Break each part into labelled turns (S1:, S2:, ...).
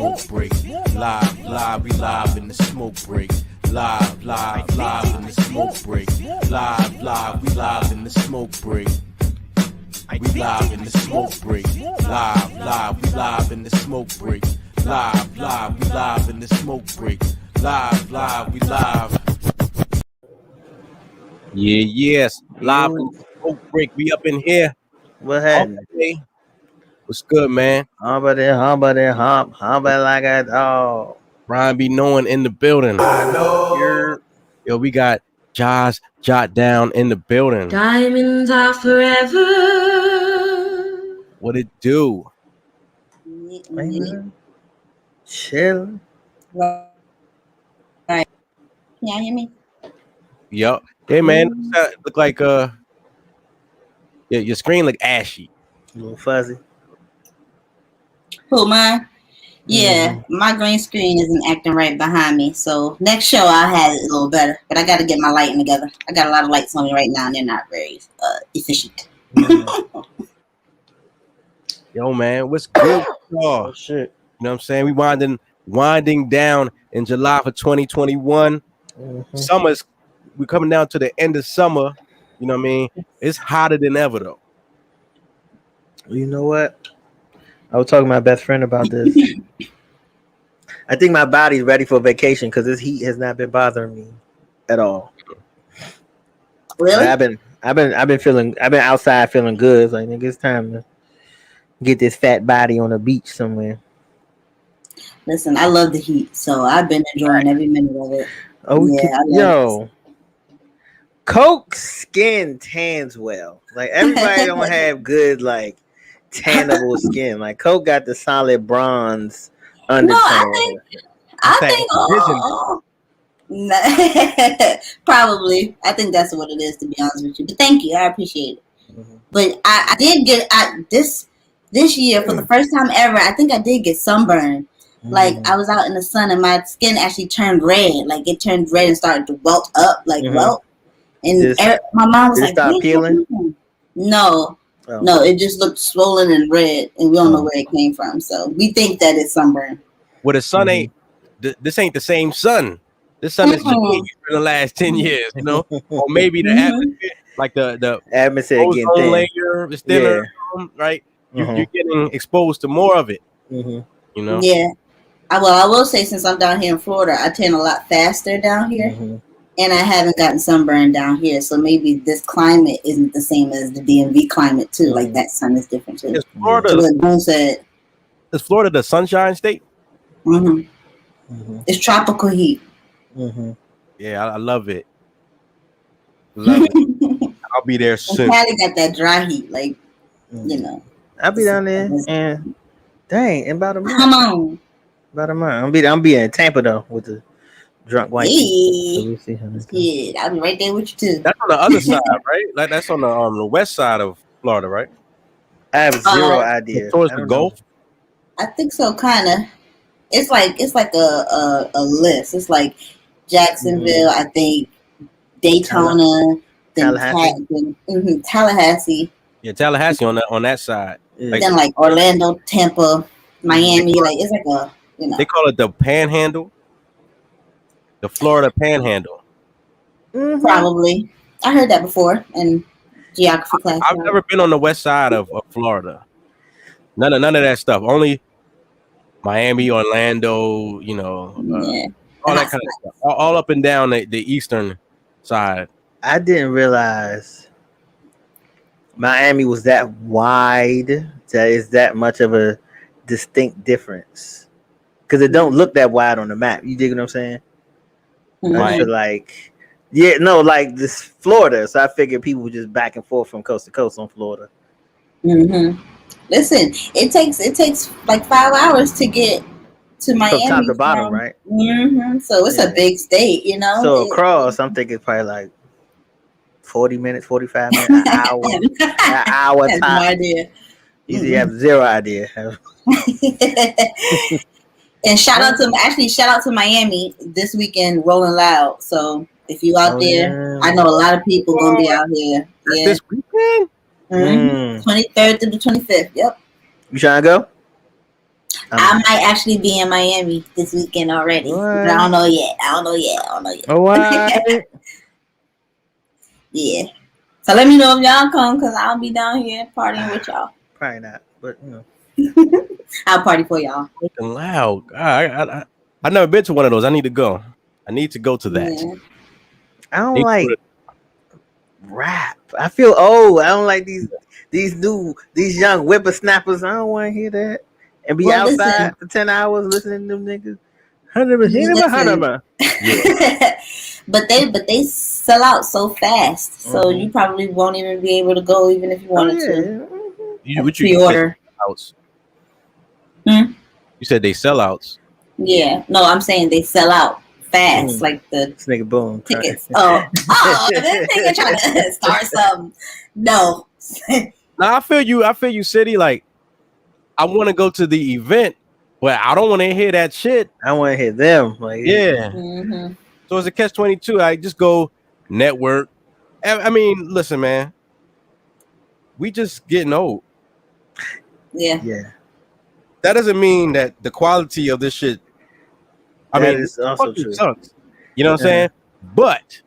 S1: smoke break. Live, we live in the smoke break. Live in the smoke break. Live, we live in the smoke break. We live in the smoke break. Live, we live in the smoke break. Live, we live in the smoke break. Live, we live. Yes. Live in the smoke break. We up in here.
S2: What happened?
S1: Okay. What's good, man?
S2: Hump like a dog.
S1: BRYANBEKNOWIN in the building.
S3: I know.
S1: Yo, we got jahsjotdown in the building.
S4: Diamonds are forever.
S1: What it do?
S2: Chill.
S5: Right. Can y'all hear me?
S1: Yup. Hey, man. Look like your screen look ashy.
S2: A little fuzzy.
S5: Who, mine? Yeah, my green screen isn't acting right behind me. So next show I'll have it a little better. But I got to get my lighting together. I got a lot of lights on me right now and they're not very efficient.
S1: Yo, man, what's good?
S2: Oh, shit.
S1: You know what I'm saying? We winding down in July for 2021. We're coming down to the end of summer. You know what I mean? It's hotter than ever, though.
S2: You know what? I was talking to my best friend about this. I think my body's ready for vacation because this heat has not been bothering me at all.
S5: Really?
S2: I've been outside feeling good. It's like, nigga, it's time to get this fat body on a beach somewhere.
S5: Listen, I love the heat, so I've been enjoying every minute of it.
S2: Oh,
S5: yeah,
S2: Coke skin tans well. Like everybody don't have good like tannable skin. Like Coke got the solid bronze undertone.
S5: No, I think probably. I think that's what it is, to be honest with you. But thank you, I appreciate it. But I did get this year for the first time ever. I think I did get sunburn. Like I was out in the sun and my skin actually turned red. Like it turned red and started to welt up, like welt. And my mom was like,
S2: "Stop peeling."
S5: No, no, it just looked swollen and red, and we don't know where it came from. So we think that it's sunburn.
S1: Well, the sun ain't. This ain't the same sun. This sun has changed in the last 10 years, you know, or maybe the atmosphere, like the
S2: atmosphere
S1: ozone layer is thinner, right? You're getting exposed to more of it, you know.
S5: Yeah. I will say, since I'm down here in Florida, I tan a lot faster down here, and I haven't gotten sunburned down here. So maybe this climate isn't the same as the DMV climate too. Like that sun is different too.
S1: Is Florida,
S5: so like Boone said,
S1: is Florida the sunshine state?
S5: It's tropical heat.
S1: Yeah, I love it. Love it. I'll be there soon.
S5: Cali got that dry heat, like you know.
S2: I'll be down there, and dang, in about a month.
S5: Come on.
S2: About a month. I'll be in Tampa though with the drunk white people. So we'll see how this goes.
S5: Yeah, I'll be right there with you too.
S1: That's on the other side, right? Like that's on the west side of Florida, right?
S2: I have zero idea.
S1: Towards the Gulf.
S5: I think so, kind of. It's like a list. It's like Jacksonville, I think, Daytona, then Tallahassee.
S1: Yeah, Tallahassee on that side.
S2: Yeah.
S5: Then like Orlando, Tampa, Miami. Like it's like a, you know.
S1: They call it the Panhandle, the Florida Panhandle.
S5: Probably, I heard that before in geography class.
S1: I've never been on the west side of Florida. None of that stuff. Only Miami, Orlando. You know, all that kind of stuff. All up and down the eastern side.
S2: I didn't realize Miami was that wide. That is that much of a distinct difference, because it don't look that wide on the map. You dig what I'm saying? I feel like, like this Florida. So I figured people were just back and forth from coast to coast on Florida.
S5: Listen, it takes like 5 hours to get to Miami.
S2: From top to bottom, right?
S5: So it's a big state, you know.
S2: So across, I'm thinking probably like 40 minutes, 45 minutes, an hour, an hour time.
S5: No idea.
S2: You have zero idea.
S5: And shout out to Miami this weekend, Rolling Loud. So if you out there, I know a lot of people gonna be out here. Yeah.
S1: This weekend?
S5: 23rd to the 25th. Yep.
S2: You trying to go?
S5: I might actually be in Miami this weekend already.
S2: What?
S5: But I don't know yet.
S2: Oh, what?
S5: Yeah. So let me know if y'all come, because I'll be down here partying with y'all.
S2: Probably not, but you know.
S5: I'll party for y'all.
S3: Fucking loud. I never been to one of those. I need to go. I need to go to that.
S5: Yeah.
S2: I don't like rap. I feel old. I don't like these young whippersnappers. I don't want to hear that and be outside for 10 hours listening to them niggas.
S5: But they sell out so fast, so you probably won't even be able to go, even if you wanted to.
S3: You
S5: Pre-order.
S3: You said they sell outs.
S5: Yeah, no, I'm saying they sell out fast, like the
S2: SONICBOONE
S5: tickets. Oh, this nigga trying to start something. No.
S3: Nah, I feel you, City. Like, I want to go to the event, but I don't want to hear that shit.
S2: I want to hear them. Like,
S3: yeah. So it's a catch-22. I just go network. I mean, listen, man. We just getting old.
S5: Yeah.
S3: That doesn't mean that the quality of this shit. I mean,
S2: it's also true.
S3: Sucks. You know what I'm saying? But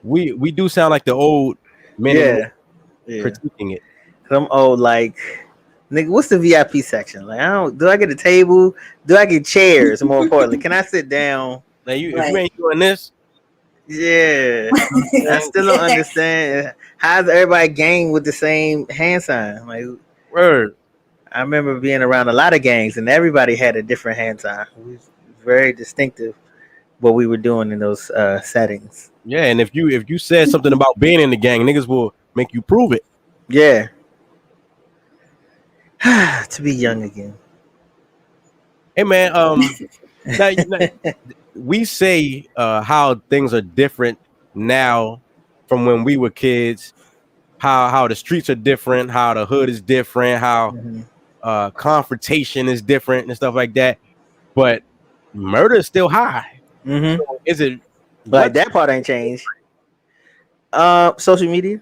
S3: we do sound like the old men critiquing it.
S2: Some old like, nigga, what's the VIP section? Like, do I get a table? Do I get chairs? More importantly, can I sit down?
S3: Now if you ain't doing this,
S2: I still don't understand. How's everybody gang with the same hand sign? Like,
S3: word.
S2: I remember being around a lot of gangs, and everybody had a different hand sign. It was very distinctive what we were doing in those settings.
S3: Yeah, and if you said something about being in the gang, niggas will make you prove it.
S2: Yeah. To be young again.
S3: Hey man, we say how things are different now from when we were kids, how the streets are different, how the hood is different, how confrontation is different and stuff like that. But murder is still high. So is it
S2: like that part ain't changed? Social media.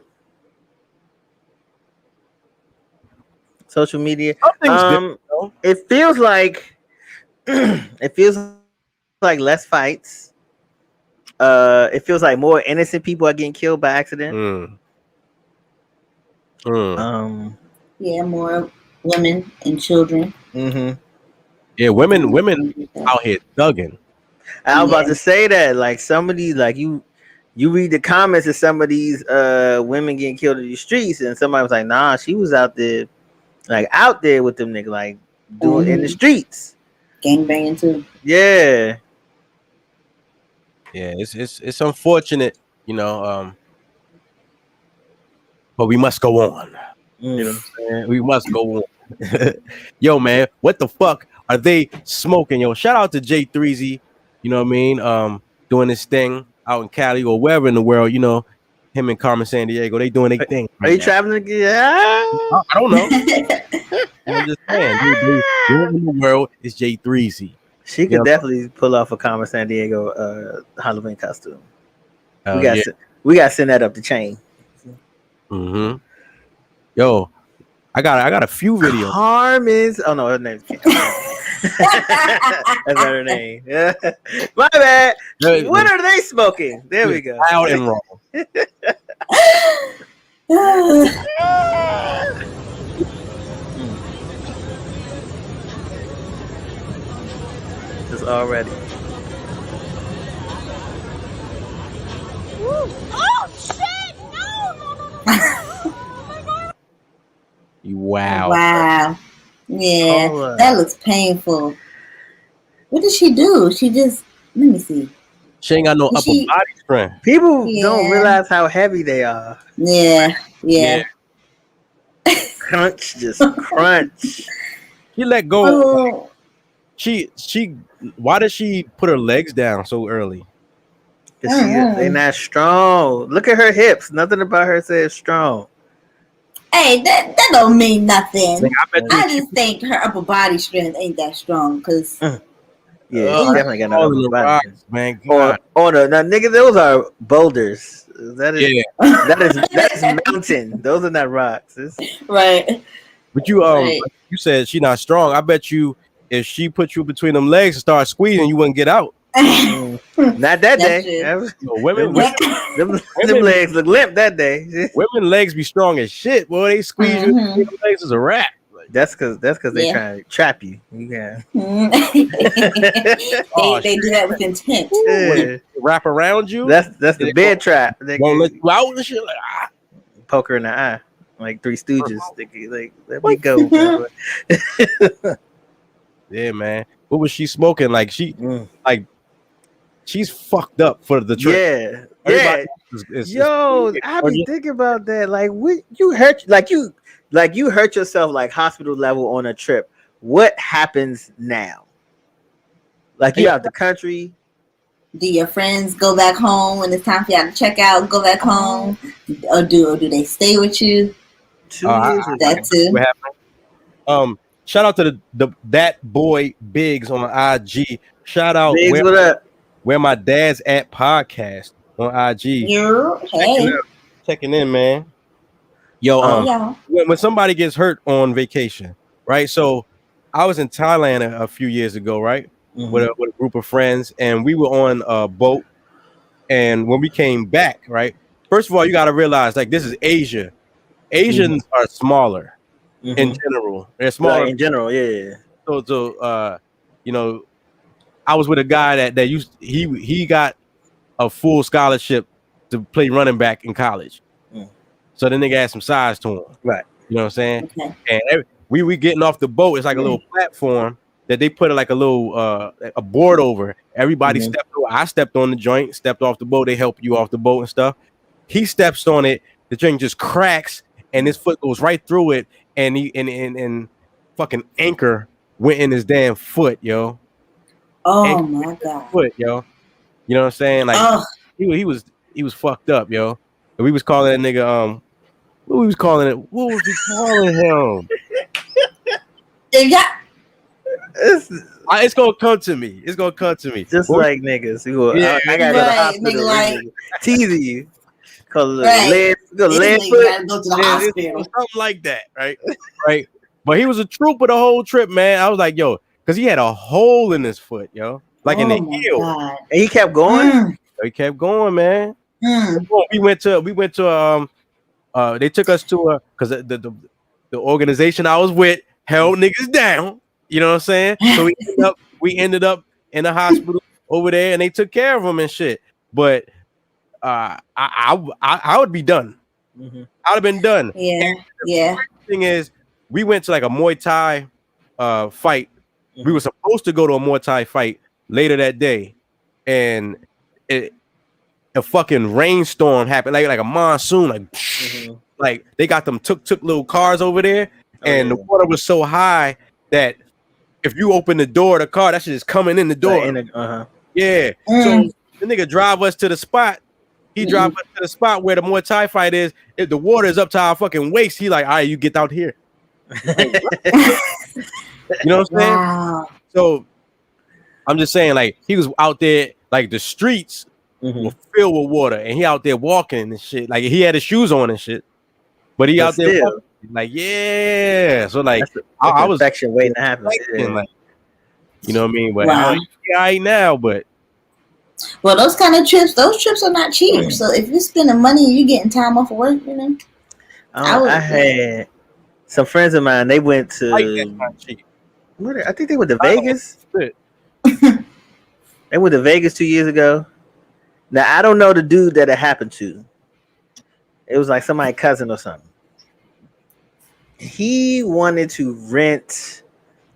S2: It feels like less fights. It feels like more innocent people are getting killed by accident.
S5: Yeah, more women and children.
S3: Yeah, women out here thugging.
S2: I was about to say that, like, some of these, like, you read the comments of some of these women getting killed in the streets, and somebody was like, nah, she was out there with them niggas, like, doing in the streets.
S5: Gangbanging too.
S2: Yeah.
S3: Yeah, it's unfortunate, you know, but we must go on. You know what I'm saying? We must go on. Yo, man, what the fuck are they smoking? Yo, shout out to J3Z, you know what I mean? Doing this thing out in Cali or wherever in the world, you know, him and Carmen Sandiego, they doing their thing.
S2: Are you traveling again?
S3: I don't know. I'm just saying, dude, in the world is J3Z.
S2: She could definitely pull off a Carmen Sandiego Halloween costume. We got to send that up the chain.
S3: Yo, I got a few videos.
S2: Carmen's. Oh no, her name's That's not her name. My bad. What are they smoking? There we go.
S3: Loud and wrong.
S2: Just already.
S6: Oh shit! No!
S3: Wow.
S5: Wow. Yeah, that looks painful. What did she do? She just, let me see.
S3: She ain't got no upper body strength.
S2: People don't realize how heavy they are.
S5: Yeah.
S2: Crunch, just crunch.
S3: She let go. Oh. She. Why did she put her legs down so early?
S2: They're not strong. Look at her hips. Nothing about her says strong.
S5: Hey, that don't mean nothing. I just think her upper body strength ain't that strong, because
S2: she definitely got no upper body strength.
S3: Man,
S2: now, nigga, those are boulders. That is mountain. Those are not rocks.
S5: Right.
S3: But you said she not strong. I bet you if she put you between them legs and start squeezing, you wouldn't get out.
S2: Not that day.
S3: Women
S2: them legs look limp that day.
S3: Women legs be strong as shit. Boy, they squeeze you between them legs is a wrap.
S2: That's because they trying to trap you.
S5: They do that with intent.
S2: Yeah.
S3: Wrap around you.
S2: That's the bed trap. They
S3: won't let you out and shit. Like,
S2: poke her in the eye, like Three Stooges. Like let me go.
S3: Yeah, man. What was she smoking? Like she's fucked up for the trip.
S2: Yeah. Yo, I be thinking about that. Like, what you hurt? Like you hurt yourself like hospital level on a trip. What happens now? Like you out the country.
S5: Do your friends go back home when it's time for y'all to check out? Go back home, or do they stay with you?
S2: 2 years.
S5: That too.
S3: What happened? Shout out to that boy Biggs on IG. Shout out
S2: Biggs, what up?
S3: Where my dad's at podcast on IG.
S5: Hey.
S3: Checking in, man. Yo, when somebody gets hurt on vacation, right? So I was in Thailand a few years ago, right? With a group of friends, and we were on a boat. And when we came back, right? First of all, you got to realize, like, this is Asia. Asians are smaller in general. They're smaller
S2: in general, yeah.
S3: So you know, I was with a guy that he got a full scholarship to play running back in college. So then they got some size to him. Right. You know what I'm saying? Okay. And we getting off the boat. It's like a little platform that they put like a little a board over. Everybody stepped over. I stepped on the joint, stepped off the boat. They help you off the boat and stuff. He steps on it. The joint just cracks and his foot goes right through it. And and fucking anchor went in his damn foot, yo.
S5: Oh
S3: anchor
S5: my god.
S3: Foot, yo. You know what I'm saying? Like he was fucked up, yo. And we was calling that nigga what was we calling him? It's gonna come to me. It's gonna come to me.
S2: Just like niggas. I gotta go to the hospital. Like, teasing you. Call it lead foot.
S5: Go to the hospital.
S3: Something like that, right? Right. But he was a trooper the whole trip, man. I was like, yo, because he had a hole in his foot, yo. Like in the heel.
S5: God.
S2: And he kept going?
S3: He kept going, man. We went to they took us to because the organization I was with held niggas down. You know what I'm saying? So we ended up in the hospital over there, and they took care of him and shit. But I would be done. I would have been done.
S5: Yeah, yeah.
S3: The thing is, we went to like a Muay Thai fight. We were supposed to go to a Muay Thai fight later that day, and a fucking rainstorm happened, like a monsoon, like they got them took little cars over there, and the water was so high that if you open the door of the car, that shit is coming in the door. Yeah. So the nigga drive us to the spot. He drive us to the spot where the Muay Thai fight is. If the water is up to our fucking waist, he like, all right, you get out here. You know what I'm saying?
S5: Wow.
S3: So I'm just saying, like, he was out there, like the streets were filled with water, and he out there walking and shit. Like he had his shoes on and shit, but he out there walking, like, yeah. So like, I was
S2: infection waiting to happen.
S3: Like, you know what I mean? But I ain't now, but.
S5: Well, those trips are not cheap. So if you're spending money and you're getting time off of work, you know.
S2: I had some friends of mine. They went to. I think they went to Vegas. They went to Vegas 2 years ago. Now I don't know the dude that it happened to. It was like somebody's cousin or something. He wanted to rent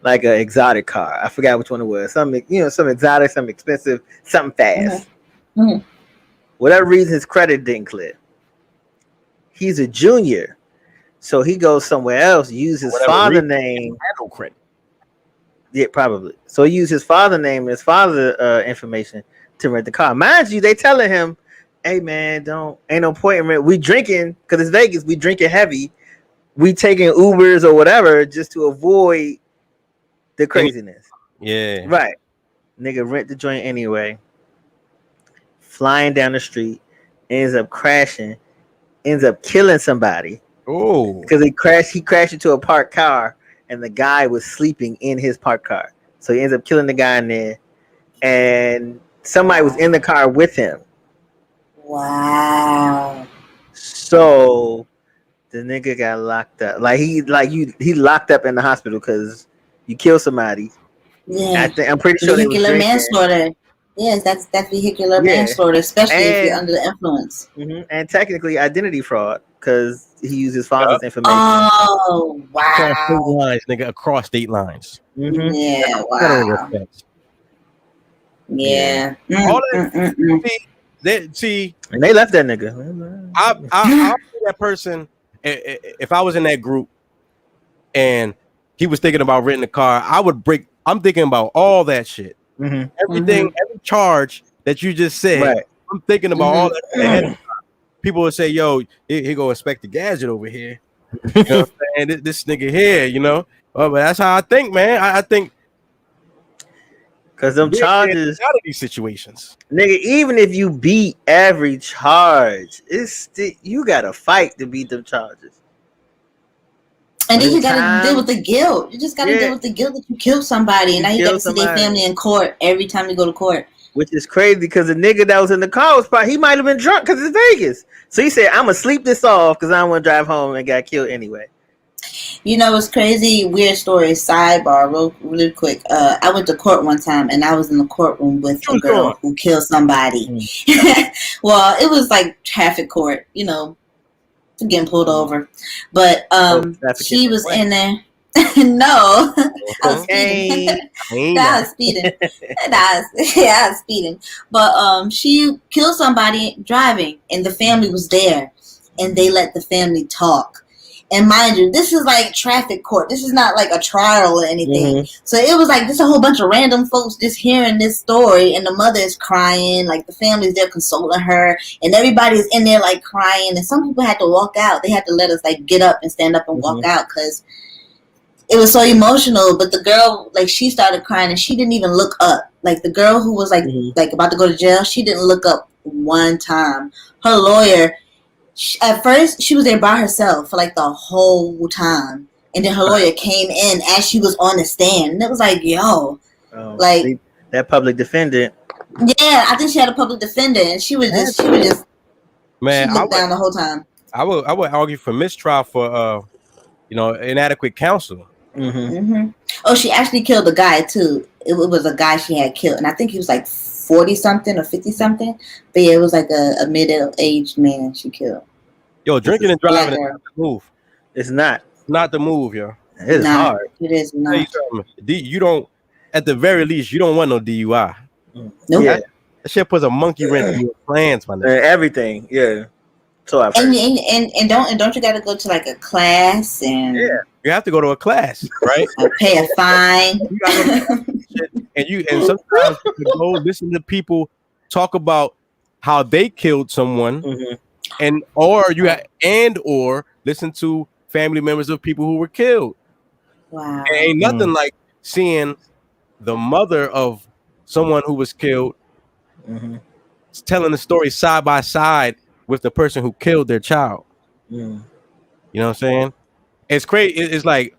S2: like an exotic car. I forgot which one it was. Some exotic, some expensive, something fast. Whatever reason, his credit didn't clear. He's a junior, so he goes somewhere else. Use his father name.
S3: No credit.
S2: Yeah, probably. So he used his father name and his father information to rent the car. Mind you, they telling him, "Hey man, ain't no point in rent. We drinking because it's Vegas. We drinking heavy. We taking Ubers or whatever just to avoid the craziness."
S3: Yeah.
S2: Right. Nigga rent the joint anyway. Flying down the street, ends up crashing, ends up killing somebody.
S3: Oh.
S2: Because he crashed into a parked car, and the guy was sleeping in his parked car. So he ends up killing the guy in there, and somebody was in the car with him.
S5: Wow.
S2: So the nigga got locked up. He locked up in the hospital because you killed somebody.
S5: Yeah.
S2: I'm pretty sure they was
S5: Vehicular
S2: drinking.
S5: manslaughter. Yes, that's vehicular
S2: Yeah.
S5: manslaughter, especially if you're
S2: And-
S5: under the influence.
S2: And technically identity fraud because he used his father's information.
S5: Oh,
S3: Across state
S5: wow.
S3: lines, nigga. Across state lines.
S2: Mhm.
S5: Yeah,
S3: Federal
S5: wow.
S3: respect.
S5: Yeah.
S3: All that. See,
S2: And they left that nigga.
S3: I'll be that person. If I was in that group and he was thinking about renting a car, I would break. I'm thinking about all that shit.
S2: Mhm.
S3: Everything, every charge that you just said.
S2: Right.
S3: I'm thinking about all that ahead of time. People would say, "Yo, he go inspect the gadget over here." You know what I'm saying? This nigga here, you know. But that's how I think, man. I think
S2: Because them charges,
S3: out of these situations.
S2: nigga, even if you beat every charge, you gotta fight to beat them charges.
S5: And then you
S2: Time-
S5: gotta deal with the guilt. You just gotta deal with the guilt that you killed somebody, and now you gotta
S2: killed
S5: see their
S2: somebody.
S5: family in court every time you go to court.
S2: Which is crazy because the nigga that was in the car was probably, he might have been drunk because it's Vegas. So he said, I'm gonna sleep this off because I don't want to drive home and got killed anyway.
S5: You know what's crazy? Weird story. Sidebar, really quick. I went to court one time, and I was in the courtroom with a girl who killed somebody. Well, it was like traffic court, you know, getting pulled over. But she was in there. No, I was speeding. I was speeding. I was speeding. But she killed somebody driving, and the family was there, and they let the family talk. And mind you, this is like traffic court. This is not like a trial or anything. So it was like just a whole bunch of random folks just hearing this story, and the mother is crying, like the family's there consoling her, and everybody's in there like crying. And some people had to walk out. They had to let us like get up and stand up and walk out because it was so emotional. But the girl, like, she started crying and she didn't even look up. Like the girl who was like about to go to jail, she didn't look up one time. Her lawyer. At first, she was there by herself for like the whole time, and then her lawyer came in as she was on the stand, and it was like, "Yo, like
S2: that public defendant."
S5: Yeah, I think she had a public defender, and she was just
S3: man.
S5: She looked down the whole time.
S3: I would argue for mistrial for inadequate counsel.
S5: Oh, she actually killed a guy too. It was a guy she had killed, and I think he was like 40-something or 50-something. But yeah, it was like a middle-aged man she killed.
S3: Yo, drinking and driving is not the move.
S2: It's not.
S3: Not the move, yo.
S2: It's hard.
S5: It is not.
S3: You don't, at the very least, you don't want no DUI.
S5: Nope.
S2: Yeah.
S3: That shit puts a monkey wrench in your plans, my nigga.
S2: Everything, yeah. So I've heard.
S5: And don't you got to go to like a class and
S3: you have to go to a class, right?
S5: Pay a fine.
S3: You gotta go and sometimes you can go listen to people talk about how they killed someone, or listen to family members of people who were killed.
S5: Wow.
S3: And ain't nothing like seeing the mother of someone who was killed telling the story side by side with the person who killed their child. You know what I'm saying? It's crazy.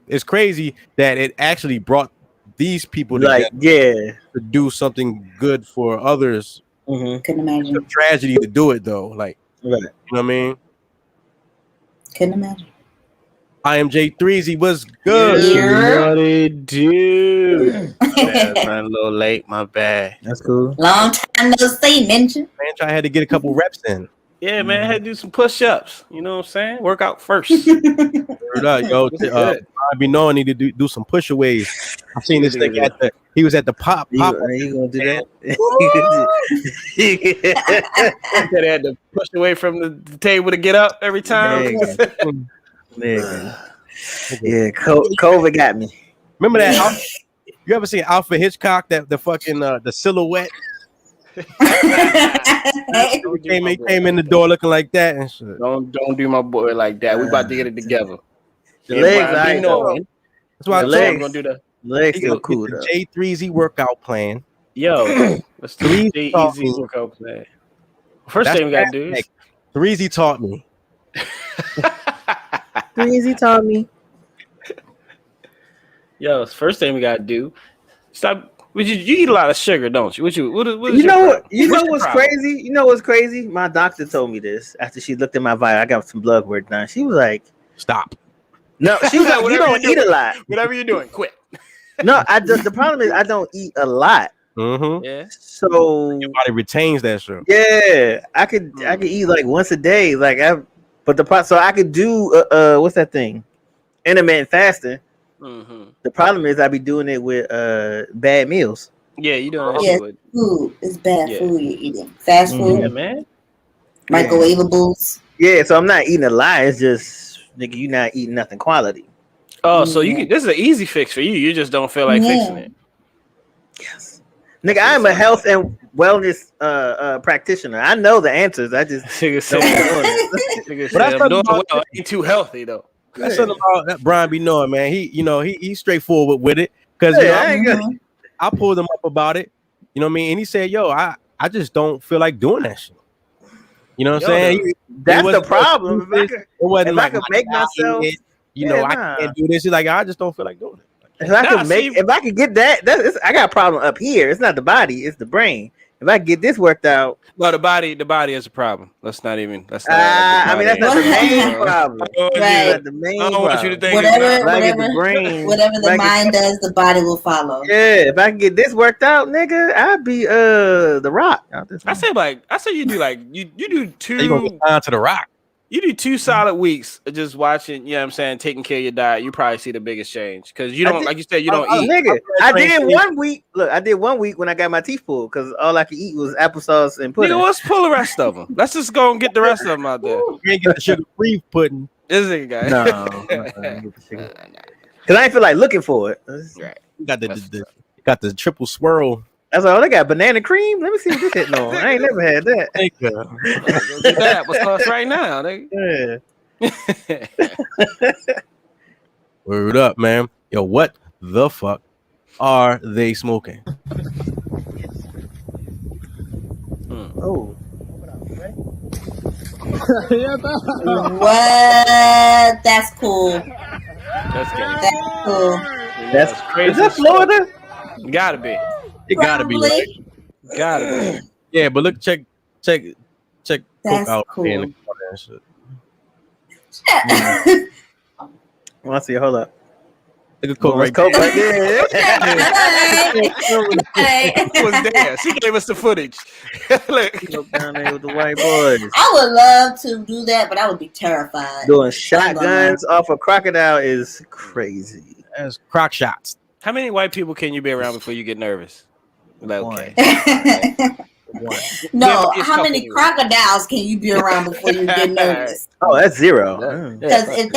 S3: It's crazy that it actually brought these people together to do something good for others.
S5: Couldn't imagine.
S3: It's a tragedy to do it though. Like, you know what I mean?
S5: Couldn't imagine.
S3: I am J3Z. What's good?
S7: What it do? Running a little late. My bad.
S2: That's cool.
S5: Long time no see, mention.
S3: Man, I had to get a couple reps in.
S7: Yeah, man, I had to do some push-ups. You know what I'm saying? Work out first.
S3: Word up, yo. I be knowing need to do some pushaways. I seen this nigga he was at the pop.
S2: You gonna do that?
S7: I had to push away from the table to get up every time.
S2: Nigga. Yeah, COVID got me.
S3: Remember that? You ever seen Alfred Hitchcock? The fucking the silhouette. He came in the door looking like that and shit.
S7: Don't do my boy like that. We about to get it together.
S2: The legs,
S3: that's why
S7: I'm gonna do the
S2: legs still cool.
S3: The J3Z workout plan.
S7: Yo, let's do the J3Z workout plan. First thing we gotta do is
S3: 3Z taught me.
S2: 3Z taught me.
S7: Yo, first thing we gotta do, Stop. You eat a lot of sugar, don't you? What is
S2: You know
S7: your
S2: what? You
S7: What's
S2: know
S7: your
S2: what's
S7: problem?
S2: crazy? You know what's crazy? My doctor told me this after she looked at my vial. I got some blood work done. She was like,
S3: Stop.
S2: "No," she was like, "You
S7: Whatever
S2: don't
S7: you're
S2: eat a
S7: doing.
S2: lot."
S7: Whatever you're doing, quit.
S2: No, the problem is I don't eat a lot.
S3: Mm-hmm.
S7: Yeah.
S2: So
S3: Your body retains that shit.
S2: yeah, I could eat like once a day. So I could do what's that thing? Intermittent fasting.
S7: Mm-hmm.
S2: The problem is I be doing it with bad meals.
S7: Yeah, you doing that
S5: Yes,
S7: shit with.
S5: food. It's bad
S7: Yeah.
S5: food you're eating. Fast food,
S7: Yeah, man.
S5: microwavables.
S2: Yeah, so I'm not eating a lot. It's just nigga, you not eating nothing quality.
S7: Oh, so this is an easy fix for you. You just don't feel like fixing it.
S2: Yes. Nigga, I am a health and wellness practitioner. I know the answers. I just
S7: Nigga said,
S3: But that's
S7: I'm doing
S3: about-
S7: well. Ain't too healthy though.
S3: That's something about that Brian be knowing, man. He's straightforward with it. Because I pulled him up about it. You know what I mean? And he said, yo, I just don't feel like doing that shit. You know what I'm saying?
S2: That's the problem. If I could make myself,
S3: I can't do this. He's like, I just don't feel like doing it.
S2: if I could get that, I got a problem up here. It's not the body, it's the brain. If I get this worked out,
S7: No, the body is a problem. Let's not.
S2: I mean, that's not the main problem.
S5: Right.
S2: That's the main
S7: I don't want you to
S2: problem.
S7: think
S5: Whatever the mind does, the body will follow.
S2: Yeah, if I can get this worked out, nigga, I'd be the Rock.
S7: I say you do you do two.
S3: You gonna get down to the Rock?
S7: You do 2 solid weeks of just watching, you know what I'm saying, taking care of your diet, you probably see the biggest change. Because you don't, like you said, you don't eat.
S2: Nigga, I did 1 week. Look, I did 1 week when I got my teeth pulled because all I could eat was applesauce and pudding.
S7: Nigga, let's pull the rest of them. Let's just go and get the rest of them out there.
S3: You ain't get the sugar-free pudding.
S7: This nigga guy.
S2: No. Because I ain't feel like looking for it.
S7: Right.
S3: You got got the triple swirl.
S2: That's all they got. Banana cream. Let me see what this hitting on. I ain't never had that.
S7: Go get that applesauce right now, nigga.
S2: Yeah.
S3: Word up, man. Yo, what the fuck are they smoking?
S2: Oh.
S5: What? That's cool.
S7: That's good.
S5: That's cool.
S2: That's
S7: crazy.
S2: Is that Florida?
S7: Gotta be.
S3: It gotta be.
S5: Probably.
S3: Right?
S7: Gotta be.
S3: Yeah, but look, check
S5: That's
S3: Coke out
S5: cool.
S3: in the corner and shit.
S2: Well, I see. Hold up.
S3: Look at Coke right
S2: Coke
S3: there.
S2: right there.
S7: Who was there? She gave us the footage. Look.
S2: Coke down there with the white boys.
S5: I would love to do that, but I would be terrified.
S2: Doing shotguns off a crocodile is crazy.
S3: That's crock shots.
S7: How many white people can you be around before you get nervous? Like, okay.
S5: No,
S7: Get
S5: how many
S7: stuff
S5: crocodiles can you be around before you get nervous?
S2: Oh, that's zero.
S5: Because if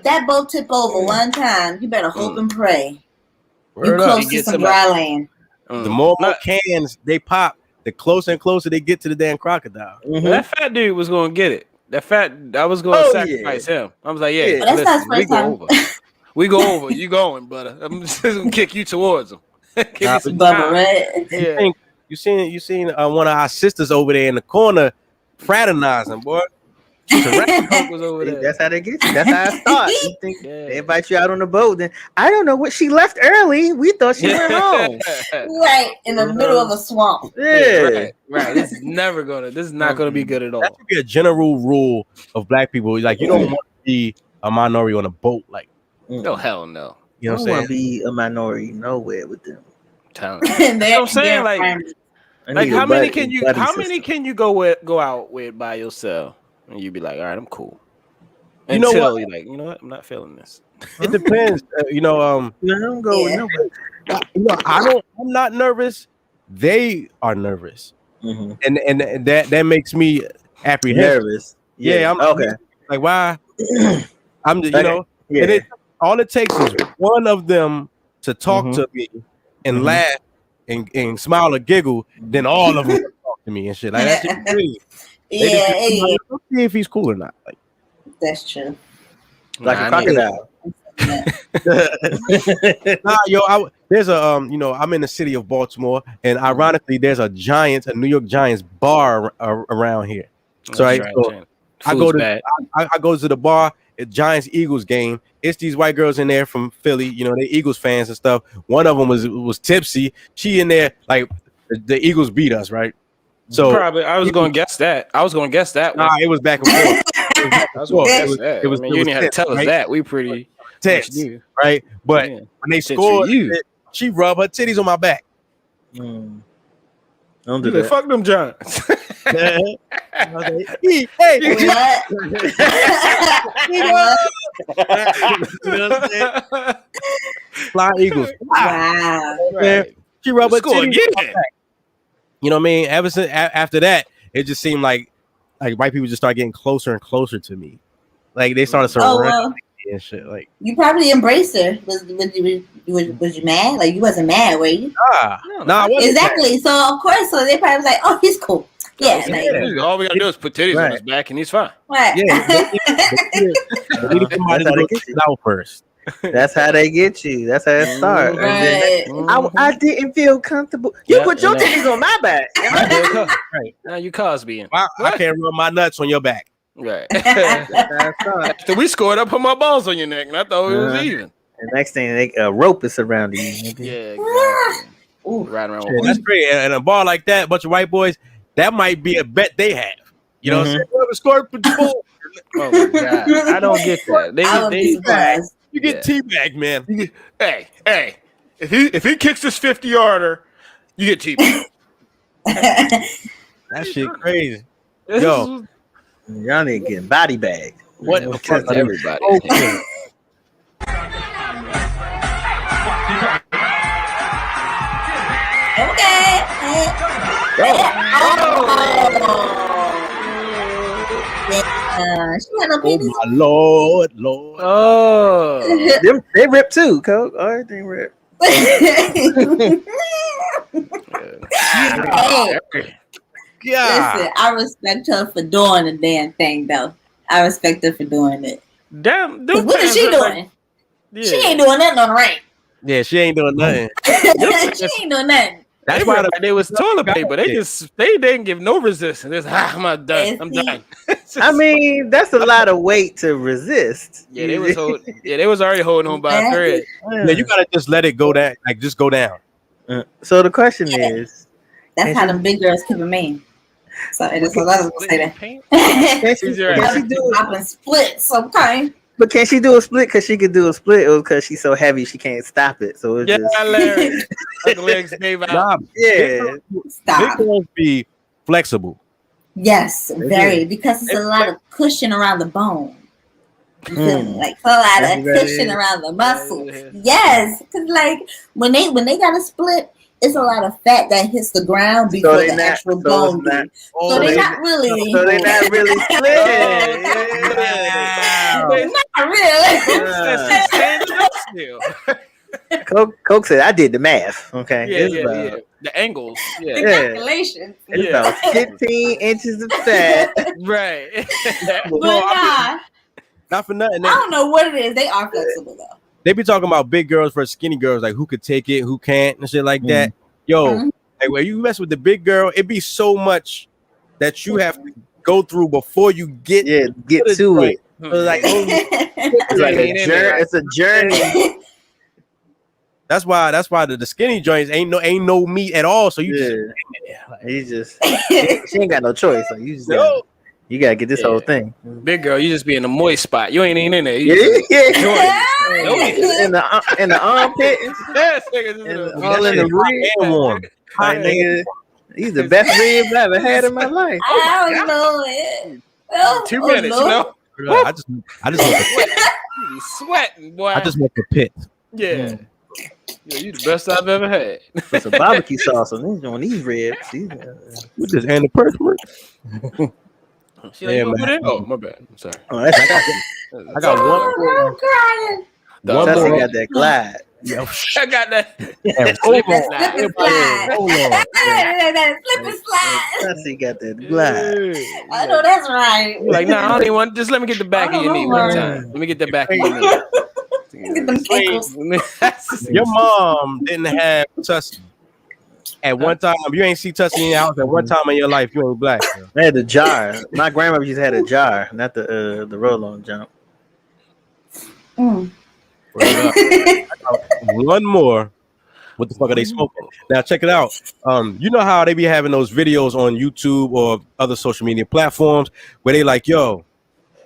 S5: that boat tip over one time, you better hope and pray. You
S3: Word up.
S5: close to some dry land.
S3: The more cans they pop, the closer and closer they get to the damn crocodile.
S7: That fat dude was gonna get it. I was gonna sacrifice him. I was like, yeah,
S5: But that's not
S7: listen,
S5: his first time.
S7: we go over. You going, brother? I'm just gonna kick you towards him. Give me some
S5: Bubba,
S7: time.
S5: right?
S7: Yeah.
S3: You seen one of our sisters over there in the corner fraternizing, boy.
S7: Coke was over there.
S2: That's how they get you. That's how I start. You think
S7: Yeah.
S2: they invite you out on the boat, then I don't know what she left early. We thought she went home.
S5: Right in the middle of a swamp.
S2: Yeah.
S7: Right. This is not gonna be good at all.
S3: That should be a general rule of black people. Like, you don't want to be a minority on a boat. Like,
S7: No, hell no.
S3: you know
S2: I
S3: what
S2: don't
S3: I'm
S2: want to
S3: saying?
S2: be a minority nowhere with them.
S7: Telling you. You know what I'm saying? Like how many can you go out with by yourself? And you be like, all right, I'm cool.
S3: You know
S7: Until
S3: what?
S7: you're like, you know what? I'm not feeling this.
S3: It depends.
S2: I don't go with nowhere.
S3: I'm not nervous. They are nervous,
S2: Mhm.
S3: and that makes me apprehensive.
S2: Nervous.
S3: Yeah, I'm
S2: okay.
S3: Like, why? I'm just,
S2: Yeah.
S3: and all it takes is one of them to talk to me and laugh and smile or giggle, then all of them talk to me and shit. Like, that's just crazy.
S5: Yeah,
S3: Let's see if he's cool or not. Like,
S5: that's true.
S2: Like a crocodile.
S3: nah, there's a I'm in the city of Baltimore, and ironically, there's a New York Giants bar around here. So I go to the bar, a Giants Eagles game. It's these white girls in there from Philly, you know, they Eagles fans and stuff. One of them was tipsy. She in there like the Eagles beat us, right? So
S7: probably I was going to guess that.
S3: Nah, it was back and forth. It was
S7: you didn't have to tell us that. We pretty
S3: tense, right? But when they scored, she rubbed her titties on my back.
S2: Don't do that.
S7: Fuck them Giants.
S3: Hey, Fly Eagles.
S5: Wow.
S7: Right.
S3: She rubbed her titties on my back. You know what I mean? Ever since after that, it just seemed like white people just started getting closer and closer to me. Like they started surrounding me and shit. Like
S5: you probably embraced her. Was you mad? Like you wasn't mad, were you?
S3: Nah.
S5: Exactly. Mad. So of course, so they probably was like, oh, he's cool. Yeah.
S7: All we gotta do is put titties on his back and he's fine.
S5: Right.
S3: Yeah. Out first.
S2: That's how they get you. That's how it starts.
S5: Right.
S2: I didn't feel comfortable. You put your titties on my back.
S7: Right. Now you Cosby.
S3: I can't rub my nuts on your back.
S7: Right. After we scored, I put my balls on your neck, and I thought it was even.
S2: The next thing, a rope is surrounding you.
S7: Yeah, exactly. Right around.
S3: Yeah, that's great. And a ball like that, a bunch of white boys, that might be a bet they have. You know what I'm saying? Whoever scored for the ball.
S7: Oh my god, I don't get that.
S3: You get teabagged, man.
S7: Hey, if he kicks this 50-yarder, you get teabagged.
S3: That shit crazy. Yo,
S2: y'all need to get body bagged.
S3: What the fuck?
S7: Everybody.
S3: Okay. Oh my Lord.
S7: Oh,
S2: they rip too, Coke. Everything rip.
S5: Listen, I respect her for doing the damn thing, though. I respect her for doing it.
S7: Damn,
S5: what is she doing? She ain't doing nothing on the ring.
S3: Yeah, she ain't doing nothing.
S5: She ain't doing nothing.
S3: That's why
S7: they was toilet paper. They didn't give no resistance. I'm done. I'm done.
S2: I mean, that's a lot of weight to resist.
S7: Yeah, they was already holding on by a thread.
S3: Yeah, you gotta just let it go down. Like just go down.
S2: So the question is,
S5: that's how them big girls keep a man. So it is a lot of people say that.
S2: Can she do
S5: it? Splits, okay.
S2: But can she do a split? Because she could do a split, or because she's so heavy she can't stop it. So it's
S7: Larry. Legs gave out.
S5: Stop.
S3: Big girls be flexible.
S5: Yes, very, because it's a lot of cushion around the bone. You feel me? Like a lot of cushion around the muscle. Yes, because like when they got a split, it's a lot of fat that hits the ground before the actual bone. So they're not really.
S2: So they're not really split.
S5: Not really.
S2: Coke said, "I did the math." Okay,
S7: yeah. The angles,
S5: the calculations.
S2: It's about 15 inches of fat.
S7: Right.
S5: But
S3: not for nothing.
S5: I don't know what it is. They are flexible though.
S3: They be talking about big girls versus skinny girls, like who could take it, who can't, and shit like that. Yo, like when you mess with the big girl, it be so much that you have to go through before you get
S2: to it. So like, it's a journey.
S3: That's why the skinny joints ain't no meat at all. So you
S2: she ain't got no choice. Like you just you gotta get this whole thing.
S7: Big girl, you just be in the moist spot. You ain't even in there.
S2: In the armpit. All in the rib.
S3: Warm.
S2: He's the best ribs I ever had in my life.
S5: I don't know it.
S7: 2 minutes, you know.
S3: I just want the
S7: sweating, boy.
S3: I just want the pit.
S7: Yeah. Yeah, you the best I've ever had.
S2: Put some barbecue sauce on these ribs.
S3: We just hand the person.
S7: Oh, my bad. I'm sorry.
S2: I got one.
S5: I'm crying.
S2: Tussie got that glide.
S7: I got that.
S5: Slip and slide.
S2: Tussie got that glide.
S5: I know that's right.
S7: Like, nah, I don't even want. Just let me get the back of your knee one time. Let me get the back of your knee.
S5: Get them ankles.
S3: Your mom didn't have Tussie. At one time, you ain't see Tussie in your house. At one time in your life, you ain't black.
S2: I had a jar. My grandmother used to have a jar, not the roll-on jump.
S3: One more. What the fuck are they smoking? Now check it out. You know how they be having those videos on YouTube or other social media platforms where they like, yo,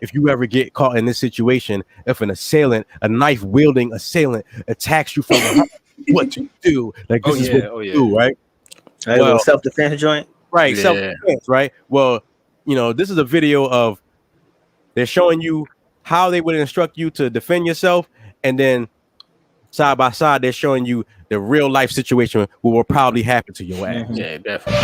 S3: if you ever get caught in this situation, if an assailant, a knife wielding assailant attacks you from behind, what you do? Like this is what you do, right?
S2: Well, self-defense joint.
S3: Right, self-defense, right? Well, you know, this is a video of they're showing you how they would instruct you to defend yourself, and then side by side, they're showing you the real life situation what will probably happen to your ass.
S7: Yeah, definitely.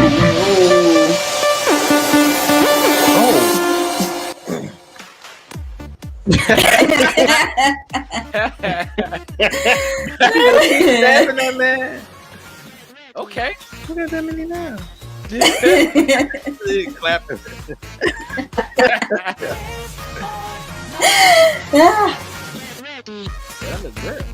S2: Stabbing that man.
S7: Okay.
S2: Look at that many now.
S3: Clapping.
S7: That looks good.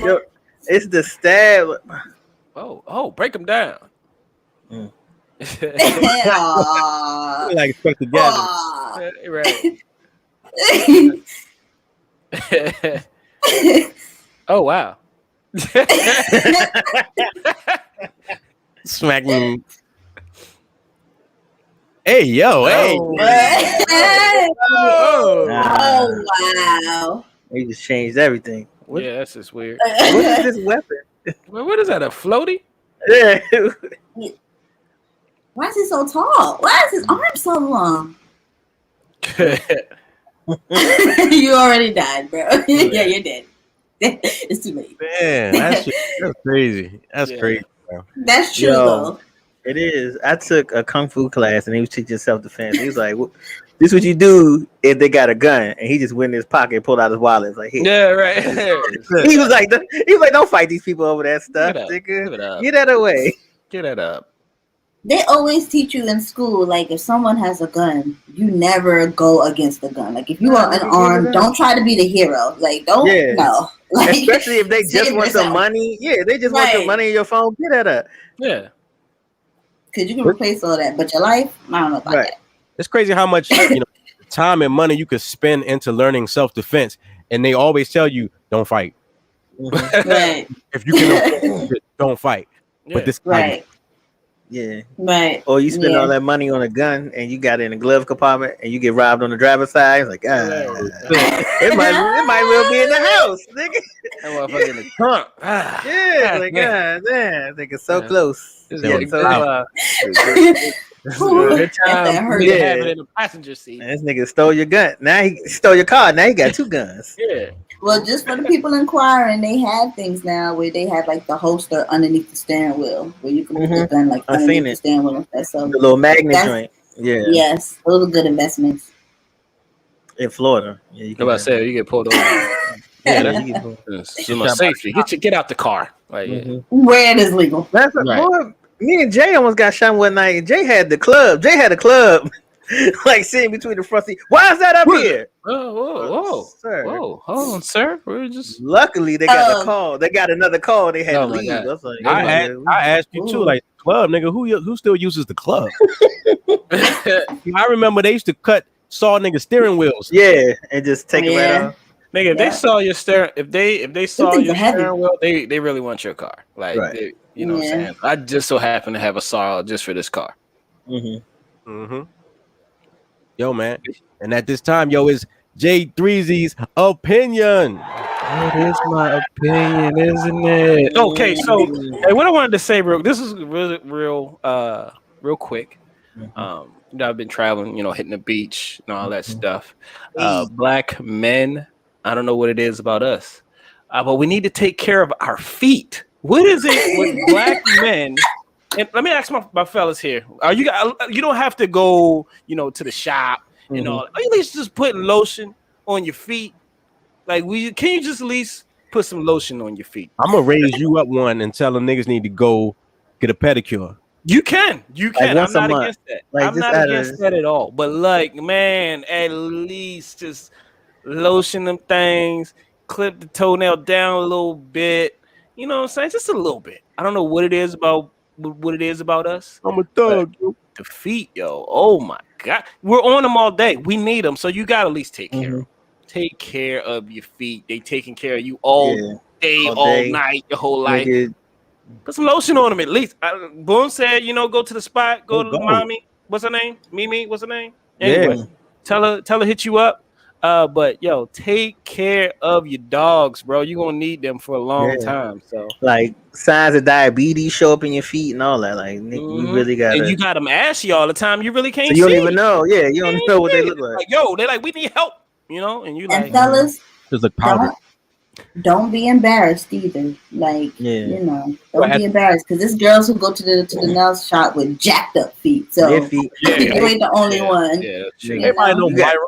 S2: Yo, it's the stab.
S7: Oh, break them down.
S3: Like expect to gather.
S7: Right. Oh wow.
S3: Smacking. Hey yo, hey.
S5: Oh wow.
S2: He just changed everything.
S7: Yeah, that's just weird.
S2: What is this weapon?
S7: Well, what is that? A floaty?
S2: Yeah.
S5: Why is he so tall? Why is his arm so long? You already died, bro. Yeah, you're dead. It's too late.
S3: Man, that's crazy. That's crazy, bro.
S5: That's true, though.
S2: It is. I took a kung fu class and he was teaching self-defense. He was like, this is what you do if they got a gun. And he just went in his pocket and pulled out his wallet. It's like, here.
S7: Yeah, right.
S2: He was like, don't fight these people over that stuff. Get that away.
S7: Get that up.
S5: They always teach you in school, like, if someone has a gun, you never go against the gun. Like, if you are unarmed, don't try to be the hero. Like, don't, no. Like,
S2: especially if they just want some money. Yeah, they just want your money in your phone. Get that up.
S7: Yeah.
S5: Because you can replace all that. But your life, I don't know about that.
S3: It's crazy how much time and money you could spend into learning self-defense. And they always tell you, don't fight.
S5: Right.
S3: If you can, don't fight. Yeah. But this
S2: yeah.
S5: Right.
S2: Or you spend all that money on a gun and you got it in the glove compartment and you get robbed on the driver's side. It's like, it might well be in the house, nigga.
S7: That motherfucker in the trunk.
S2: Yeah, like, God damn. Think it's so close.
S7: It's getting so good time. Yeah. Have it in the passenger seat.
S2: This nigga stole your gun. Now he stole your car. Now he got two guns.
S7: Yeah.
S5: Well, just for the people inquiring, they have things now where they have like the holster underneath the steering wheel where you can put the gun like underneath the steering wheel. So
S2: the little magnet joint. Yeah.
S5: Yes, those are good investments.
S2: In Florida. Yeah, you
S7: can. About to say you get pulled over. Yeah, you get pulled over. Safety. Get out the car. Like,
S5: where it is legal.
S2: That's boy, me and Jay almost got shot one night. And Jay had the club. Like sitting between the front seat. Why is that up here?
S7: Whoa,
S2: sir.
S7: Whoa, hold on, sir. We're just.
S2: Luckily, they got a call. They got another call. They had to leave.
S3: I asked you too, like club nigga. Who still uses the club? I remember they used to saw nigga steering wheels.
S2: Yeah, and just take it right off.
S7: Nigga, if they saw your steering, if they saw your steering wheel, they really want your car. Like, you know what I'm saying? I just so happen to have a saw just for this car.
S3: Yo, man. And at this time, is J3Z's opinion.
S7: It is my opinion, isn't it? Okay, so hey, what I wanted to say, bro, this is real quick. I've been traveling, hitting the beach and all that stuff. Black men, I don't know what it is about us, but we need to take care of our feet. What is it with black men? And let me ask my fellas here. You don't have to go, to the shop and all. At least just putting lotion on your feet. Like, can you just at least put some lotion on your feet?
S3: I'm gonna raise you up one and tell them niggas need to go get a pedicure.
S7: You can. Like I'm not against that. Like, I'm not against that at all. But like, man, at least just lotion them things, clip the toenail down a little bit. You know what I'm saying? Just a little bit. I don't know what it is about us.
S3: I'm a thug.
S7: the feet, yo. Oh my god, we're on them all day. We need them, so you gotta at least take care of them. Take care of your feet. They taking care of you all day, all night, your whole life. Put some lotion on them at least. Boone said, go to the spot, go to the mommy. What's her name? Mimi. What's her name? Anyway, tell her hit you up. But yo, take care of your dogs, bro. You're gonna need them for a long time. So
S2: like signs of diabetes show up in your feet and all that. Like you really gotta.
S7: And you got them ashy all the time. You really can't.
S2: So you don't even know. Yeah, you don't know what they look like.
S7: Yo, they're like, we need help. And you like,
S5: fellas,
S3: just like powder.
S5: Don't be embarrassed either. Like, don't be embarrassed because there's girls who go to the nail shop with jacked up feet. So you ain't the only one.
S3: Yeah, everybody know Myra.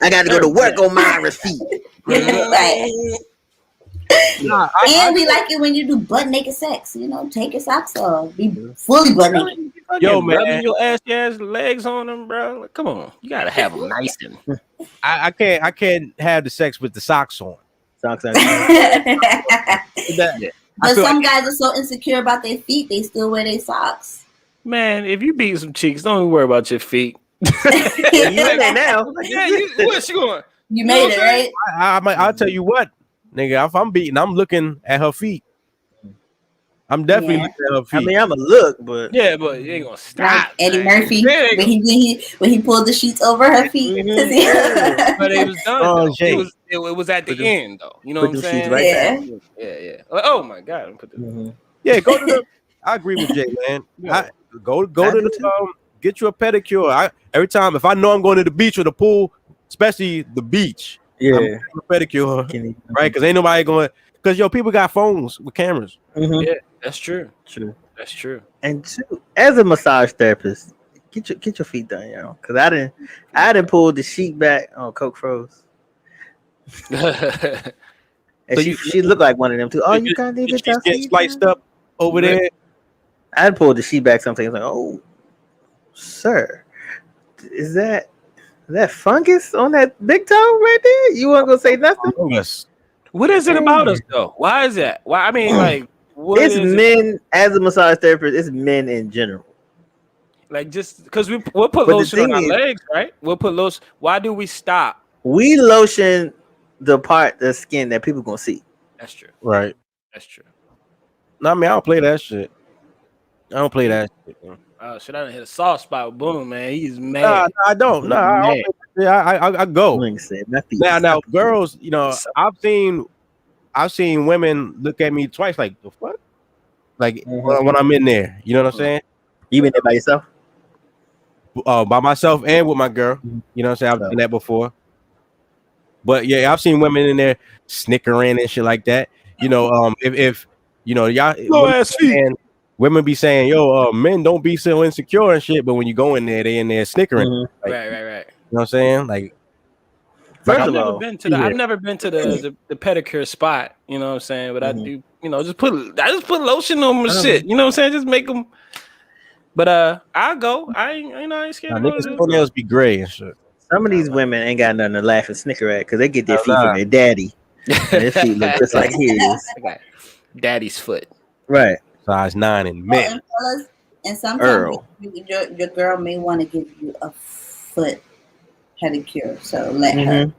S2: I got to go to work on Myra's feet.
S5: And we like it when you do butt naked sex. Take your socks off. Be fully butt naked.
S7: Yo, man, your ass legs on them, bro. Like, come on, you gotta have them nice and.
S3: I can't have the sex with the socks on.
S2: Socks on.
S5: But some guys are so insecure about their feet, they still wear their socks.
S7: Man, if you beat some cheeks, don't even worry about your feet.
S2: You in there now?
S7: Where's she going?
S5: You made it, right?
S3: I'll tell you what, nigga. If I'm beating, I'm looking at her feet. I'm definitely looking at her feet.
S2: I mean, I'm a look, but
S7: you ain't gonna stop.
S5: Like Eddie Murphy when he pulled the sheets over her feet.
S7: But it was done. It was at the end, though. You know what I'm saying?
S2: Right
S7: yeah. Like, oh my god!
S3: Yeah, go to the. I agree with Jay, man. Go to the get you a pedicure. Every time if I know I'm going to the beach or the pool, especially the beach, I'm getting a pedicure, right? Because ain't nobody going. Because people got phones with cameras.
S7: Yeah, that's true.
S3: That's true.
S2: And two, as a massage therapist, get your feet done, Because I didn't pull the sheet back on Coke Froze. And
S3: So
S2: she looked like one of them too. Oh, you gotta need to
S3: get sliced up over there.
S2: I pulled the sheet back something. I was like, oh, sir, is that fungus on that big toe right there? You weren't gonna say nothing?
S7: What is it about us though? Why is that? Why? I mean, like,
S2: it's men as a massage therapist. It's men in general.
S7: Like, just because we'll put lotion on our legs, right? We'll put lotion. Why do we stop?
S2: We lotion the part of the skin that people gonna see.
S7: That's true.
S3: Right.
S7: That's true.
S3: No, I mean, I don't play that shit. I don't play that shit, man.
S7: Oh shit! I done hit a soft spot with Boone, man. He's mad.
S3: No, I don't. No, I go. Now, girls, I've seen women look at me twice, like the fuck, like when I'm in there. You know what I'm saying?
S2: You been there by yourself?
S3: By myself and with my girl. You know what I'm saying? I've done that before. But yeah, I've seen women in there snickering and shit like that. If y'all. Women be saying, "Yo, men don't be so insecure and shit," but when you go in there, they in there snickering. Like,
S7: right.
S3: You know what I'm saying? Like,
S7: I've never been to the pedicure spot. You know what I'm saying? But I do, just put lotion on them and shit. You know what I'm saying? Just make them. But I'll go. I ain't scared.
S3: Niggas' toenails be gray and shit.
S2: Some of these women ain't got nothing to laugh and snicker at because they get their feet from their daddy. And their feet look just like his.
S7: Daddy's foot.
S2: Right.
S3: Size 9 and men.
S5: And sometimes your girl may want to give you a foot pedicure, so let her.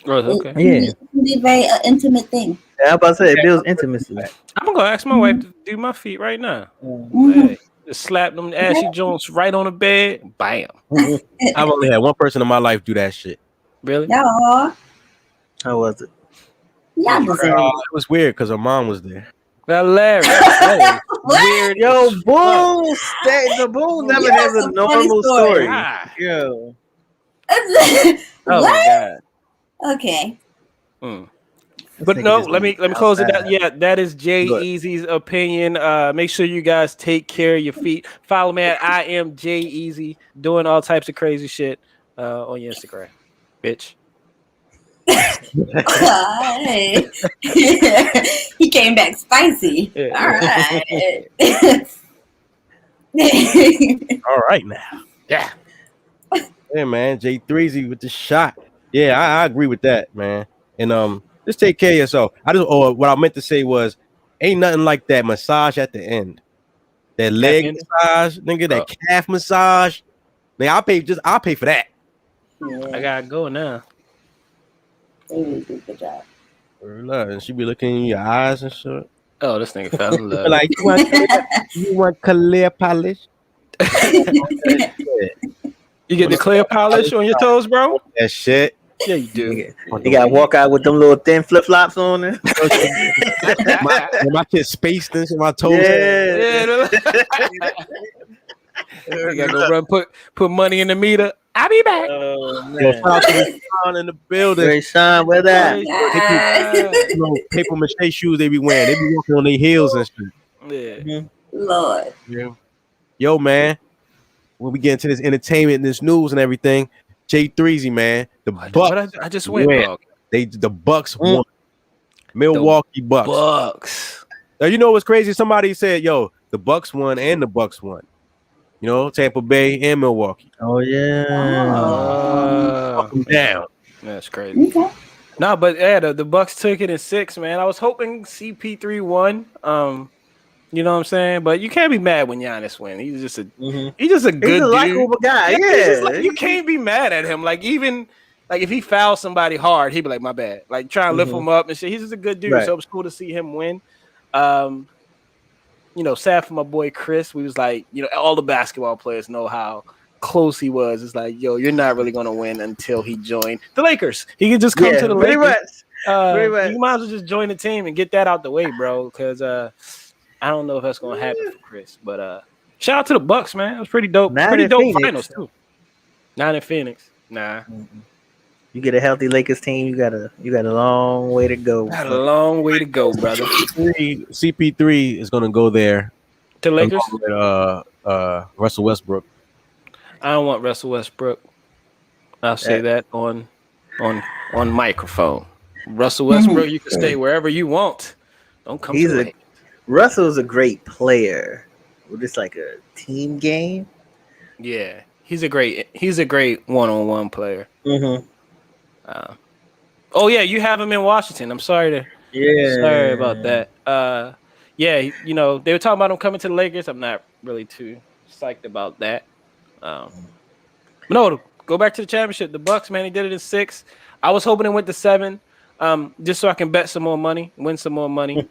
S7: Oh, okay.
S5: It can be a very intimate thing.
S2: Yeah, I'm about to say it builds intimacy.
S7: I'm gonna ask my wife to do my feet right now. Hey, just slap them ashy joints right on the bed. Bam.
S3: I've only had one person in my life do that shit.
S7: Really?
S5: Y'all.
S2: How was it?
S3: It was weird because her mom was there.
S7: Hilarious.
S5: Weird.
S2: Yo, Boone, the Boone never has a normal story. Yo.
S7: Oh my god.
S5: Okay.
S7: But no, let me close it out. Yeah, that is Jay Easy's opinion. Make sure you guys take care of your feet. Follow me at I am Jay Easy, doing all types of crazy shit on your Instagram, bitch.
S5: He came back spicy.
S7: Yeah.
S5: All right.
S3: All right now. Yeah. Yeah, man. J3Z with the shot. Yeah, I agree with that, man. And just take care of yourself. What I meant to say was, ain't nothing like that massage at the end. that leg massage, nigga, that calf massage. Nigga, I'll pay for that.
S5: Yeah.
S7: I gotta go now.
S5: They really do a good job.
S3: And she be looking in your eyes and shit.
S7: Oh, this nigga fell in love.
S3: Like, you want clear polish?
S7: You get the clear polish on your toes, bro?
S3: That shit.
S7: Yeah, you do.
S2: You gotta walk out with them little thin flip flops on there.
S3: my kid spaced this in my toes.
S7: Yeah. You gotta go run, put money in the meter. I'll be back.
S2: Oh,
S3: Yo, shout out to the Sean in the building.
S2: Great Sean, where that?
S3: You know, paper mache shoes they be wearing. They be walking on their heels and shit.
S7: Yeah.
S5: Lord.
S3: Yeah. Yo, man. When we get into this entertainment and this news and everything, J3Z, man. The Bucks.
S7: I just went, dog.
S3: The Bucks won. Milwaukee Bucks.
S7: Bucks.
S3: Now, you know what's crazy? Somebody said, yo, the Bucks won and the Bucks won. You know, Tampa Bay and Milwaukee.
S2: Oh, yeah.
S3: Up and down.
S7: That's crazy.
S5: Okay.
S7: No, but yeah, the Bucks took it in 6, man. I was hoping CP3 won. You know what I'm saying? But you can't be mad when Giannis win. He's just a good
S2: He's a
S7: dude.
S2: likable guy.
S7: He's
S2: Yeah.
S7: just like, you can't be mad at him. Like, even like if he fouls somebody hard, he'd be like, my bad. Like, try and lift him up and shit. He's just a good dude.
S2: Right.
S7: So it was cool to see him win. You know, sad for my boy Chris. We was like, you know, all the basketball players know how close he was. It's like, yo, you're not really gonna win until he joined the Lakers. He can just come to the Lakers. You might as well just join the team and get that out the way, bro. Because I don't know if that's gonna happen for Chris. But shout out to the Bucks, man. It was pretty dope. Pretty dope
S2: Phoenix.
S7: finals too. Not in Phoenix. Nah.
S2: You get a healthy Lakers team, you got a long way to go.
S7: Got a long way to go, brother.
S3: CP3 is gonna go there
S7: To Lakers.
S3: With, Russell Westbrook.
S7: I don't want Russell Westbrook. I'll say that on microphone. Russell Westbrook, you can stay wherever you want. Don't come to the Lakers.
S2: Russell's a great player. It's like a team game.
S7: Yeah, he's a great one-on-one player. Oh yeah, you have him in Washington. I'm sorry about that. Yeah, you know, they were talking about him coming to the Lakers. I'm not really too psyched about that. No, go back to the championship. The Bucks, man, he did it in 6. I was hoping it went to 7, just so I can bet some more money, win some more money.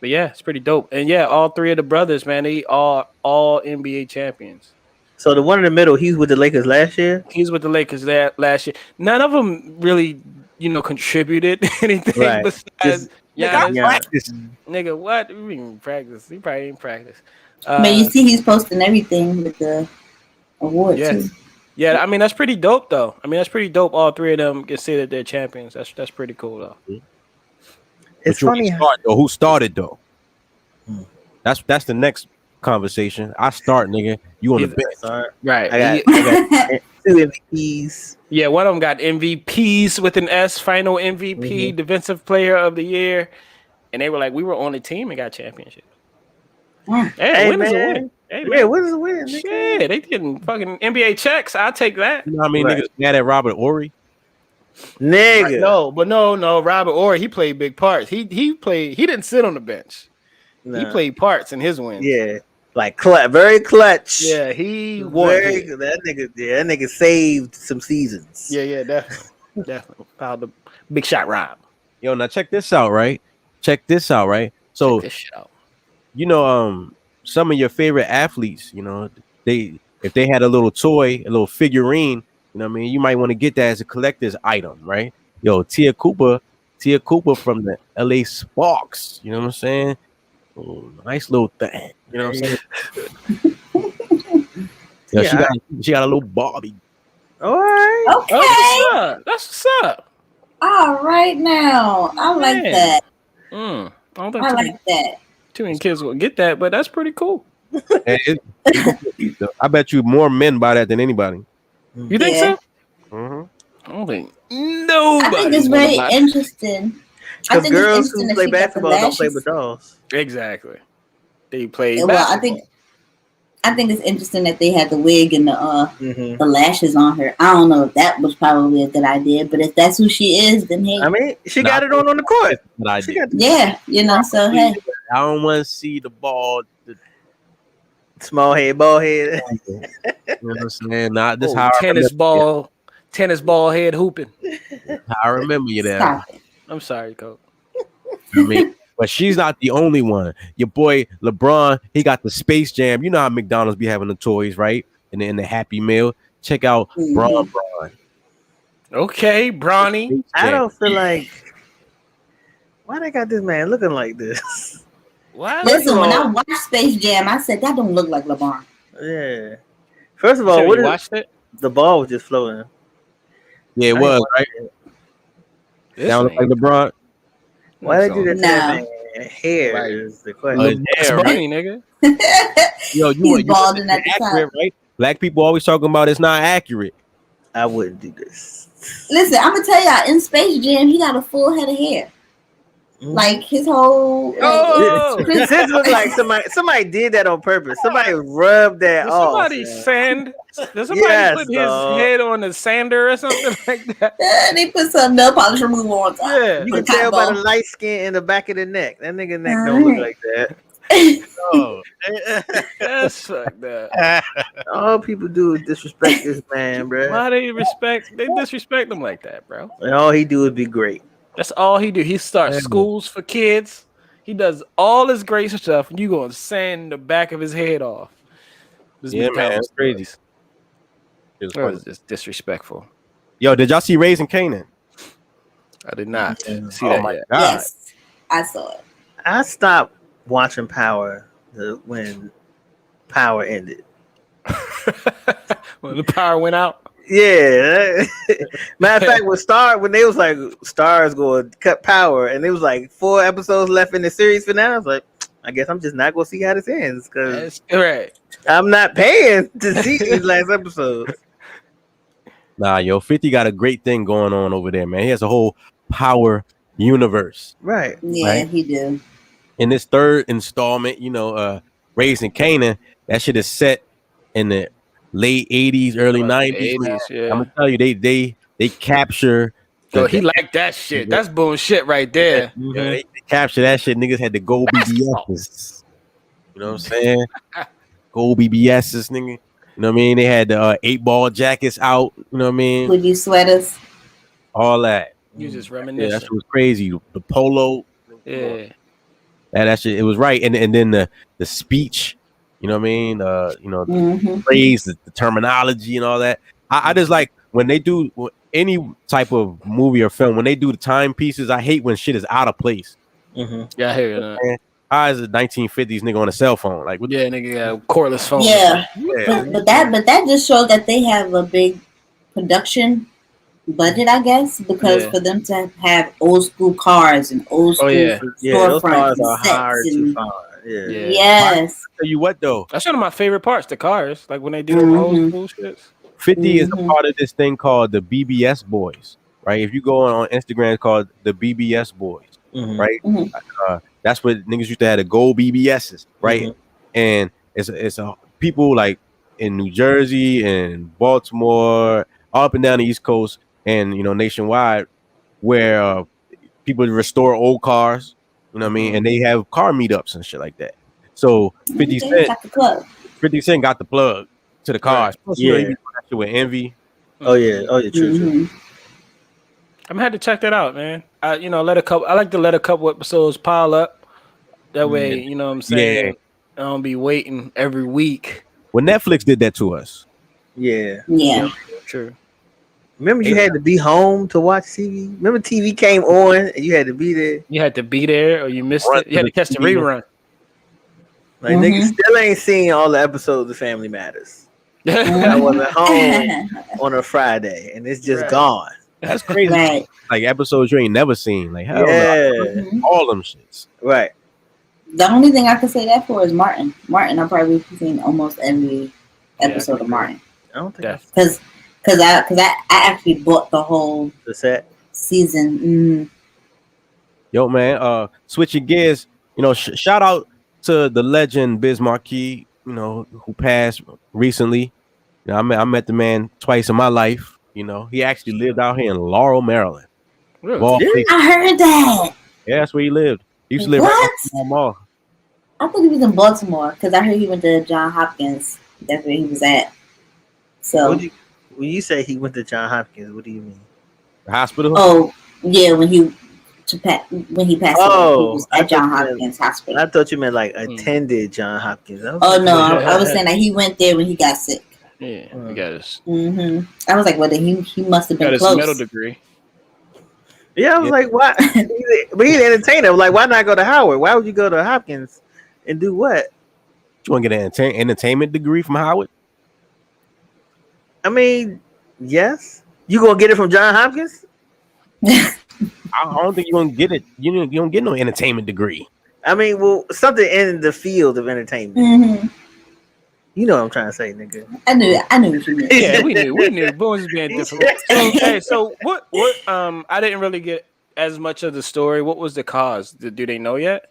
S7: But yeah, it's pretty dope. And yeah, all 3 of the brothers, man, they all NBA champions.
S2: So the one in the middle, he's with the Lakers last year?
S7: He's with the Lakers last year. None of them really, you know, contributed anything besides nigga, what? We didn't practice. He probably didn't practice.
S5: But you see he's posting everything with the award too.
S7: Yeah, I mean, that's pretty dope, though. I mean, that's pretty dope. All 3 of them can say that they're champions. That's pretty cool, though.
S2: It's funny.
S3: Who started, though? That's the next conversation. I start, nigga. You on the bench.
S7: Right.
S2: I got 2 MVPs.
S7: Yeah, one of them got MVPs with an S, final MVP, defensive player of the year. And they were like, we were on the team and got championship. Hey, win is a win. Hey,
S2: yeah, win is a win.
S7: Shit, they getting fucking NBA checks. I'll take that.
S3: You know what I mean? Niggas mad at Robert Ory.
S2: Nigga.
S7: No. Robert Ory, he played big parts. He didn't sit on the bench. He played parts in his wins.
S2: Yeah. Like very clutch.
S7: Yeah, he won.
S2: That nigga saved some seasons.
S7: Yeah, definitely. Fouled the big shot Rob.
S3: Yo, now check this out, right? So
S7: Check this shit out.
S3: You know, some of your favorite athletes, you know, if they had a little toy, a little figurine, you know what I mean, you might want to get that as a collector's item, right? Yo, Tia Cooper from the LA Sparks, you know what I'm saying? Oh, nice little thing, you know what I'm saying? Yo, she got a little Barbie.
S2: All right.
S5: Okay.
S7: That's what's up.
S5: All right now. I like that.
S7: I don't
S5: I
S7: think
S5: like that.
S7: too many kids will get that, but that's pretty cool.
S3: I bet you more men buy that than anybody.
S7: You think so? I don't think nobody.
S5: I think it's very interesting. I think
S2: girls
S5: it's interesting
S2: who play
S5: that she got the
S2: basketball don't play
S5: lashes.
S2: with dolls.
S7: Exactly. They play.
S5: Well, I think it's interesting that they had the wig and the lashes on her. I don't know if that was probably a good idea, but if that's who she is, then hey.
S2: I mean, she got it on the court.
S3: But I did.
S5: Yeah, you know. So hey,
S3: I don't want to see the ball.
S2: Small head, bald head.
S3: You know what I'm saying? Nah, this
S7: Oh,
S3: how I
S7: tennis
S3: remember
S7: ball head hooping.
S3: you. How I remember you there.
S5: Stop it.
S7: I'm sorry, Coach.
S3: I mean, but she's not the only one. Your boy LeBron, he got the Space Jam. You know how McDonald's be having the toys, right? And in the Happy Meal. Check out Braun.
S7: Okay, Bronny.
S2: I don't feel like. Why they got this man looking like this?
S7: What?
S5: Listen, when I watched Space Jam, I said that don't look like LeBron.
S2: Yeah. First of all,
S7: You
S2: what is
S7: watched it?
S2: the ball was just floating.
S3: Yeah, it
S2: I
S3: was,
S2: ain't
S3: right?
S7: This
S3: Sound like
S7: ain't-
S3: LeBron.
S2: Why they do that to that
S5: No.
S2: man? Hair
S7: Right.
S2: is the question.
S7: It's
S3: Yeah, right.
S7: Bunny, nigga.
S3: Yo,
S5: He's balding at the
S3: accurate,
S5: top.
S3: right? Black people always talking about it's not accurate.
S2: I wouldn't do this.
S5: Listen, I'm gonna tell y'all, in Space Jam, he got a full head of hair. Like his whole.
S7: Oh!
S2: This look like somebody did that on purpose. Somebody rubbed that
S7: Did
S2: off.
S7: somebody
S2: man.
S7: Did somebody
S2: Yes,
S7: put his
S2: dog.
S7: head on the sander or something like that?
S5: They put some nail polish remover on top.
S7: Yeah.
S2: You
S5: Put
S2: can tell by
S5: top
S2: the
S5: on.
S2: light skin in the back of the neck. That nigga neck don't look like that.
S3: Oh.
S7: That's fucked up.
S2: All people do is disrespect this man, bro.
S7: Why they disrespect him like that, bro?
S2: And all he do is be great.
S7: That's all he do. He starts
S3: Yeah.
S7: schools for kids. He does all this great stuff, and you gonna sand the back of his head off. This
S3: Yeah, man,
S7: McDonald's
S3: it's crazy.
S7: stories.
S3: It was
S7: That
S3: funny.
S7: was just disrespectful.
S3: Yo, did y'all see Raising Canaan?
S7: I did not see
S3: Oh
S7: that
S3: my
S7: yet.
S3: God.
S5: Yes, I saw it.
S2: I stopped watching Power when Power ended.
S7: When the power went out.
S2: Yeah. Matter of fact, when they was like Stars going to cut Power, and it was like 4 episodes left in the series finale, I was like, I guess I'm just not gonna see how this ends because
S7: That's correct.
S2: I'm not paying to see these last episodes.
S3: Nah, yo, 50 got a great thing going on over there, man. He has a whole Power universe.
S2: Right.
S5: Yeah,
S3: Right.
S5: he do.
S3: In this third installment, Raising Canaan, that shit is set in the late 80s, early 90s. Man.
S7: 80s, yeah.
S3: I'm gonna tell you, they capture.
S7: Yo, he liked that shit. That's bullshit right there.
S3: Yeah, they capture that shit. Niggas had to go BBSs. You know what I'm saying? Go BBSs, nigga. You know what I mean? They had the 8-ball jackets out. You know what I mean?
S5: Would you sweaters?
S3: All that.
S7: You just
S3: Yeah,
S7: reminiscing.
S3: that shit was crazy. The polo.
S7: Yeah.
S3: That shit, it was right. And then the speech, you know what I mean? The phrase, the terminology and all that. I just like when they do any type of movie or film, when they do the timepieces, I hate when shit is out of place.
S7: Yeah, I hear you. That.
S3: How is it 1950s nigga on a cell phone? Like, what?
S7: Yeah, nigga got a cordless phone.
S5: Yeah,
S3: Yeah.
S5: but that just shows that they have a big production budget, I guess, because
S7: Yeah.
S5: for them to have old school cars and old school
S2: Yeah, those cars
S5: storefronts
S2: are
S5: and sets
S2: hard to
S5: and
S2: find. Yeah.
S7: Yeah.
S5: yes,
S3: Tell you what though,
S7: That's one of my favorite parts, the cars. Like when they do the old school shits.
S3: 50 is a part of this thing called the BBS Boys, right? If you go on Instagram, it's called the BBS Boys, right? That's what niggas used to have the gold BBSs, right? And it's a people like in New Jersey and Baltimore, all up and down the East Coast, and nationwide, where people restore old cars, you know what I mean, and they have car meetups and shit like that. So 50 Cent got the plug to the cars. Plus, he be doing that shit with Envy.
S2: Oh yeah, true.
S7: I'm gonna have to check that out, man. I like to let a couple episodes pile up. That way, you know what I'm saying? I don't be waiting every week.
S3: When Netflix did that to us.
S5: Yeah.
S7: True.
S2: Remember you had to be home to watch TV? Remember TV came on and you had to be there?
S7: You had to be there or you missed it. You had to catch the rerun.
S2: Like niggas still ain't seen all the episodes of Family Matters. I wasn't home on a Friday and it's just gone.
S3: That's crazy.
S5: Right.
S3: Like episodes you ain't never seen. Like hell
S2: Yeah.
S3: all them shits.
S2: Right.
S5: The only thing I can say that for is Martin. Martin, I've probably seen almost every episode of Martin.
S2: I don't think
S5: because I actually bought the whole
S2: set
S5: season.
S3: Yo, man, switching gears, shout out to the legend Biz Marquis, who passed recently. I met the man twice in my life. He actually lived out here in Laurel, Maryland.
S7: Really?
S5: I heard that.
S3: Yeah, that's where he lived. He used to live right next to my mall.
S5: I thought he was in Baltimore because I heard he went to Johns Hopkins. That's where he was at. So
S2: When you say he went to Johns Hopkins, what do you mean?
S3: The hospital?
S5: oh yeah, when he passed away, he was at Johns Hopkins Hospital.
S2: I thought you meant like attended Johns Hopkins.
S5: Oh no, I was saying that he went there when he got sick.
S7: Yeah, we got his.
S5: I was like, well, then he must have been
S7: Got
S5: close.
S7: his medical degree.
S2: Yeah, I was like, why? But he's an entertainer. Like, why not go to Howard? Why would you go to Hopkins and do what?
S3: You want to get an entertainment degree from Howard?
S2: I mean, yes. You gonna get it from Johns Hopkins?
S3: I don't think you're gonna get it. You don't get no entertainment degree.
S2: I mean, well, something in the field of entertainment. You know what I'm trying to say, nigga.
S5: I knew what you meant.
S7: Yeah, we knew. Boone was being difficult. Okay, so what? I didn't really get as much of the story. What was the cause? Do they know yet?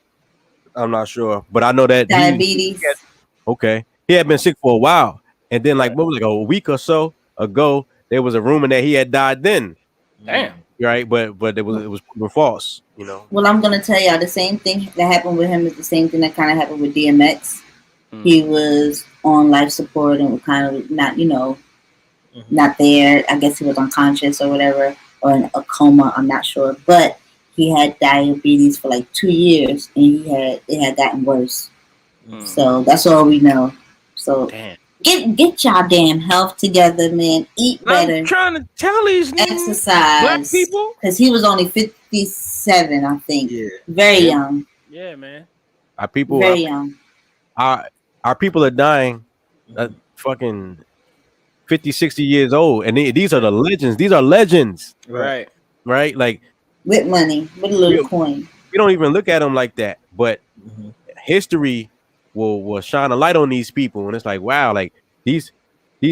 S3: I'm not sure, but I know that
S5: Diabetes.
S3: He had been sick for a while, and then like a week or so ago, there was a rumor that he had died. Then,
S7: damn,
S3: right? But it was proven false. You know.
S5: Well, I'm gonna tell y'all the same thing that happened with him is the same thing that kind of happened with DMX. He was on life support and was kind of not, not there. I guess he was unconscious or whatever, or in a coma. I'm not sure, but he had diabetes for like 2 years, and it had gotten worse. So that's all we know. So get y'all damn health together, man. Eat better.
S7: I'm trying to tell these
S5: exercise,
S7: black people,
S5: because he was only 57, I think.
S2: Yeah.
S5: Very young.
S7: Yeah, man.
S3: Our people,
S5: very young.
S3: Our people are dying fucking 50, 60 years old. And these are the legends. These are legends.
S7: Right.
S3: Right? Like
S5: with money, with a little coin.
S3: We don't even look at them like that. But history will shine a light on these people. And it's like, wow, like these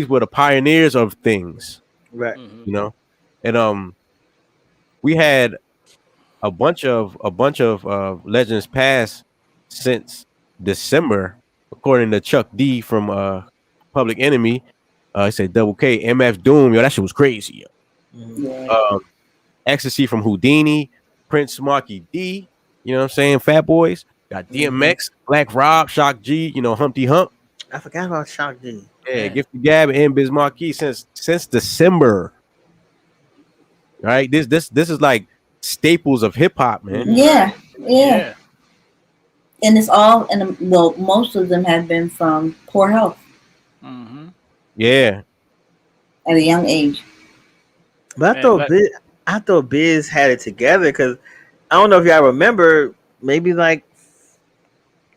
S3: were the pioneers of things.
S2: Right.
S3: You know? And we had a bunch of legends pass since December, according to Chuck D from Public Enemy. He said Double K, MF Doom, yo, that shit was crazy. Yo. Ecstasy from Houdini, Prince Marky D, you know what I'm saying? Fat Boys, got DMX, Black Rob, Shock G, Humpty Hump.
S2: I forgot about Shock G.
S3: Yeah, Gifty Gab and Biz Markie since December. Right? This is like staples of hip hop, man.
S5: Yeah. And it's all, most of them have been from poor health.
S3: Yeah.
S5: At a young age.
S2: But I thought Biz had it together, because I don't know if y'all remember, maybe like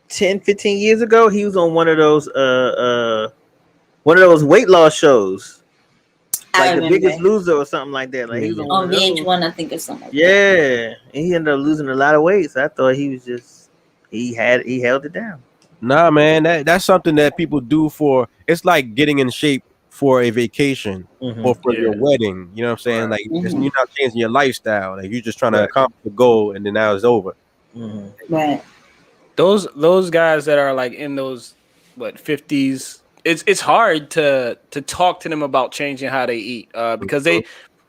S2: 10, 15 years ago, he was on one of those weight loss shows. Like The Biggest Loser or something like that. Like he was
S5: on VH1, I think, or something like that.
S2: Yeah. And he ended up losing a lot of weight. So I thought he was just he held it down.
S3: Nah, man, that's something that people do for. It's like getting in shape for a vacation or for your wedding. You know what I'm saying? Like you're not changing your lifestyle. Like you're just trying to accomplish the goal, and then now it's over.
S5: Right.
S7: Those guys that are like in those 50s, it's hard to talk to them about changing how they eat because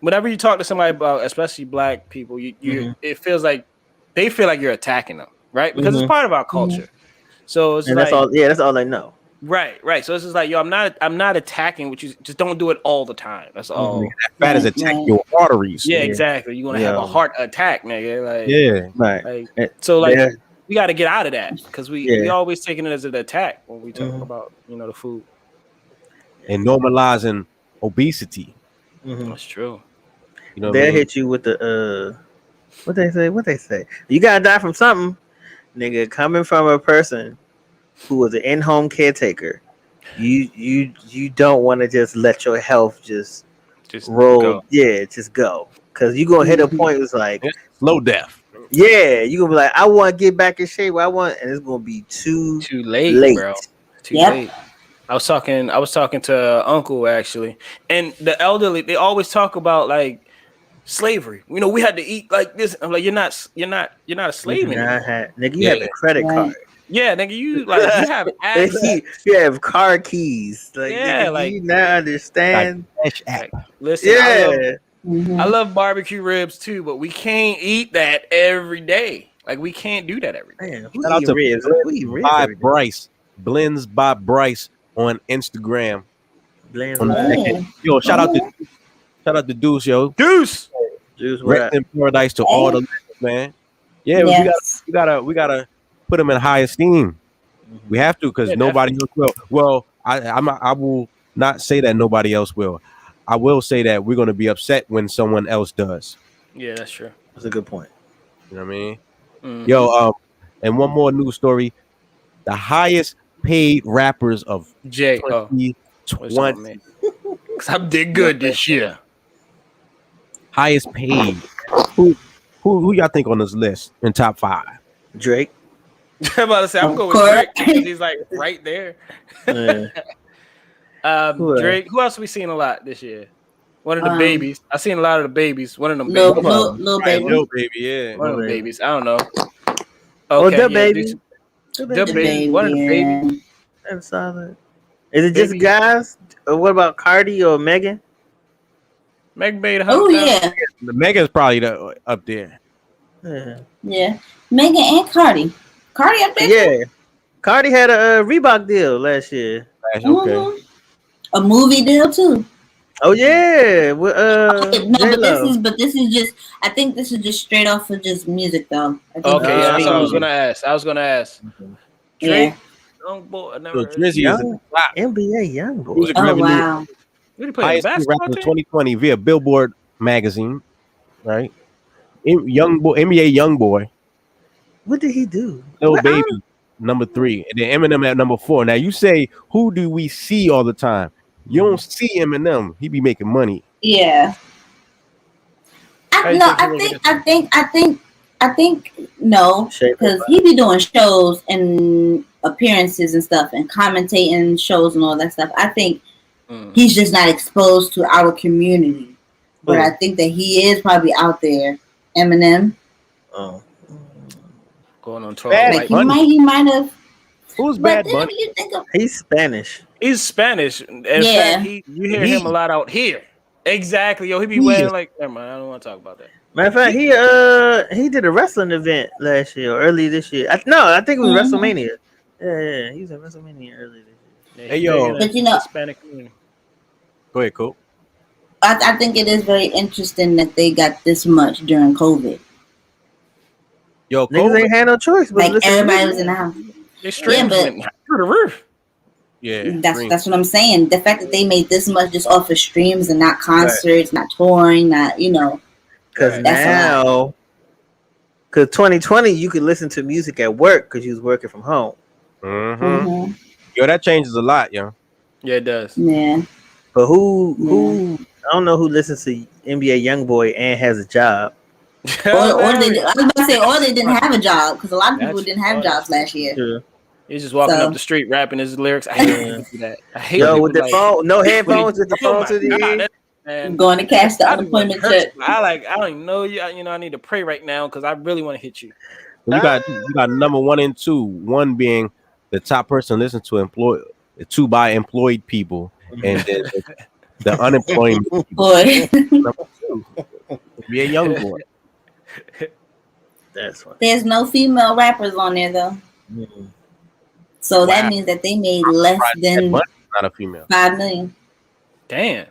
S7: whenever you talk to somebody about, especially black people, it feels like they feel like you're attacking them, right? Because it's part of our culture. So it's
S2: that's all. Yeah, that's all they know.
S7: Right. So it's just like, yo, I'm not attacking, which you just don't do it all the time. That's all.
S3: That fat is attacking your arteries.
S7: Yeah, exactly. You're gonna have a heart attack, nigga. Like,
S2: right.
S7: So we got to get out of that because we always taking it as an attack when we talk about the food
S3: and normalizing obesity.
S7: That's true.
S2: They'll hit you with the what they say. You gotta die from something, nigga. Coming from a person who was an in-home caretaker, you don't want to just let your health just roll.
S7: Go.
S2: Yeah, just go, because you gonna hit a point. It's like
S3: slow death.
S2: Yeah, you gonna be like, I want to get back in shape. And it's gonna be too late,
S7: bro. Too late. I was talking to Uncle actually, and the elderly. They always talk about like slavery. We had to eat like this. I'm like, you're not a slave anymore.
S2: Nigga, you have a credit card.
S7: Yeah, nigga, you have access.
S2: You have car keys. Like,
S7: yeah,
S2: nigga,
S7: like
S2: you not understand.
S3: Like,
S7: listen, I love barbecue ribs too, but we can't eat that every day. Like we can't do that every day.
S2: Man, who
S3: Shout out
S2: eat
S3: to
S2: ribs? Who eat ribs
S3: by
S2: every day?
S3: Bryce. Blends by Bryce on Instagram.
S2: Blends
S3: On the
S2: by
S3: second. Yo, shout out to Deuce, yo.
S7: Deuce.
S2: Juice. What up?
S3: Rest in paradise to all the legends, man. Yeah,
S5: Yes.
S3: we gotta put them in high esteem. We have to, because
S7: Yeah,
S3: nobody else will. Well, I will not say that nobody else will. I will say that we're gonna be upset when someone else does.
S7: Yeah, that's true.
S2: That's a good point.
S3: You know what I mean?
S7: Mhm.
S3: Yo, and one more news story: the highest paid rappers of
S7: Jay, what's
S3: 2020,
S7: up, man? Cause I did good this year.
S3: highest paid. Who y'all think on this list in top 5?
S2: Drake.
S7: I'm about to say I'm going with
S5: Correct.
S7: Drake because he's like right there.
S2: Yeah. Who else?
S7: Drake. Who else we seen a lot this year? One of the babies. I seen a lot of the babies. One of them
S5: Little
S7: babies.
S5: baby.
S3: Yo, baby, yeah.
S7: One of them babies. I don't know.
S2: Oh, the
S7: yeah,
S2: baby.
S7: The baby. One of the babies.
S2: That's solid. Is it just
S7: Baby.
S2: guys? Or what about Cardi or Megan?
S7: Meg made a
S5: Oh yeah,
S3: The Megan's probably up there.
S2: Yeah.
S5: yeah. Megan and Cardi. Cardi up there.
S2: Yeah. Cardi had a Reebok deal last year.
S3: Okay.
S5: Mhm. A movie deal too.
S2: Oh yeah. With,
S5: No,
S2: J-Lo.
S5: but this is just. I think this is just straight off of just music though. I think
S7: Okay, yeah, that's what I was
S5: streaming.
S7: gonna ask.
S5: Yeah.
S7: Drake, young boy. I never
S3: So
S7: heard.
S3: Drizzy is
S2: Young NBA young boy.
S3: music
S5: Oh
S3: revenue
S5: wow.
S7: Did he play the
S3: highest paid
S7: basketball
S3: rapper of
S7: team?
S3: 2020 via Billboard magazine, right? NBA young boy,
S2: What did he do?
S3: Lil
S2: What-
S3: Baby, number 3, and then Eminem at number 4. Now you say, who do we see all the time? You don't see Eminem. He be making money.
S5: Yeah.
S7: How you
S5: I think no,
S2: Shape of
S5: because he be doing shows and appearances and stuff and commentating shows and all that stuff. I think he's just not exposed to our community. But I think that he is probably out there. Eminem.
S2: Oh.
S7: Going on tour.
S3: Bad
S5: Like
S3: Bunny.
S5: he might have.
S3: Who's
S5: But
S3: Bad
S5: then
S3: Bunny?
S5: you think of
S2: He's Spanish.
S7: He's Spanish. In
S5: Yeah.
S7: fact, you hear him a lot out here. Exactly, yo. He be
S3: He
S7: wearing
S3: is-
S7: like. Never mind. I don't want to talk about that.
S2: Matter of fact, he did a wrestling event last year or early this year. I think it was WrestleMania. Yeah, he was at WrestleMania early this year.
S7: Yeah,
S3: Hey,
S7: he's
S3: yo.
S7: big in the
S5: But you know-
S7: Hispanic community.
S3: Go ahead, Cole.
S5: I think it is very interesting that they got this much during COVID.
S3: Yo,
S2: Niggas
S3: Cole.
S2: ain't had no choice but
S5: Like
S2: listen to
S5: everybody
S2: music.
S5: was in the house.
S7: They streams
S5: but-
S7: went through the roof.
S3: Yeah,
S5: That's what I'm saying. The fact that they made this much just off of streams and not concerts, not touring, not
S2: Because
S7: Right.
S5: That's a
S2: now, because 2020, you could listen to music at work because you was working from home.
S5: Mhm.
S3: Yo, that changes a lot, yo.
S7: Yeah, it does.
S5: Yeah.
S2: But who? I don't know who listens to NBA YoungBoy and has a job.
S5: Or they, I was about to say, or they didn't have a job because a lot of people
S7: That's-
S5: didn't have
S7: oh,
S5: jobs
S7: that's
S5: last year.
S2: Sure.
S7: He's just walking
S5: So-
S7: up the street rapping his lyrics. I hate when people do that. I hate
S2: Yo,
S7: when
S2: with the
S7: people, like,
S2: phone, no headphones, with the
S7: oh
S2: phone
S7: my
S2: to the
S7: God,
S2: ear.
S7: that- man,
S5: Going to cash the
S7: I do want
S5: unemployment
S7: to hurt
S5: check.
S7: you. I don't even know you. I need to pray right now because I really want to hit you.
S3: You got number 1 and 2. 1 being the top person listened to by employed people, and then the unemployment people.
S5: Boy,
S3: Number 2, be a young boy.
S2: That's funny.
S5: there's no female rappers on there though,
S2: Mhm.
S5: so that
S3: Wow.
S5: means that they made less than
S3: But not a female.
S5: 5 million.
S7: Damn.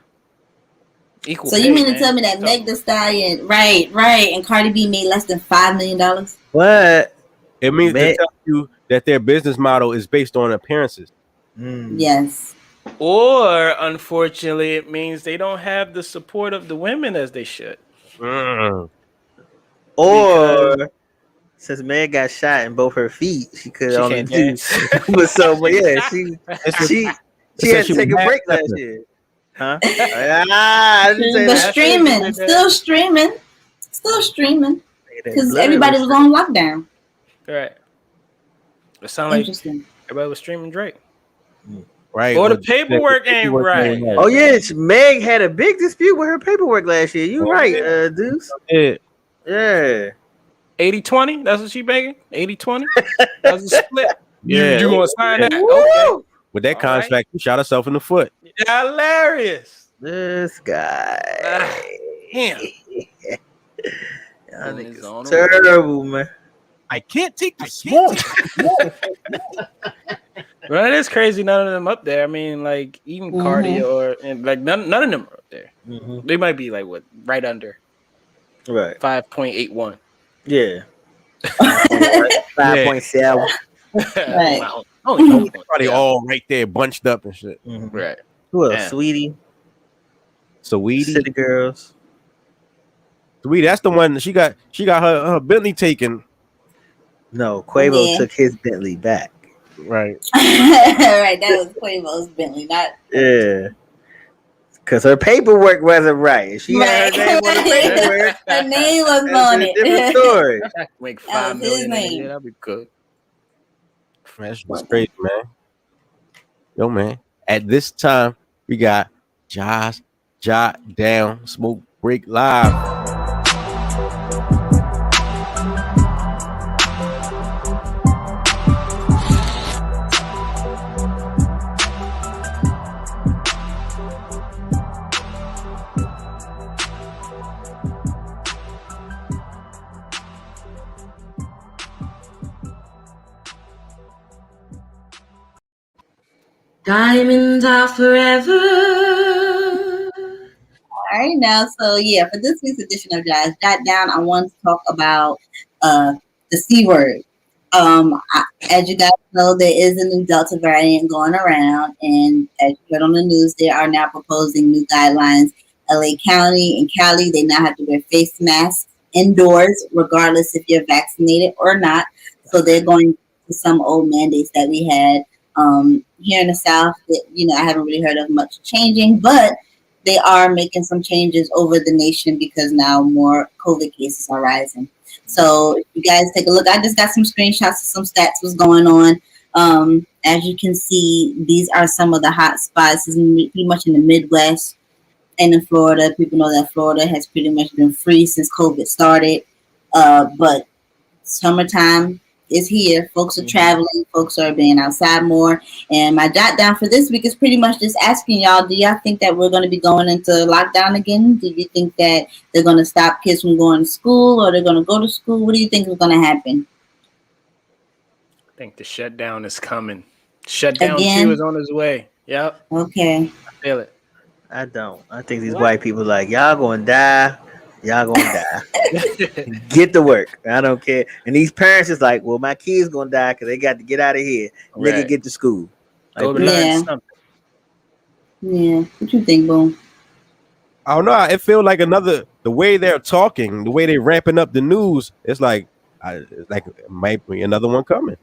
S7: Equal.
S5: So you
S7: pay,
S5: mean to
S7: man.
S5: tell me that
S7: So-
S5: Meg Thee Stallion, right, and Cardi B made less than $5 million?
S2: What?
S3: It means
S2: Man.
S3: to tell you that their business model is based on appearances.
S2: Mm.
S5: Yes.
S7: Or unfortunately, it means they don't have the support of the women as they should.
S2: Or since Meg got shot in both her feet, she could
S7: She
S2: only
S7: can't
S2: do.
S7: dance.
S2: But yeah, she had to take a break last year. Huh? I didn't say
S5: But
S2: that.
S5: streaming, still streaming, because everybody was on lockdown.
S7: Right. It sounded like
S5: Interesting.
S7: everybody was streaming Drake.
S3: Right.
S7: Or the
S3: But
S7: paperwork ain't right.
S2: Oh yeah, Meg had a big dispute with her paperwork last year. You
S3: Oh,
S2: right,
S3: yeah.
S2: Deuce.
S3: Yeah.
S2: Yeah.
S7: 80-20? That's what she begging? 80-20? That's a split.
S3: Yeah.
S7: You want to sign that? Okay.
S2: Woo!
S3: With that
S7: All
S3: contract, you shot herself in the foot.
S7: Yeah, hilarious.
S2: This guy.
S7: Damn.
S2: Y'all
S7: On his
S2: niggas
S7: own
S2: terrible, man.
S3: I can't take the smoke.
S7: Well, it is crazy. None of them up there. I mean, like even Cardi or and like none of them are up there. They might be like what right under
S2: Right.
S7: 5.81.
S2: Yeah. 5.7.
S5: Right.
S7: Only
S3: Probably all right there, bunched up and shit.
S7: right.
S2: Who else?
S7: Yeah.
S2: Sweetie.
S3: Sweetie,
S2: City Girls.
S3: Sweetie, that's the one. She got her Bentley taken.
S2: No, Quavo
S5: Yeah.
S2: took his Bentley back.
S3: Right.
S5: Right, that was Quavo's Bentley, not
S2: Yeah. Because her paperwork wasn't right. She had her name on the paperwork.
S5: Her name wasn't
S2: That's
S5: on
S2: a different
S5: it.
S2: story.
S7: Make
S5: That
S7: $5
S5: was his
S7: million.
S5: name.
S7: Yeah, that'd be good.
S3: That's crazy, man. Yo, man. At this time, we got jahsjotdown Smoke Break Live.
S4: Diamonds are forever.
S5: All right, now, so yeah, for this week's edition of Jazz Jot Down, I want to talk about the C word. As you guys know, there is a new Delta variant going around, and as you heard on the news, they are now proposing new guidelines. LA County and Cali, they now have to wear face masks indoors, regardless if you're vaccinated or not. So they're going to some old mandates that we had here in the South. That, I haven't really heard of much changing, but they are making some changes over the nation because now more COVID cases are rising. So if you guys take a look, I just got some screenshots of some stats what's going on. As you can see, these are some of the hot spots. This is pretty much in the Midwest and in Florida. People know that Florida has pretty much been free since COVID started. But summertime is here. Folks are traveling. Folks are being outside more. And my jot down for this week is pretty much just asking y'all, do y'all think that we're going to be going into lockdown again? Do you think that they're going to stop kids from going to school, or they're going to go to school? What do you think is going to happen?
S7: I think the shutdown is coming. Shutdown
S5: Again?
S7: 2 is on its way. Yep.
S5: Okay.
S7: I feel it.
S2: I don't. I think these white people like, y'all gonna die. Y'all gonna die. Get to work. I don't care. And these parents is like, well, my kids gonna die because they got to get out of here. They can get to school.
S7: Go
S2: Like,
S7: to
S5: Yeah.
S7: learn something.
S5: Yeah. What you think, Boone?
S3: I don't know. It feels like the way they're talking, the way they're ramping up the news. It's like it might be another one coming. It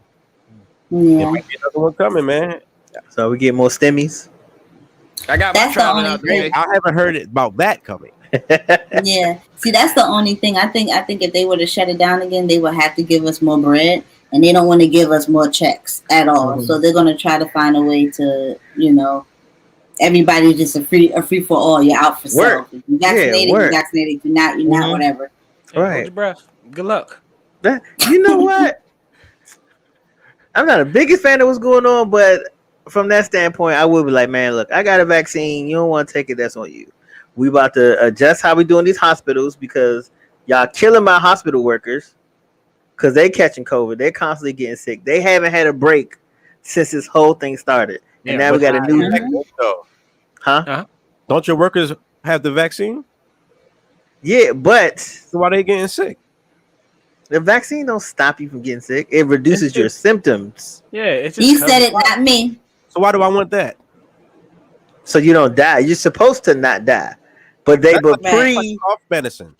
S5: Yeah.
S3: might be another one coming, man.
S2: so we get more stimmies.
S7: I got my
S5: That's the
S7: traveling
S5: only
S7: out
S5: thing.
S7: there.
S3: I haven't heard about that coming.
S5: Yeah. See, that's the only thing. I think if they were to shut it down again, they would have to give us more bread, and they don't want to give us more checks at all. So they're going to try to find a way to, everybody's just a free for all. You're out for
S2: Work.
S5: self. If you're vaccinated,
S2: work.
S5: you're vaccinated. If you're not, you're not. Whatever.
S7: Hey,
S2: Right.
S7: hold your breath. Good luck.
S2: You know what? I'm not the biggest fan of what's going on, but from that standpoint, I would be like, man, look, I got a vaccine. You don't want to take it, that's on you. We about to adjust how we doing these hospitals because y'all killing my hospital workers because they catching COVID. They're constantly getting sick. They haven't had a break since this whole thing started. And now we got a new huh?
S3: Don't your workers have the vaccine?
S2: Yeah, but
S3: So why they getting sick?
S2: the vaccine don't stop you from getting sick. It reduces your symptoms.
S7: Yeah, it's just
S5: He said it, not me.
S3: So why do I want that?
S2: So you don't die. You're supposed to not die. But
S3: That's
S2: but
S3: like cough medicine.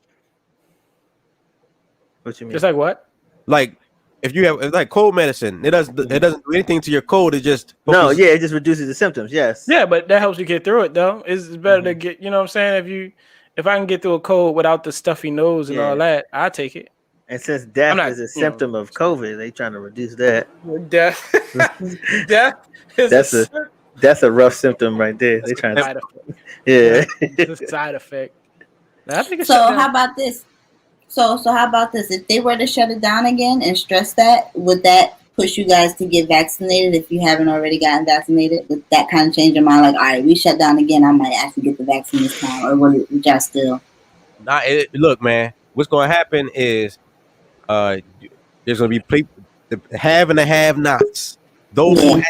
S2: What you mean?
S7: Just like what?
S3: Like if you have it's like cold medicine, it doesn't do anything to your cold. It just
S2: No, yeah, it just reduces the symptoms. Yes.
S7: Yeah, but that helps you get through it though. It's better to get, you know what I'm saying? If I can get through a cold without the stuffy nose and all that, I take it.
S2: And since death is a symptom of COVID, they trying to reduce that.
S7: Death. Death is
S2: that's a rough symptom right there. They trying
S7: side
S2: to
S7: effect.
S2: yeah.
S7: It's a side effect. I think it's
S5: So how about this? So how about this? If they were to shut it down again and stress that, would that push you guys to get vaccinated if you haven't already gotten vaccinated? Would that kind of change your mind? Like, all right, we shut down again, I might actually get the vaccine this time, or would y'all still?
S3: Look, man, what's going to happen is There's gonna be the have and the have-nots. Those who have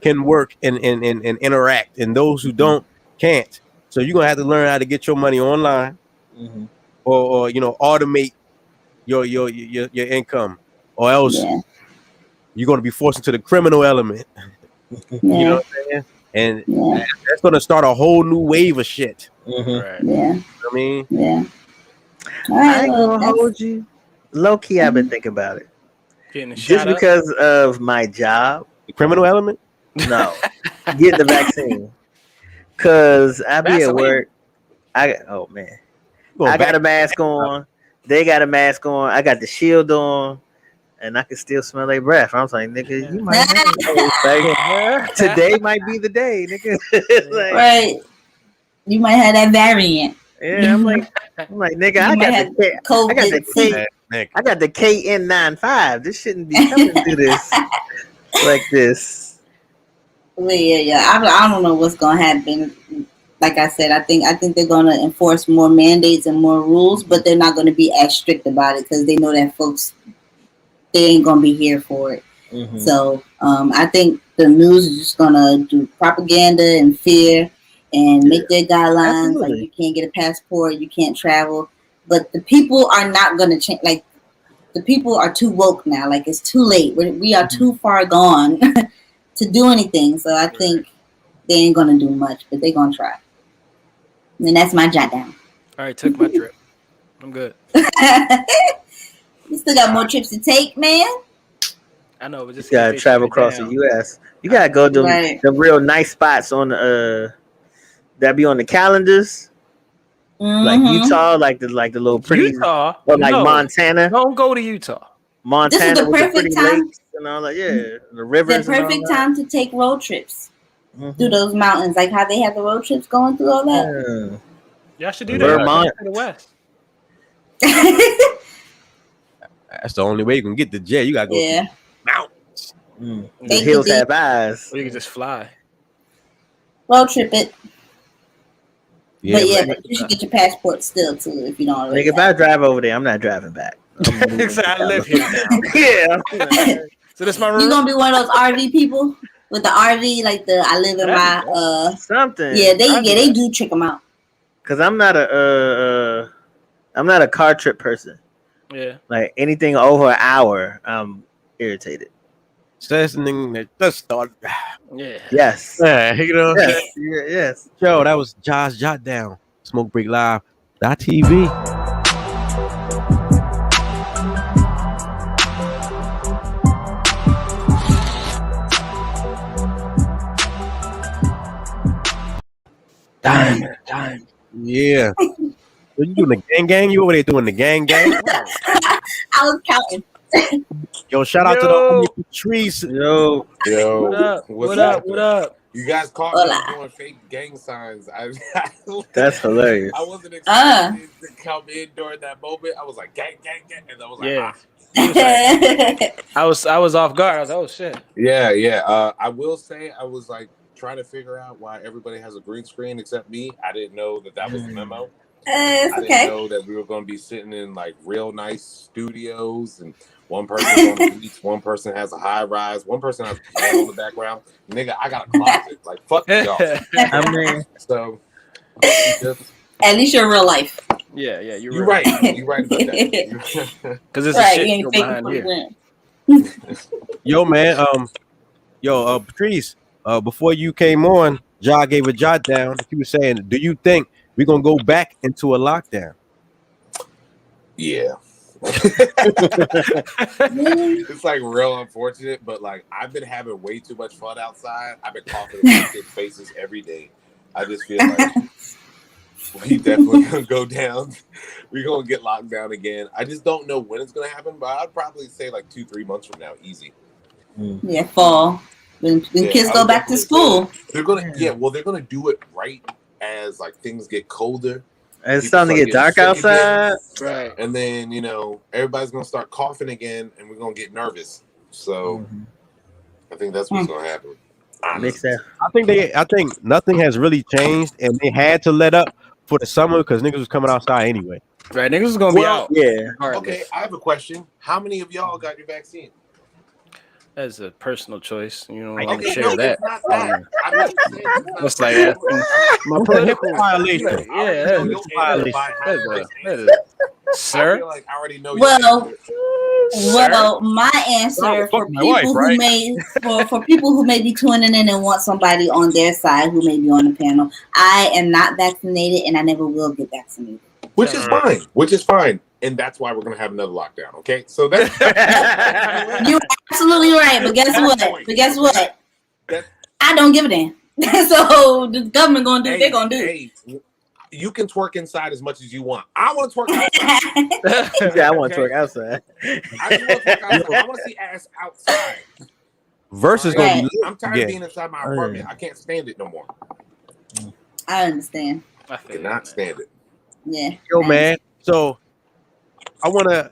S3: can work and interact, and those who don't can't. So you're gonna have to learn how to get your money online, or automate your income, or else you're gonna be forced into the criminal element. You know what I'm saying? And that's gonna start a whole new wave of shit.
S7: Right.
S5: Yeah.
S3: I mean,
S2: I ain't gonna hold you. Low key, I've been thinking about it. Just because of my job.
S3: The criminal element?
S2: No. Get the vaccine. Cause I be at work. I got a mask on. They got a mask on. I got the shield on. And I can still smell their breath. I was like, nigga, you might have today might be the day, nigga. Like,
S5: right. You might have that variant.
S2: Yeah, I'm like, nigga, I got the KN95. This shouldn't be coming through this like this.
S5: Well, yeah. I don't know what's gonna happen. Like I said, I think they're gonna enforce more mandates and more rules, but they're not gonna be as strict about it because they know that folks, they ain't gonna be here for it. So I think the news is just gonna do propaganda and fear and make their guidelines. Absolutely. Like you can't get a passport, you can't travel. But the people are not gonna change. Like the people are too woke now. Like it's too late. We are too far gone to do anything. So I think they ain't gonna do much, but they're gonna try. And that's my jot down.
S7: All right, took my trip. I'm good.
S5: You still got more trips to take, man.
S7: I know, but just
S2: you gotta travel across the U.S. You gotta go to the real nice spots on the that be on the calendars, like Utah, like the little pretty
S7: Utah,
S2: or like Montana.
S7: Don't go to Utah.
S2: Montana
S5: this is the perfect time.
S2: Lakes and all that. Yeah, the rivers.
S5: The perfect time to take road trips through those mountains, like how they have the road trips going through all that.
S7: Y'all should do that.
S2: Vermont
S7: to the west.
S3: That's the only way you can get the jet. You gotta go to mountains.
S2: The hills have eyes.
S7: Or you can just fly.
S5: Road trip it.
S2: Yeah,
S5: but you should get your passport still too if you don't already.
S2: Like if I drive over there, I'm not driving back.
S7: I live here now.
S2: Yeah.
S7: So this my room.
S5: You gonna be one of those RV people with the RV, like the I live in my
S2: something.
S5: Yeah, they do trick them out.
S2: Cause I'm not a car trip person.
S7: Yeah.
S2: Like anything over an hour, I'm irritated.
S3: Something that just start.
S7: Yeah.
S2: Yes.
S3: Yeah, you know.
S2: Yes.
S3: Yo, that was jahsjotdown. SmokeBreakLive.tv.
S7: Time.
S3: Yeah. So you doing the gang? You over there doing the gang?
S5: I was counting.
S3: Yo, shout out to the homie Patrice.
S8: Yo.
S7: What up?
S8: You guys caught me doing fake gang signs.
S2: That's hilarious.
S8: I wasn't expecting to come in during that moment. I was like, gang, and I was like,
S7: I was off guard. I was like, oh shit.
S8: Yeah. I will say I was like trying to figure out why everybody has a green screen except me. I didn't know that was the memo. I didn't know that we were going to be sitting in like real nice studios and one person on the beach, one person has a high rise, one person has a piano in the background. Nigga, I got a closet. Like, fuck y'all.
S2: I mean,
S8: so
S5: at least you're real life.
S7: Yeah,
S8: you're right. You're right about that.
S7: Because it's a shit show behind here.
S3: Yo, man. Patrice. Before you came on, Ja gave a jot down. He was saying, "Do you think we're gonna go back into a lockdown?"
S8: Yeah. It's like real unfortunate, but like I've been having way too much fun outside. I've been coughing in kids' faces every day. I just feel like we definitely gonna go down. We're gonna get locked down again. I just don't know when it's gonna happen, but I'd probably say like 2-3 months from now, easy.
S5: Yeah, fall. When kids go back to school.
S8: They're gonna they're gonna do it right as like things get colder.
S2: And it's starting to get dark outside.
S7: Right.
S8: And then, everybody's going to start coughing again and we're going to get nervous. So I think that's what's going to happen.
S3: I think nothing has really changed and they had to let up for the summer because niggas was coming outside anyway.
S7: Right, niggas was gonna be out.
S2: Yeah.
S8: Okay, I have a question. How many of y'all got your vaccine?
S7: That's a personal choice. You don't want
S8: Okay,
S7: to share
S8: no,
S7: that.
S8: it's not that. I'm not saying it's not
S7: That's like
S8: that.
S7: asking my political
S3: violation.
S7: Yeah, sir.
S8: I feel like I already know.
S5: Well, my answer for people who may for people who may be tuning in and want somebody on their side who may be on the panel, I am not vaccinated and I never will get vaccinated.
S8: Which is fine. Which is fine. And that's why we're gonna have another lockdown. Okay, so that's
S5: you're absolutely right. But guess what? I don't give a damn. So the government gonna do what they're gonna do.
S8: Hey, you can twerk inside as much as you want. I want to twerk outside.
S2: Yeah, I want to twerk outside.
S8: I just want to twerk outside. I want to see ass outside.
S3: Versus gonna be
S8: I'm tired of being inside my apartment. I can't stand it no more.
S5: I understand.
S8: I cannot stand it.
S5: Yeah.
S3: Yo, man. So I want to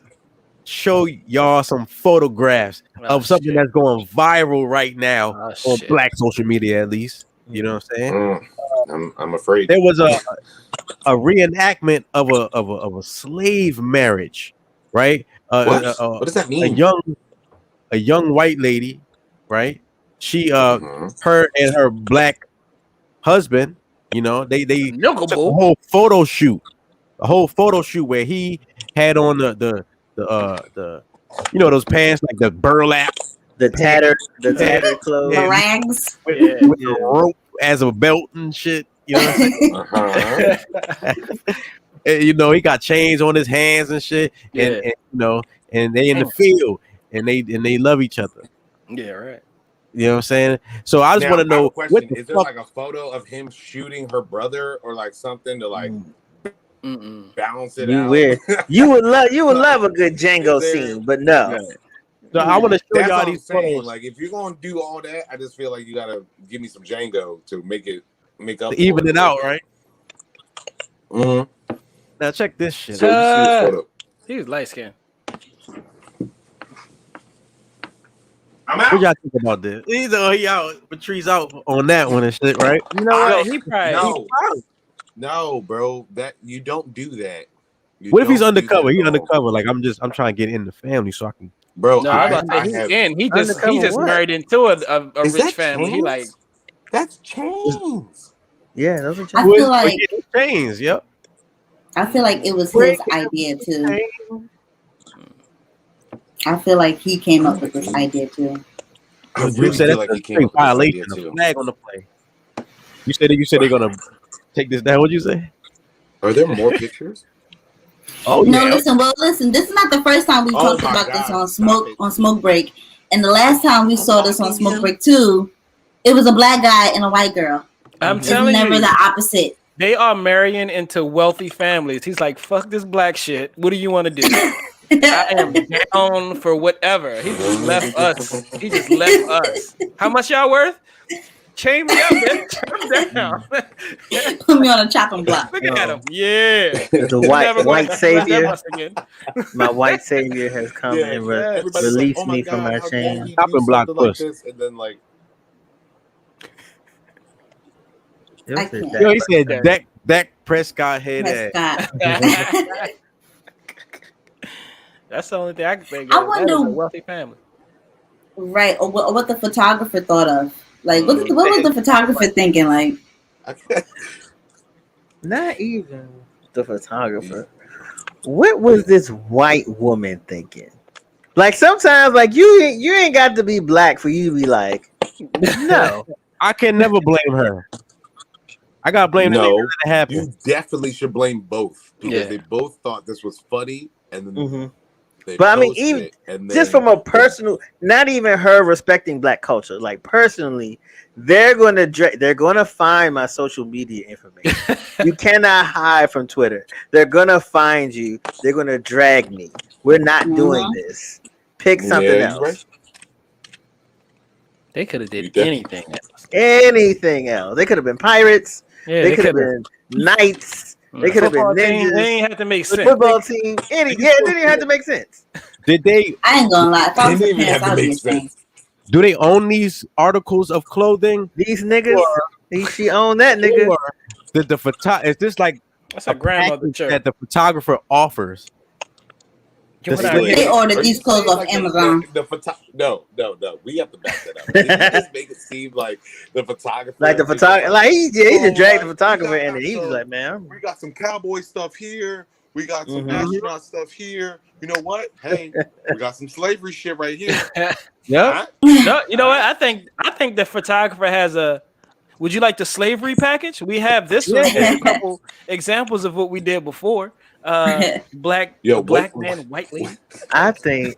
S3: show y'all some photographs of something that's going viral right now on Black social media, at least. You know what I'm saying?
S8: I'm afraid
S3: there was a reenactment of a slave marriage, right?
S8: What does that mean?
S3: A young white lady, right? She her and her black husband, you know, they took a whole photo shoot where he had on the you know those pants like the burlap, the tattered clothes,
S5: the rags,
S3: with the rope as a belt and shit. You know what I'm saying? And, you know, he got chains on his hands and shit, and you know, and they in the field and they love each other.
S7: Yeah, right.
S3: You know what I'm saying? So I just want to know,
S8: what is there like a photo of him shooting her brother or like something to like balance it out?
S2: Weird. You would love a good Django scene, but no.
S3: So I want to show y'all these
S8: photos. Like if you're gonna do all that, I just feel like you gotta give me some Django to make up,
S3: to even it out, right?
S8: Mm-hmm.
S3: Now check this shit.
S7: He was light skinned.
S3: What y'all think about this? He out, Patrice out on that one and shit, right?
S7: You know what? He probably
S8: no, bro. That you don't do that.
S3: What if he's undercover? He undercover. Like I'm trying to get in the family so I can.
S8: Bro,
S7: no, he just married into a rich family. He like
S8: that's chains.
S2: Yeah, those are chains.
S5: I feel like
S3: chains. Yep.
S5: I feel like it was his idea too. I feel like he came up with this idea too.
S8: I really feel like he came up
S3: violation
S8: with this idea
S3: of flag on the play. You said they're gonna take this down. What'd you say?
S8: Are there more pictures?
S5: Oh no! Listen. This is not the first time we talked about this on Smoke Break, and the last time we saw this on Smoke Break 2, it was a black guy and a white girl.
S7: I'm telling you,
S5: never the opposite.
S7: They are marrying into wealthy families. He's like, "Fuck this black shit. What do you want to do?" I am down for whatever. He just left us. How much y'all worth? Chain me up, bitch. Turn down.
S5: Put me on a chopping block.
S7: Look at him. Yeah.
S2: The white savior. My white savior has come and released me from my chain.
S3: Chopping block push.
S8: And then like.
S3: Yo, he said Dak Prescott head ass.
S7: That's the only thing I can think of.
S5: I wonder,
S7: that is a wealthy family.
S5: Right, or what the photographer thought of. Like, what was the photographer thinking? Like,
S2: not even the photographer. What was this white woman thinking? Like, sometimes, like you ain't got to be black for you to be like, no.
S3: I can never blame her. I gotta blame the nigga that happened.
S8: You definitely should blame both because they both thought this was funny, and then
S2: but I mean, even just from a personal, not even her respecting black culture, like personally, they're gonna find my social media information. You cannot hide from Twitter. They're gonna find you. They're gonna drag me. We're not doing this. Pick something else. Right.
S7: They could have did anything else.
S2: Anything else. They could have been pirates.
S7: Yeah,
S2: they could have been knights. They could have been ninjas.
S7: They ain't have to make sense.
S2: Football team. It didn't have to make sense.
S3: Did they?
S5: I ain't gonna lie.
S8: They didn't even have to make sense.
S3: Do they own these articles of clothing?
S2: These niggas. She owned that nigga.
S3: The photo. Is this like
S7: That's a grandmother
S3: package
S7: shirt
S3: that the photographer offers.
S5: They ordered these clothes off Amazon.
S8: No. We have to back that up. Did you just make it seem like the photographer?
S2: Like the photographer, like he just dragged the photographer in, and he was like, "Man,
S8: we got some cowboy stuff here. We got some astronaut stuff here. You know what? Hey, we got some slavery shit right here."
S3: Yeah.
S7: No, you know what? I think the photographer has a. Would you like the slavery package? We have this one. A couple examples of what we did before. Black man, white lady.
S2: I think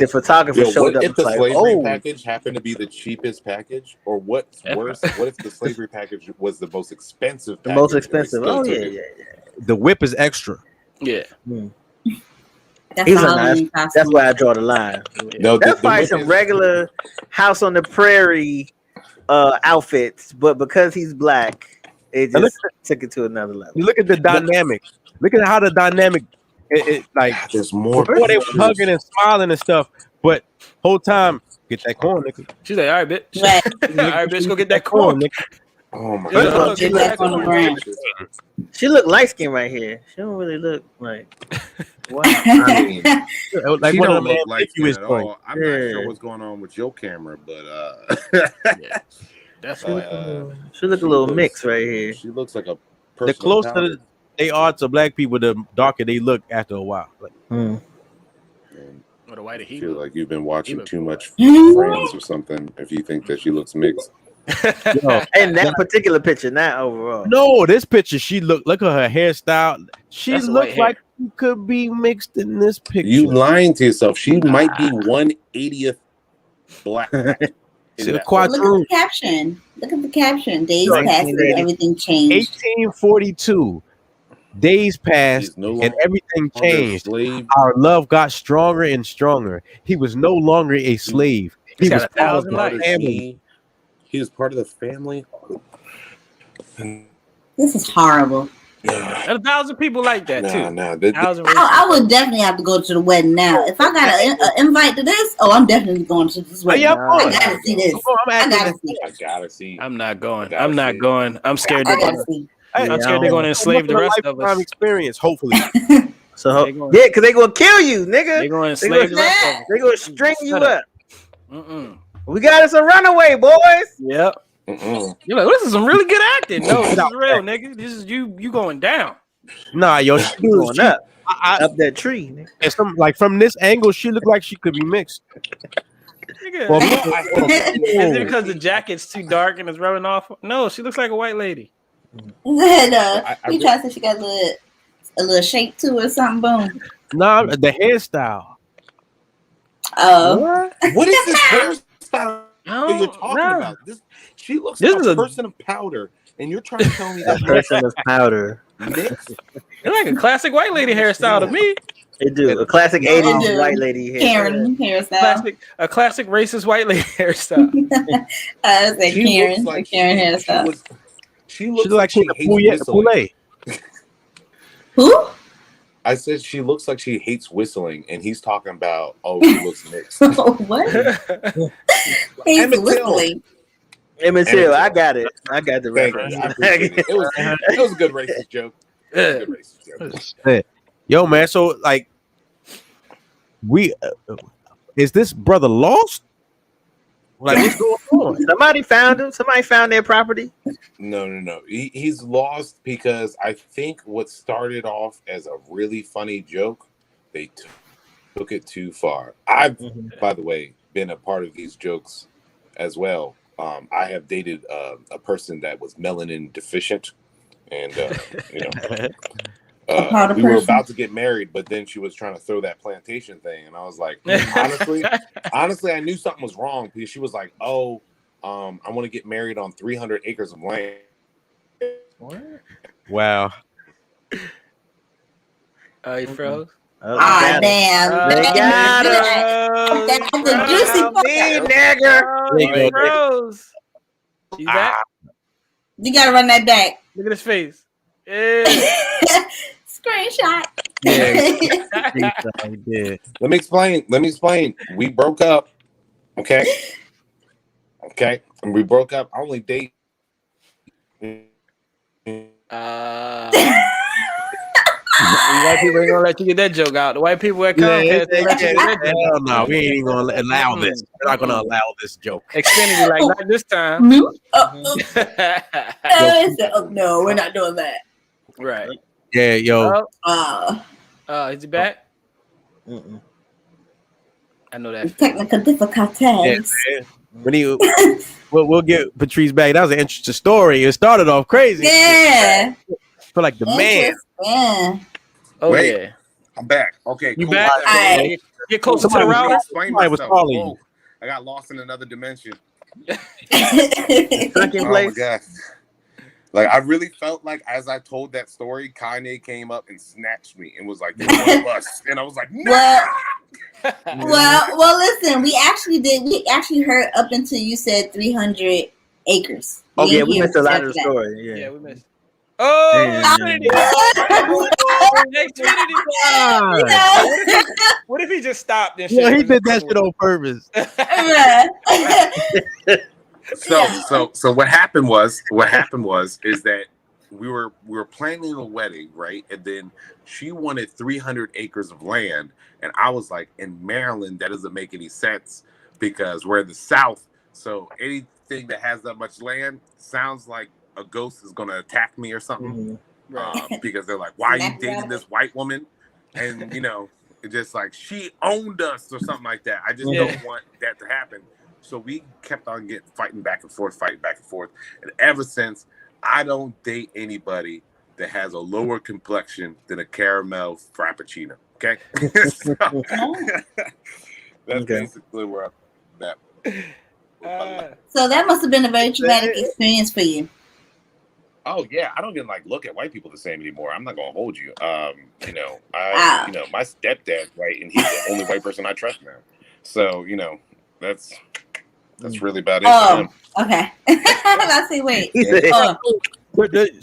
S2: the photographer showed up.
S8: If the slavery package happened to be the cheapest package, or what's worse, what if the slavery package was the most expensive?
S2: The most expensive. Oh yeah.
S3: The whip is extra.
S7: Yeah.
S2: That's why I draw the line.
S8: No,
S2: that's probably some regular House on the Prairie outfits, but because he's black, it just took it to another level.
S3: You look at the dynamic. Look at how the dynamic. Like
S8: there's more.
S3: Before they were hugging and smiling and stuff, but whole time get that corn, nigga.
S7: She's like, all right, bitch. All right, bitch, go get that corn, nigga.
S8: Oh my god.
S2: She look light skinned right here. She don't really look like. Wow.
S8: I mean,
S3: like
S8: she
S3: one
S8: don't
S3: of them
S8: look like at all. I'm not
S2: Yeah.
S8: sure what's going on with your camera, but
S7: yeah. That's
S2: she look a little mixed right here.
S8: She looks like a person.
S3: The closer they are to black people, the darker they look after a while. Like,
S7: what a white he
S8: feel like you've been watching too much
S5: Mhm.
S8: Friends or something. If you think that she looks mixed.
S2: And that particular picture, not overall.
S3: no, this picture, look at her hairstyle. She
S7: That's
S3: looks like she could be mixed in this picture.
S8: You lying to yourself. She might be 1/80th black.
S3: See the
S5: Look at
S3: quadroon.
S5: the caption. Look at the caption. Days
S2: Right.
S5: passed and everything changed.
S3: 1842. Days passed
S8: no
S3: and everything
S8: longer a
S3: changed.
S8: slave.
S3: Our love got stronger and stronger. He was no longer a slave. He was part of the family.
S8: He was part of the family.
S5: This is horrible.
S7: And 1,000 people like that too.
S5: I would definitely have to go to the wedding now. If I got an invite to this, I'm definitely going to this wedding. I gotta see this.
S8: I gotta see.
S7: I'm not going. I'm scared. I'm scared they're going to enslave the rest of us.
S3: Experience, hopefully.
S2: So yeah, because they gonna kill you, nigga.
S7: They're going to enslave the rest of us.
S2: They gonna string you up.
S7: Mm-mm.
S2: We got us a runaway, boys.
S7: Yep. You're like, this is some really good acting. No, this is real, nigga. This is you going down.
S3: Nah, yo, she
S2: going up. Up that tree. Nigga.
S3: And like from this angle, she looked like she could be mixed.
S7: Well, is it because the jacket's too dark and it's rubbing off? No, she looks like a white lady.
S5: He tried to say she got a little shape to her or something. Boom.
S3: Nah, the hairstyle.
S5: Oh,
S8: what is this hairstyle that you're talking about? She looks like a person of powder, and you're trying to tell me that
S2: person of powder.
S7: It's like a classic white lady hairstyle to me.
S2: They do a classic 80s white lady
S5: Karen hairstyle.
S7: A classic racist white lady hairstyle.
S5: I was like Karen hairstyle.
S8: She looks
S3: like she hates whistling.
S5: Who?
S8: I said she looks like she hates whistling, and he's talking about she looks mixed.
S5: What? Hates whistling.
S2: Emmett Till, I got it. I got the reference.
S8: It was a good racist joke. Good racist joke.
S3: Yo, man. So like, is this brother lost? Like, what's going on?
S2: Somebody found him. Somebody found their property.
S8: No. He's lost because I think what started off as a really funny joke, they took it too far. I've, by the way, been a part of these jokes as well. I have dated a person that was melanin deficient, and we were about to get married, but then she was trying to throw that plantation thing, and I was like, honestly, I knew something was wrong because she was like, I want to get married on 300 acres of land.
S7: What?
S3: Wow.
S7: You froze?
S5: Damn.
S2: They got
S5: That's the juicy part.
S7: He froze. You back?
S5: You gotta run that back.
S7: Look at his face. Yeah.
S5: Screenshot.
S3: Yeah.
S8: Let me explain. We broke up. Okay. And we broke up. I only date.
S7: white people ain't gonna let you get that joke out. The white people at Comcast let you get that joke.
S3: Hell no, we ain't even gonna allow this. We're not gonna allow this joke.
S7: Xfinity, like not this time.
S5: No, we're not doing that.
S7: Right.
S3: Yeah, yo.
S7: Is he back? I know that.
S5: Technical difficulties.
S3: Yeah, when we'll get Patrice back. That was an interesting story. It started off crazy.
S5: Yeah.
S3: For like the man.
S5: Yeah.
S7: Oh
S8: Wait,
S7: yeah.
S8: I'm back. Okay,
S7: You
S8: cool.
S7: back?
S5: Right.
S7: Get closer to the router.
S8: Explain
S3: Somebody was
S8: myself.
S3: calling
S8: Whoa,
S3: you.
S8: I got lost in another dimension.
S2: Place.
S8: Oh my god! Like I really felt like as I told that story, Kanye came up and snatched me and was like, "You're one of us," and I was like, "No."
S5: Well, listen. We actually heard up until you said 300 acres.
S2: Okay, we
S5: didn't
S2: missed a
S5: hear
S2: lot of the
S5: that.
S2: story. Yeah.
S7: Yeah, we missed. Oh, Trinity. What if he just stopped and shit?
S3: Yeah, he did that shit on purpose.
S8: So what happened was is that we were planning a wedding, right? And then she wanted 300 acres of land, and I was like, in Maryland, that doesn't make any sense because we're in the South. So anything that has that much land sounds like a ghost is gonna attack me or something. Because they're like, why are you dating this white woman? And you know, it's just like she owned us or something like that. I just don't want that to happen. So we kept on fighting back and forth. And ever since, I don't date anybody that has a lower complexion than a caramel frappuccino. Okay. That's basically where I'm at.
S5: So that must have been a very traumatic experience for you.
S8: Oh yeah, I don't even like look at white people the same anymore. I'm not gonna hold you. You know, my stepdad, right, and he's the only white person I trust now. So you know, that's really about it.
S5: Oh, okay. I see. Wait.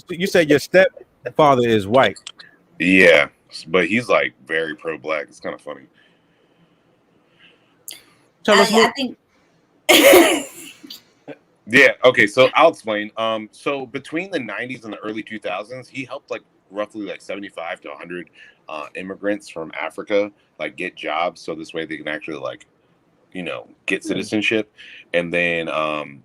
S3: You said your stepfather is white.
S8: Yeah, but he's like very pro-black. It's kind of funny.
S5: I think.
S8: Yeah. Okay. So I'll explain. So between the 90s and the early 2000s, he helped like roughly like 75 to 100 immigrants from Africa like get jobs. So this way they can actually like, you know, get citizenship. And then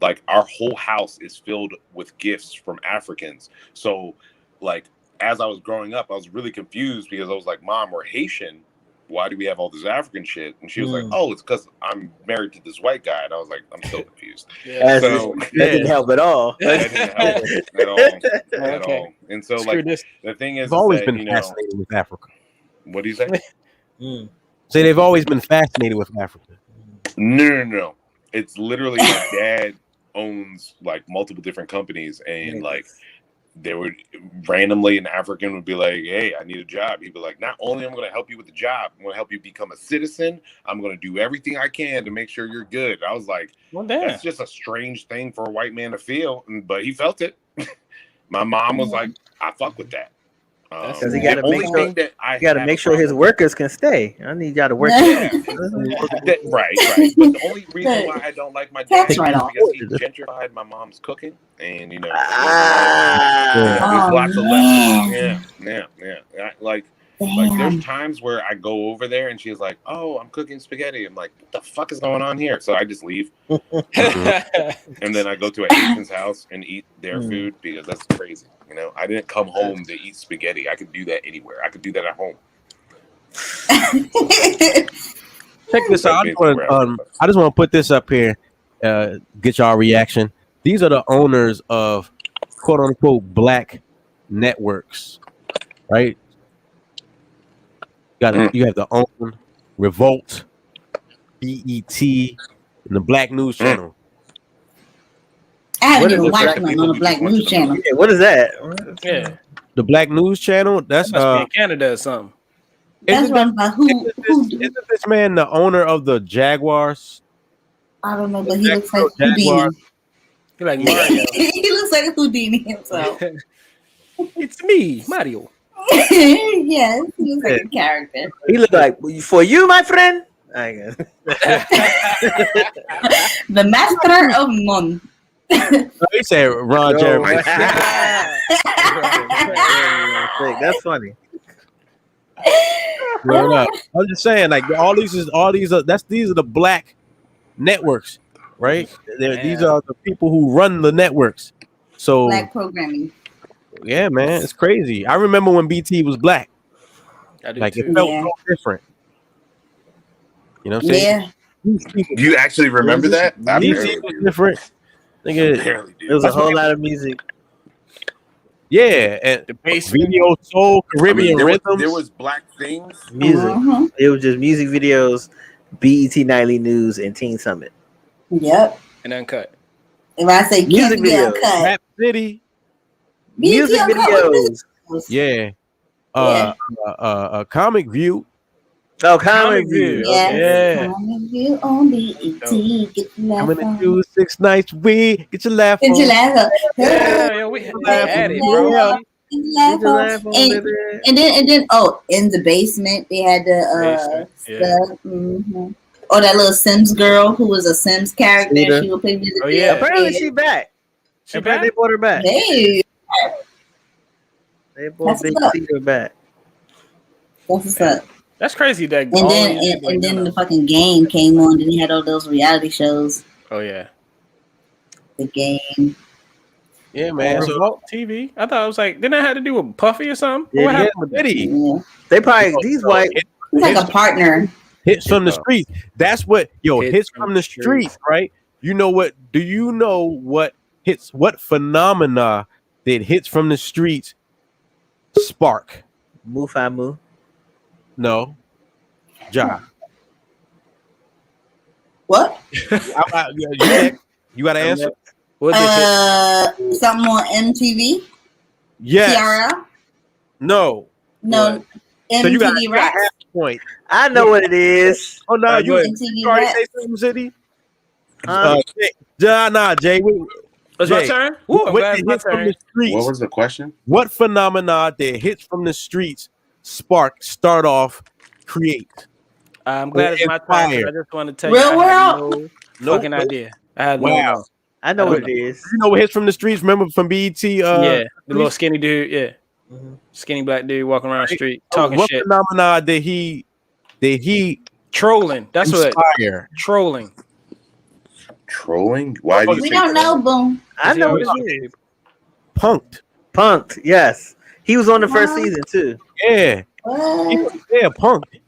S8: like our whole house is filled with gifts from Africans. So like as I was growing up, I was really confused because I was like, Mom, we're Haitian. Why do we have all this African shit? And she was like, oh, it's because I'm married to this white guy. And I was like, I'm still confused. So
S2: that didn't help at all.
S8: That didn't help at all. And so like the thing is,
S3: I've always
S8: that,
S3: been
S8: you know,
S3: fascinated with Africa.
S8: What do you say?
S3: So they've always been fascinated with Africa.
S8: No. It's literally my dad owns like multiple different companies, and like they would randomly an African would be like, hey, I need a job. He'd be like, not only am I going to help you with the job, I'm going to help you become a citizen. I'm going to do everything I can to make sure you're good. I was like, well, that's just a strange thing for a white man to feel. But he felt it. My mom was like, I fuck with that.
S2: Because he got to make sure his workers can stay. I need y'all to work.
S8: Right. But the only reason why I don't like my dad is because he gentrified my mom's cooking, and you know, there's lots of lessons. Yeah. Like there's times where I go over there and she's like, "Oh, I'm cooking spaghetti." I'm like, "What the fuck is going on here?" So I just leave, and then I go to a Haitian's house and eat their food because that's crazy. You know, I didn't come home to eat spaghetti. I could do that anywhere. I could do that at home.
S3: Check this out. I just want to put this up here, get y'all reaction. These are the owners of quote unquote black networks, right? You have the OWN, Revolt, BET, and the Black News Channel.
S5: I haven't even watched them on the Black News Channel.
S2: Yeah, what is that?
S7: Yeah,
S3: the Black News Channel. That
S7: must be in Canada or something.
S5: That's run by who?
S3: Isn't this man the owner of the Jaguars?
S5: I don't know, but he looks like Houdini.
S7: He like Mario.
S5: He looks like Houdini himself.
S7: It's me, Mario.
S5: Yes, he looks like a character.
S2: He look like for you, my friend. I guess.
S5: The master of none.
S3: He said Ron Jeremy.
S2: That's funny.
S3: Word up. I'm just saying, like these are the black networks, right? These are the people who run the networks. So
S5: Black programming.
S3: yeah, man, it's crazy. I remember when BT was black. Like it felt so different. You know what I'm saying?
S5: Yeah.
S8: You actually remember that? I
S3: BT was different.
S8: barely do.
S2: It was a whole lot of music.
S3: Yeah, and
S7: The basement.
S3: video soul, Caribbean rhythms.
S8: There was black things.
S2: Music. It was just music videos, BET Nightly News, and Teen Summit.
S5: Yep.
S7: And uncut.
S5: If I say
S2: Music videos.
S5: Uncut,
S3: Rap City.
S2: Music videos.
S3: Yeah. A Comic View.
S2: Oh, Comic View.
S5: Yeah. Comic View on BET. Get your laugh
S3: Coming
S5: on.
S3: to you 6 nights a week. Get your laugh
S5: Get
S3: on.
S5: your laugh on.
S7: Yeah, we had it, bro.
S5: Get your laugh on. And then in the basement they had the stuff. Mm-hmm. Or that little Sims girl who was a Sims character.
S2: Cheetah.
S5: She would play music.
S7: Oh, yeah.
S2: Apparently she back.
S7: She back?
S2: They brought her back.
S5: Hey,
S2: They brought
S5: That's
S2: Big
S5: what's up.
S2: Cheetah back.
S5: that's what's up.
S7: That's crazy. That
S5: And then the fucking game came on. Then he had all those reality shows.
S7: oh yeah,
S5: The game.
S3: Yeah, man. So
S7: Revolt TV. I thought it was like, didn't that have to do with Puffy or something?
S2: Yeah,
S7: What happened with that?
S3: City.
S5: Yeah.
S2: They probably these white.
S5: He's like a partner.
S3: Hits from the streets. That's what hits from the streets, right? You know what? Do you know what hits? What phenomena that hits from the streets spark?
S2: Mufamu.
S3: No, Ja.
S5: What?
S3: You got to answer.
S7: What did
S5: Something on MTV.
S3: Yes.
S5: TRL.
S3: No.
S5: No.
S3: So you got
S5: MTV
S3: a
S5: Raps.
S3: half point.
S2: I know what it is.
S3: Oh no, you
S5: MTV
S3: already
S5: Raps.
S3: say something, City. Jay.
S7: was my turn? Ooh, I'm glad it's my turn.
S8: What was the question?
S3: What phenomena that hits from the streets start off, create?
S7: I'm glad it's my turn. I just want to tell
S5: Real
S7: you, I had
S5: world?
S7: no fucking idea. I had no.
S3: Wow.
S2: I know what it is.
S3: You know what hits from the streets? Remember from BET?
S7: Yeah, the little skinny dude. Yeah, skinny black dude walking around the street talking
S3: what
S7: shit.
S3: phenomena did he
S7: Trolling. That's
S3: inspire?
S7: what. Trolling.
S8: Trolling? Why do you
S5: We
S8: say
S5: don't know,
S8: trolling?
S5: Boom.
S2: I know what
S7: always-
S2: it is.
S3: Punked.
S2: Yes, he was on the first season too.
S3: Yeah.
S5: What?
S3: Yeah, punked.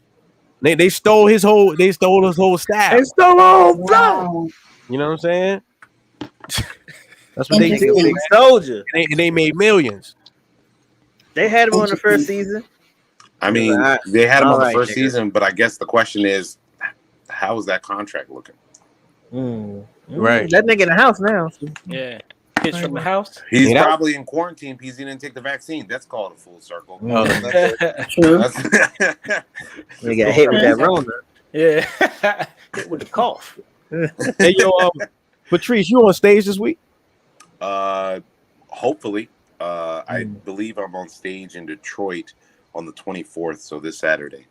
S3: They stole his whole style.
S2: It's so long,
S5: Wow.
S3: You know what I'm saying? That's what they
S5: Interesting.
S3: do.
S2: Big Soldier.
S3: And they made millions.
S2: They had him on the first season.
S8: I mean,
S2: Alright.
S8: they had him on the
S2: Alright,
S8: first
S2: nigga.
S8: season, but I guess the question is, how is that contract looking?
S3: Right.
S2: That nigga in the house now.
S7: Yeah. Hits from the house.
S8: He's
S3: Yeah.
S8: probably in quarantine because he didn't take the vaccine. That's called a full circle.
S3: Oh.
S5: True.
S2: They got hit with that Rona.
S7: Yeah. Hit with the cough.
S3: Hey, yo, Patrice, you on stage this week?
S8: Hopefully. I believe I'm on stage in Detroit on the 24th, so this Saturday.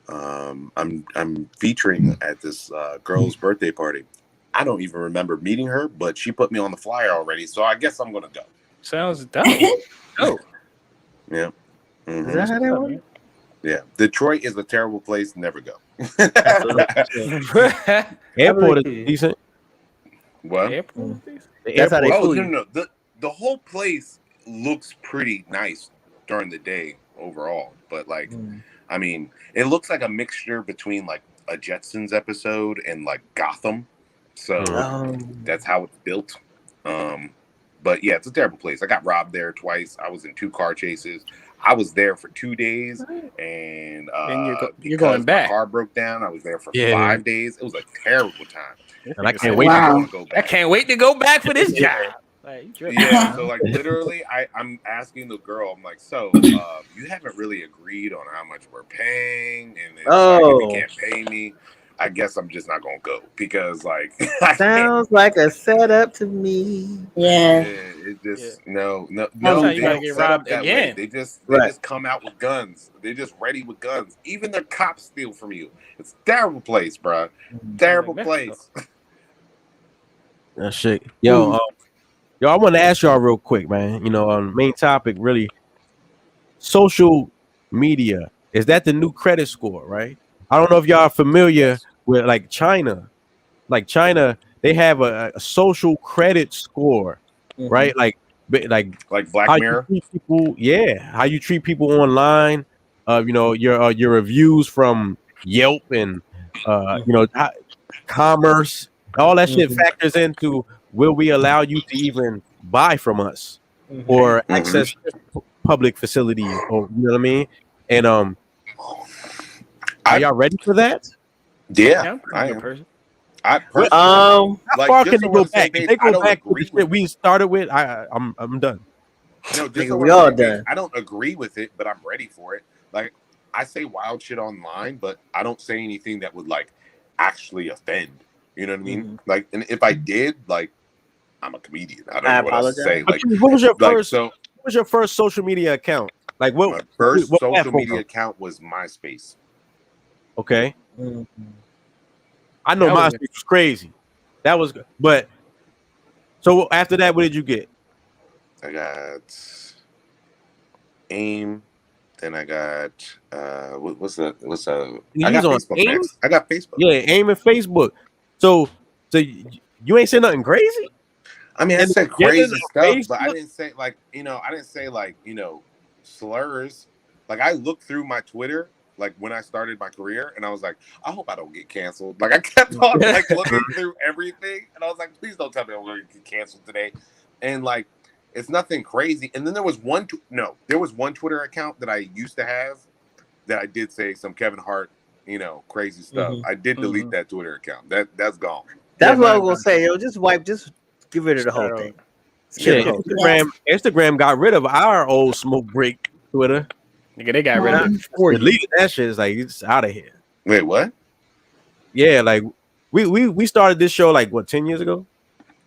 S8: I'm featuring at this girl's birthday party. I don't even remember meeting her, but she put me on the flyer already, so I guess I'm gonna go.
S7: Sounds dope. Oh.
S8: Yeah. Mhm.
S2: Is that how that works?
S8: Yeah. Detroit is a terrible place. Never go.
S3: Airport is decent.
S8: What?
S2: That's how they
S8: Oh,
S2: fool
S8: no,
S2: you.
S8: no. The whole place looks pretty nice during the day overall, but like, I mean, it looks like a mixture between like a Jetsons episode and like Gotham. So that's how it's built. But yeah, it's a terrible place. I got robbed there twice. I was in 2 car chases. I was there for 2 days, and
S7: you're going back.
S8: My car broke down. I was there for
S3: Yeah.
S8: 5 days. It was a terrible time.
S3: And I can't wait.
S5: Wow.
S7: I can't wait to go back for this job. Like, you tripping.
S8: Yeah, so like literally, I'm asking the girl, I'm like, so you haven't really agreed on how much we're paying, and it's like, if you can't pay me, I guess I'm just not gonna go because like
S2: Sounds like a setup to me.
S5: Yeah.
S8: it just no.
S7: That's
S8: They
S7: how you might
S8: don't
S7: get
S8: set up
S7: robbed
S8: that
S7: again.
S8: way. They just come out with guns. They're just ready with guns. Even their cops steal from you. It's a terrible place, bro. Terrible place.
S3: That shit. Yo, I want to ask y'all real quick, man. You know, main topic really social media Is that the new credit score, right? I don't know if y'all are familiar with like China. Like China, they have a social credit score, right? Like
S8: Black
S3: how
S8: Mirror.
S3: you treat people, how you treat people online. You know, your reviews from Yelp and you know, commerce, all that shit factors into will we allow you to even buy from us or access public facilities, or you know what I mean? And are y'all ready for that?
S8: Yeah,
S7: I'm a good person.
S8: I personally,
S3: how far can they go back?
S8: If
S3: they go back to the shit we started with, I'm done.
S8: No, just
S2: we all done.
S8: I don't agree with it, but I'm ready for it. Like, I say wild shit online, but I don't say anything that would like actually offend. You know what I mean? Like, and if I did, like, I'm a comedian. I don't know what else to say. Like,
S3: what was your first? What was your first social media account? Like, what?
S8: My first social media account was MySpace.
S3: Okay. I know MySpace was crazy. That was good. But so after that, what did you get?
S8: I got AIM. Then I got what's I got Facebook
S3: AIM?
S8: next. I got Facebook.
S3: Yeah, AIM and Facebook. So you ain't saying nothing crazy?
S8: I mean, I said crazy stuff, but I didn't say like, I didn't say like, slurs. Like, I looked through my Twitter like when I started my career, and I was like, I hope I don't get canceled. Like, I kept on like looking through everything, and I was like, please don't tell me I'm going to get canceled today. And like, it's nothing crazy. And then there was one Twitter account that I used to have that I did say some Kevin Hart, crazy stuff. I did delete that Twitter account. That's gone.
S2: That's what I was gonna say, yo. Just get rid of the whole thing.
S3: Shit, Instagram got rid of our old smoke break Twitter.
S7: Nigga, they got rid of it.
S3: Deleted that shit. Is like, it's out of here.
S8: Wait, what?
S3: Yeah, like we started this show like what, 10 years ago?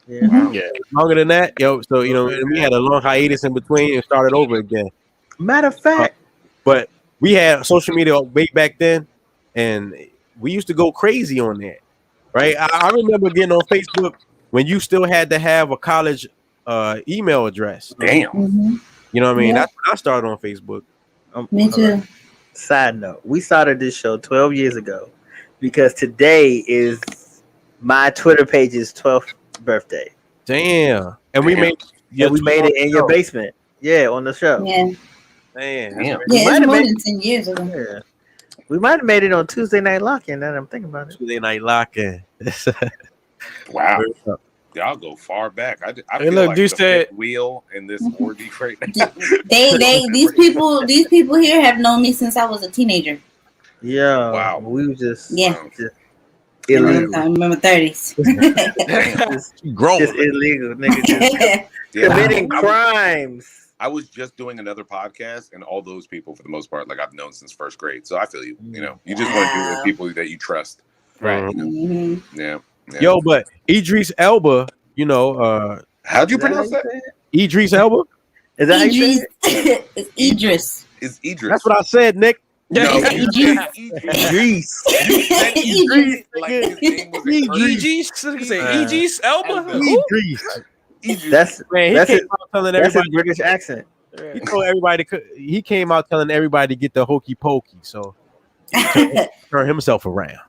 S2: Yeah.
S8: Wow.
S3: Yeah, longer than that, yo. So we had a long hiatus in between and started over again.
S2: Matter of fact,
S3: but we had social media way back then, and we used to go crazy on that, right? I remember getting on Facebook when you still had to have a college email address.
S8: Damn.
S3: You know what I mean? That's when I started on Facebook.
S5: Me too.
S2: Side note: we started this show 12 years ago because today is my Twitter page's 12th birthday.
S3: Damn. And we made
S2: it in your basement. Yeah, on the show.
S5: Yeah.
S3: Damn.
S5: Yeah, it's more than 10 years ago.
S2: Yeah. We might have made it on Tuesday Night Lock-In. Now that I'm thinking about it.
S3: Tuesday Night Lock-In.
S8: Wow. Y'all go far back. I feel like the fifth wheel in this orgy right now.
S5: These people here have known me since I was a teenager.
S2: Yeah.
S8: Wow.
S2: We were just
S5: illegal. I remember 30s.
S2: just illegal, nigga. Committing crimes.
S8: I was just doing another podcast, and all those people, for the most part, like I've known since first grade. So I feel you. You just want to do it with people that you trust,
S3: right?
S8: Yeah.
S3: Yo, but Idris Elba,
S8: how'd you pronounce that?
S3: Idris Elba?
S2: Is that
S5: Idris? It's Idris.
S8: It's Idris.
S3: That's what I said, Nick.
S8: No,
S5: Idris.
S2: Idris.
S8: Idris. Like his name was
S7: Idris Elba.
S3: Idris.
S2: That's
S3: his
S2: British accent.
S3: He told everybody. He came out telling everybody to get the hokey pokey. So turn himself around.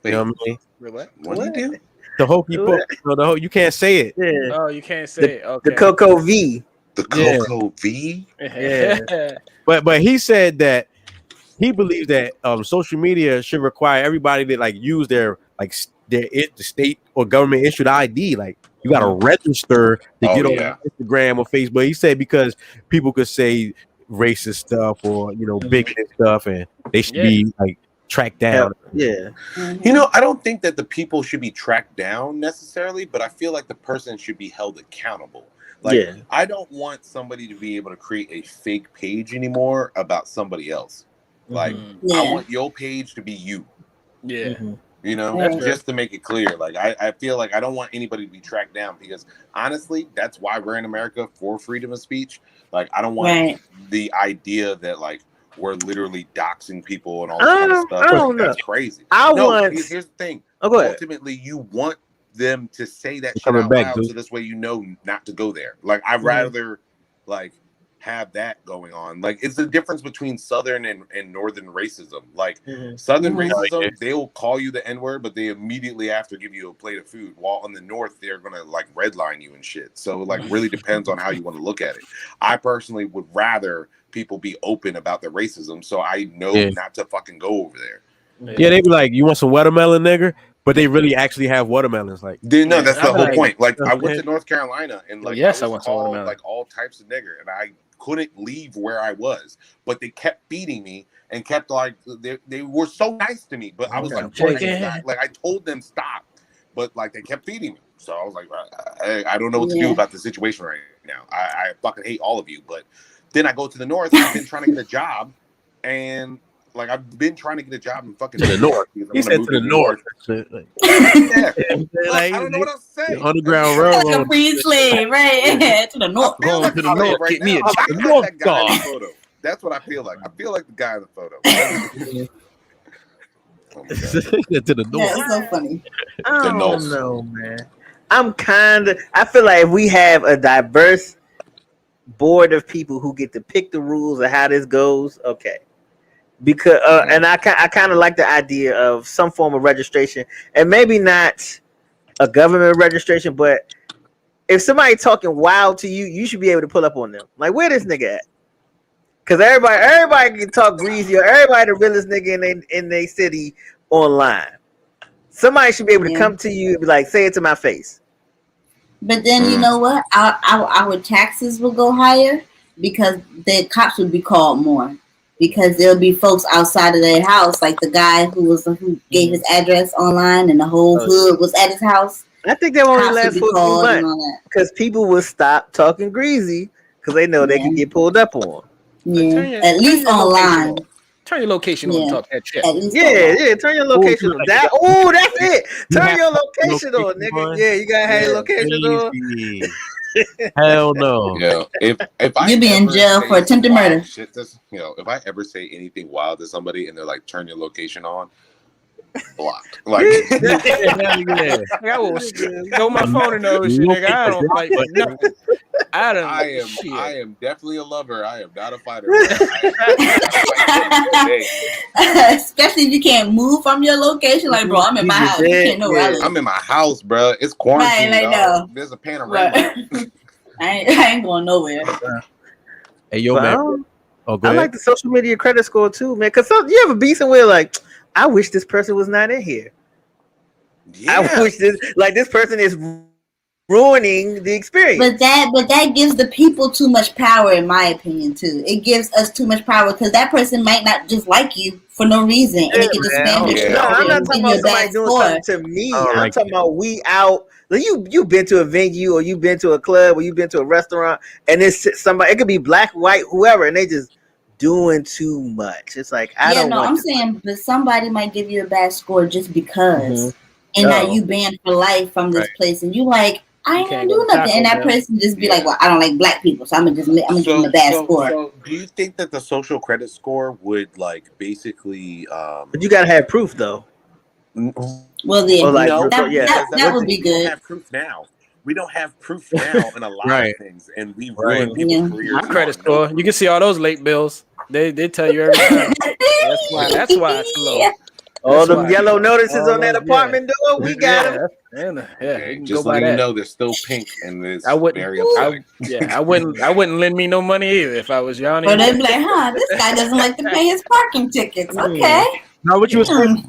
S3: You know what I mean?
S8: What did you do?
S3: The hokey pokey. You can't say it.
S2: Yeah.
S7: Oh, you can't say it. Okay.
S2: The Coco V.
S8: The Coco V.
S2: Yeah.
S3: But he said that he believes that social media should require everybody to like use their state or government issued ID. Like, you got to register to get on Instagram or Facebook. He said because people could say racist stuff or bigoted stuff, and they should be like tracked down.
S2: Yeah.
S8: I don't think that the people should be tracked down necessarily, but I feel like the person should be held accountable. Like, I don't want somebody to be able to create a fake page anymore about somebody else. Like, I want your page to be you.
S7: Yeah.
S8: Just to make it clear. Like, I feel like I don't want anybody to be tracked down, because honestly, that's why we're in America, for freedom of speech. Like, I don't want the idea that like we're literally doxing people and all that kind of stuff.
S2: I don't know.
S8: That's crazy. Here's the thing. Ultimately, you want them to say that shit out loud, so this way not to go there. Like, I'd rather like have that going on. Like, it's the difference between Southern and Northern racism. Like, Southern racism, they'll call you the N-word, but they immediately after give you a plate of food. While in the North, they're gonna like redline you and shit. So like, really depends on how you want to look at it. I personally would rather people be open about their racism, so I know not to fucking go over there.
S3: Yeah, they be like, "You want some watermelon, nigga?" But they really actually have watermelons. Like,
S8: no, that's the whole point. Like, I went to North Carolina and like,
S7: yes,
S8: I was called like all types of nigger, and I couldn't leave where I was, but they kept feeding me and kept like they were so nice to me. But I was like, I told them stop, but like they kept feeding me. So I was like, I don't know what to do about the situation right now. I fucking hate all of you. But then I go to the North. And I've been trying to get a job, and like I've been trying to get a job in fucking
S3: to the North. He said to the North.
S8: I don't know what I'm saying.
S3: Underground Railroad.
S5: Like a free slave, right? To the North.
S7: Going to the North.
S8: Right
S7: Get me a
S8: now.
S7: job. North
S8: God. That's what I feel like. I feel like the guy in the photo.
S3: To the North.
S5: That's so funny.
S2: I don't know, man. I feel like if we have a diverse board of people who get to pick the rules of how this goes, okay. Because and I kind of like the idea of some form of registration, and maybe not a government registration, but if somebody talking wild to you, you should be able to pull up on them. Like, where this nigga at? Because everybody can talk greasy, or everybody the realest nigga in their city online. Somebody should be able to come to you and be like, say it to my face.
S5: But then you know what? Our taxes will go higher because the cops would be called more. Because there'll be folks outside of their house, like the guy who gave his address online, and the whole hood was at his house.
S2: I think that won't last for 2 months because people will stop talking greasy because they know they can get pulled up on.
S5: Yeah, at least online.
S7: Turn your location on and talk that shit.
S2: Turn your location on. That's it. Turn your location on, nigga. Yeah, you gotta have your location on.
S3: Hell no.
S8: Yeah, if I
S5: you'd be in jail for attempted murder.
S8: Shit, if I ever say anything wild to somebody and they're like, "Turn your location on," blocked. Like,
S7: I will throw my phone in those shit, nigga. I don't fight for nothing.
S8: I am definitely a lover. I am not a fighter.
S5: Especially if you can't move from your location. Like, bro, I'm in my house. You can't know where I live.
S8: I'm in my house, bro. It's quarantine.
S5: No.
S8: There's a panorama.
S5: I ain't going nowhere.
S3: Hey, yo, man.
S2: I like the social media credit score too, man. Because you ever be somewhere like, I wish this person was not in here. Yeah. I wish this person is ruining the experience.
S5: But that gives the people too much power, in my opinion, too. It gives us too much power because that person might not just like you for no reason, and they can just spam your shit.
S2: No, I'm not talking about somebody doing something to me. I'm talking about we out. Like you've been to a venue, or you've been to a club, or you've been to a restaurant, and it's somebody. It could be black, white, whoever, and they just doing too much. It's like
S5: I'm saying, but somebody might give you a bad score just because, and now you banned for life from this place, and you like, I ain't gonna do nothing, and that person just be like, well, I don't like black people, so I'm gonna give them a bad score.
S8: So do you think that the social credit score would like basically?
S2: But you gotta have proof though.
S5: Well, then that would be good.
S8: We don't have proof now. We don't have proof now in a lot of things, and we ruin people's careers.
S7: My credit score, you can see all those late bills. They tell you every time. That's why it's low.
S2: All the yellow notices on that apartment door, we got them.
S8: Just let you know they're still pink, and it's very upsetting.
S7: I wouldn't lend me no money either if I was Yanni.
S5: But they'd be like, this guy doesn't like to pay his parking tickets. Okay.
S3: Now, what you was saying?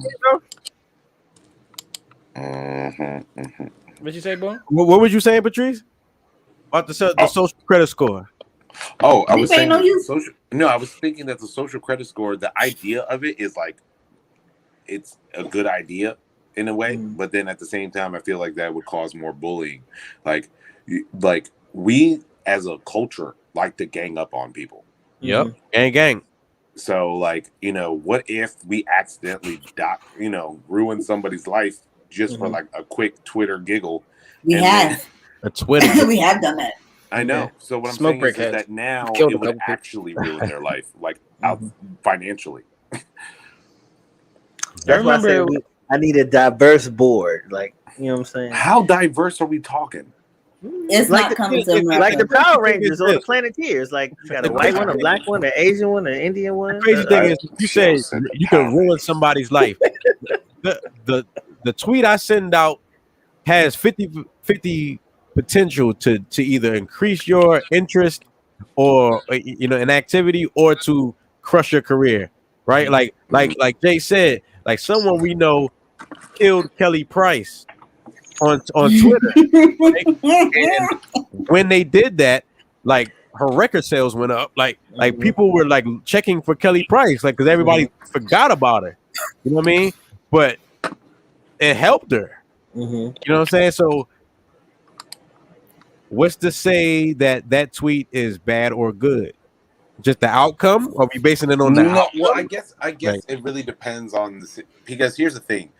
S7: What you say, boy?
S3: What was you saying, Patrice? About the social credit score?
S8: Oh, I was saying I was thinking that the social credit score, the idea of it is like, it's a good idea in a way, but then at the same time, I feel like that would cause more bullying. Like we as a culture like to gang up on people.
S3: Yep, gang.
S8: So like, what if we accidentally ruin somebody's life just for like a quick Twitter giggle?
S5: We have
S3: a Twitter.
S5: We have done that.
S8: I know. So what I'm saying is that now it would actually ruin their life, like financially.
S2: That's why I say I need a diverse board. Like, you know what I'm saying?
S8: How diverse are we talking?
S5: It's
S2: Like
S5: not coming to America.
S2: like the Power Rangers or the Planeteers. Like you got a white one, a black one, an Asian one, an Indian one.
S3: The crazy thing is, you said you can ruin somebody's life. The tweet I send out has 50 potential to either increase your interest or an activity, or to crush your career, right? Like Jay said, like someone we know killed Kelly Price on Twitter. Right? And when they did that, like her record sales went up. Like people were like checking for Kelly Price, like because everybody forgot about her. You know what I mean? But it helped her. You know what I'm saying? So what's to say that tweet is bad or good? Just the outcome? Or are we basing it on the outcome?
S8: Well, I guess it really depends on because here's the thing.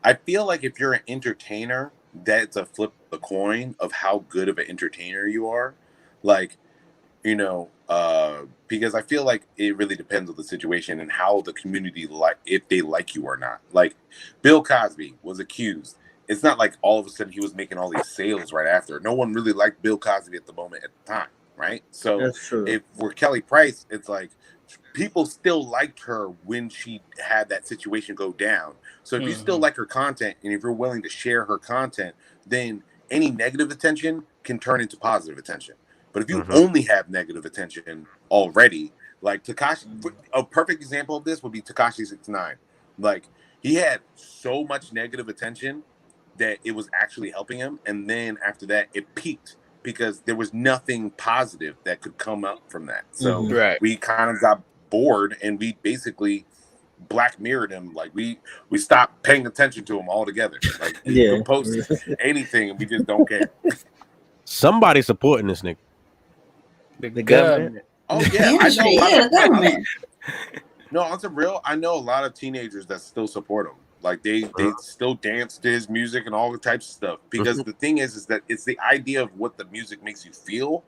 S8: I feel like if you're an entertainer, that's a flip of the coin of how good of an entertainer you are. Like, because I feel like it really depends on the situation and how the community if they like you or not. Like Bill Cosby was accused. It's not like all of a sudden he was making all these sales right after. No one really liked Bill Cosby at the moment at the time, right? So if we're Kelly Price, it's like people still liked her when she had that situation go down. So if you still like her content and if you're willing to share her content, then any negative attention can turn into positive attention. But if you only have negative attention already, like Tekashi, a perfect example of this would be Tekashi 69. Like he had so much negative attention that it was actually helping him, and then after that it peaked because there was nothing positive that could come up from that. So we kind of got bored and we basically black mirrored him. Like we stopped paying attention to him altogether. Like he could post anything and we just don't care. Somebody supporting this nigga.
S2: The government.
S8: Oh yeah, I know
S5: the government.
S8: No, on some real, I know a lot of teenagers that still support him. Like they still dance to his music and all the types of stuff. Because the thing is that it's the idea of what the music makes you feel,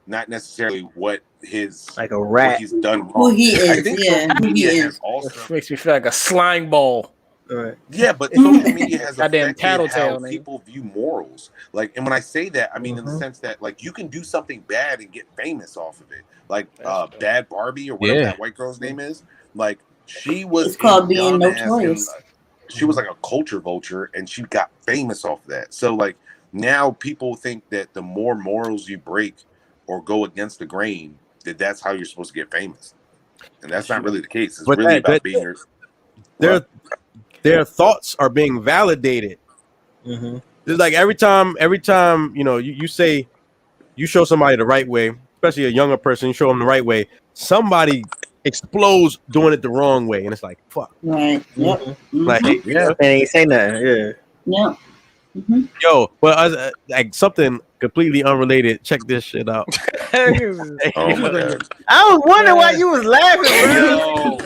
S8: not necessarily what his
S2: like a rat
S8: what he's done wrong.
S5: Who he is,
S8: I think social media has
S7: also makes me feel like a slime ball.
S8: Yeah, but social media has
S7: goddamn
S8: affected how
S7: tattletale,
S8: people view morals. Like, and when I say that, I mean in the sense that like you can do something bad and get famous off of it. Like Bad Barbie or whatever that white girl's name is. Like she was
S5: it's called being notorious.
S8: She was like a culture vulture and she got famous off of that. So like now people think that the more morals you break or go against the grain, that's how you're supposed to get famous. And that's not really the case. It's really about being
S3: their thoughts are being validated. It's like every time you say you show somebody the right way, especially a younger person, you show them the right way, somebody explodes doing it the wrong way, and it's like fuck.
S5: Right. Yep.
S3: Like
S2: and he say nothing.
S5: Yeah.
S3: Yo, but like something completely unrelated. Check this shit out.
S8: Oh my God.
S2: I was wondering why you was laughing, bro.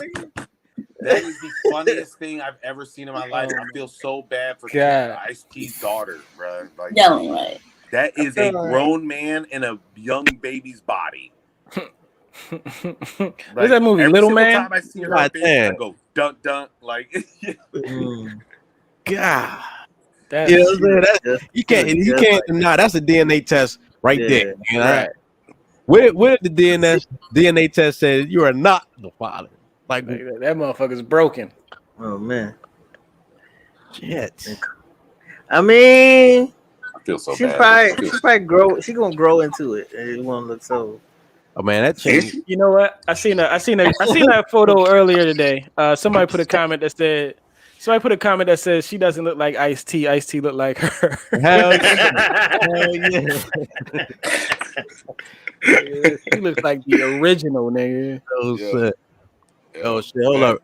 S8: That is the funniest thing I've ever seen in my life. I feel so bad for Ice-T's daughter, bro. Like, that is a grown man in a young baby's body.
S7: What's that movie, Little Man?
S8: Time I see her face, I go dunk dunk like.
S3: God, you can't deny that's a DNA test right there. You know? Right. Where the DNA test says you are not the father. Like
S7: that motherfucker's broken.
S2: Oh man,
S3: shit.
S2: I mean,
S8: I feel so bad.
S2: She probably grow. She gonna grow into it, and it won't look so.
S3: Oh man, that changed.
S7: You know what? I seen that photo earlier today. Somebody put a comment that said she doesn't look like Ice-T. Ice-T look like her.
S3: Hell yeah.
S7: She looks like the original nigga.
S3: Oh shit. Oh shit. Hold up.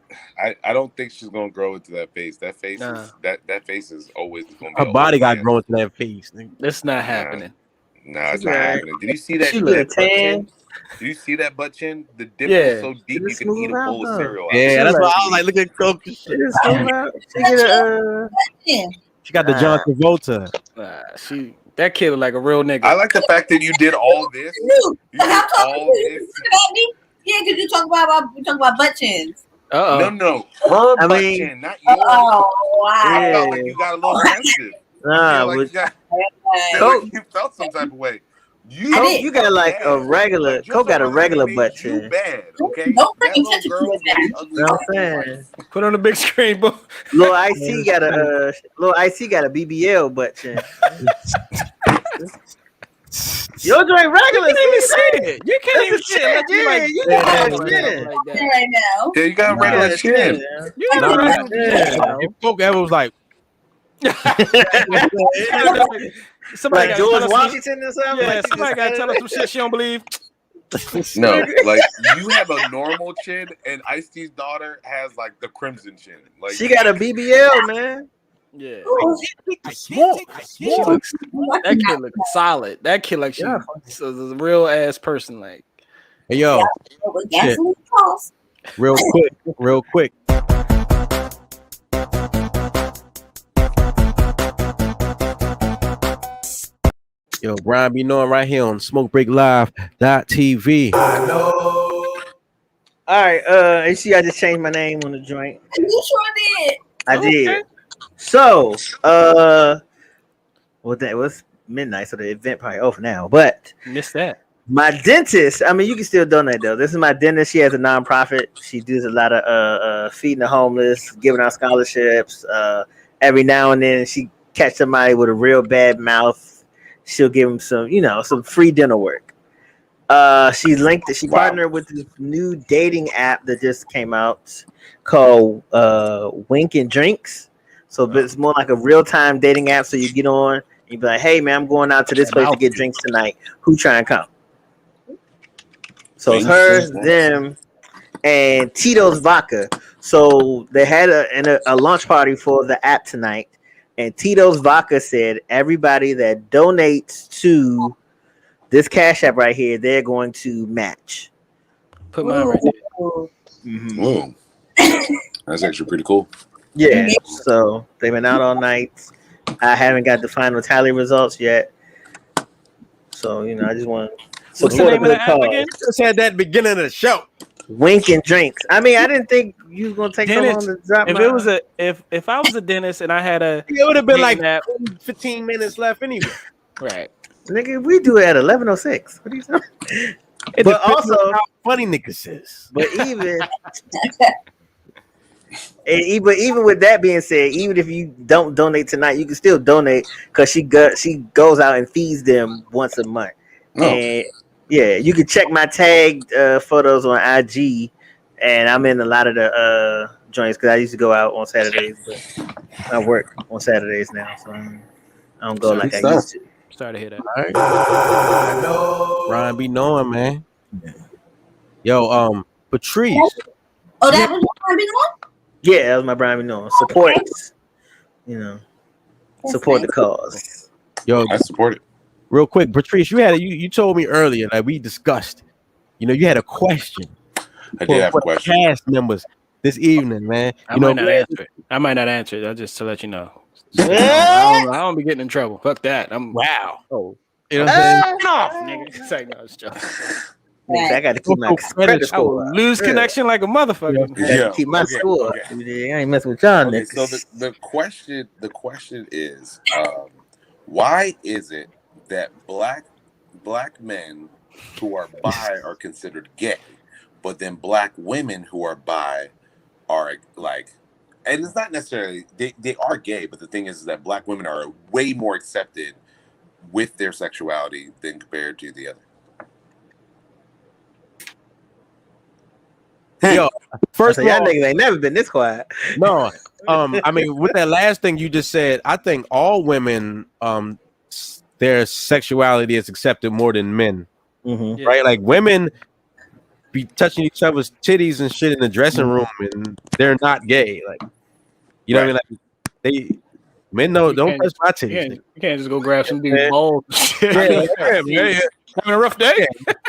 S8: I don't think she's gonna grow into that face. That face is that face is always gonna be
S3: her body got grown into that face.
S7: That's not happening.
S8: Nah, it's not happening. Did you see that? Did you see that butt chin? The dip is so deep you can eat a bowl of cereal.
S3: Yeah, that's why I was like, look at Coke. She got the John Travolta.
S7: That kid look like a real nigga.
S8: I like the fact that you did all this. You did all this.
S5: Yeah, because you talk about butt chins.
S8: No, her butt chin, not yours.
S5: Oh, wow.
S8: I felt like you got a little sensitive.
S2: Nah,
S8: like you felt some type of way.
S2: You got like a regular.
S8: Like,
S2: Coke got a regular butt
S8: you
S2: chin.
S8: bad, okay?
S5: Don't
S8: That
S5: freaking
S8: little
S5: touch
S8: girl
S5: me
S8: is
S5: with
S8: gonna be
S5: that.
S8: ugly.
S2: You know what I'm saying?
S7: Put on the big screen, bro.
S2: Little IC got a BBL butt chin. Your joint regular.
S7: You can't even see it. You can't even see it.
S2: Yeah, you got it.
S5: Right now.
S8: Yeah, you got a regular chin.
S3: If Coke ever was like,
S7: somebody
S2: Like
S7: got
S2: George Washington or something.
S7: Yeah,
S2: Like
S7: somebody got to tell us some shit she don't believe.
S8: No, like you have a normal chin, and Ice-T's daughter has like the crimson chin. Like
S2: she got a BBL, man.
S7: Yeah.
S5: That
S7: kid looks solid. That kid like she's a real ass person. Like,
S3: hey, yo, shit. Real quick. Yo, Brian be knowing right here on SmokeBreakLive.tv.
S2: I know. All right, you see, I just changed my name on the joint.
S5: You sure did.
S2: I did.
S7: Okay.
S2: So, well, that was midnight, so the event probably over now. But
S7: missed that.
S2: My dentist. I mean, you can still donate though. This is my dentist. She has a nonprofit. She does a lot of feeding the homeless, giving out scholarships. Every now and then, she catch somebody with a real bad mouth. She'll give them some free dental work. She partnered with this new dating app that just came out called Wink and Drinks. So it's more like a real-time dating app. So you get on, and you be like, "Hey man, I'm going out to this place to get drinks tonight. Who trying to come?" So it's her, them, and Tito's Vodka. So they had a launch party for the app tonight. And Tito's Vodka said everybody that donates to this Cash App right here, they're going to match.
S7: Put mine right there.
S2: Mm-hmm.
S8: Whoa. That's actually pretty cool.
S2: Yeah. So they've been out all night. I haven't got the final tally results yet. So, I just want to
S3: What's the name of the app again? Just had that beginning of the show.
S2: Wink and Drinks. I mean, I didn't think you was gonna take so long to drop.
S7: If I was a dentist and I had
S3: it would have been like 15 minutes left anyway.
S7: Right.
S2: Nigga, we do it at 11:06. What are you talking? But also,
S3: how funny niggas is.
S2: But even with that being said, even if you don't donate tonight, you can still donate because she goes out and feeds them once a month. Oh. And yeah, you can check my tagged photos on IG, and I'm in a lot of the joints because I used to go out on Saturdays, but I work on Saturdays now, so I don't go like I used to.
S7: Sorry to hear that.
S3: All right. Brian be knowing, man. Yo, Patrice.
S5: Oh, that was Brian be knowing?
S2: Yeah, that was my Brian be knowing. Support, support the cause.
S3: Yo,
S8: I support it.
S3: Real quick, Patrice, you told me earlier that we discussed. You had a question.
S8: I did have a question.
S3: Cast members this evening, man.
S7: I might not answer it. I might not answer it. That's just to let you know. I don't be getting in trouble. Fuck that.
S3: Wow.
S7: Oh,
S3: you know what I'm saying?
S7: Get off, nigga. It's like, no, it's joking.
S2: I got to keep my credit score.
S7: I will lose connection like a motherfucker.
S2: Yeah. Keep my score. Okay. I ain't messing with y'all niggas.
S8: So the question is, why is it that black men who are bi are considered gay, but then black women who are bi are like, and it's not necessarily they are gay, but the thing is that black women are way more accepted with their sexuality than compared to the other.
S3: Yo, first of all,
S2: y'all niggas ain't never been this quiet.
S3: No, I mean, with that last thing you just said, I think all women, their sexuality is accepted more than men, right? Like women be touching each other's titties and shit in the dressing room, and they're not gay. Like, you know what I mean? Like men don't touch my titties.
S7: You can't just go grab some dude's balls.
S3: Yeah.
S7: Having a rough day.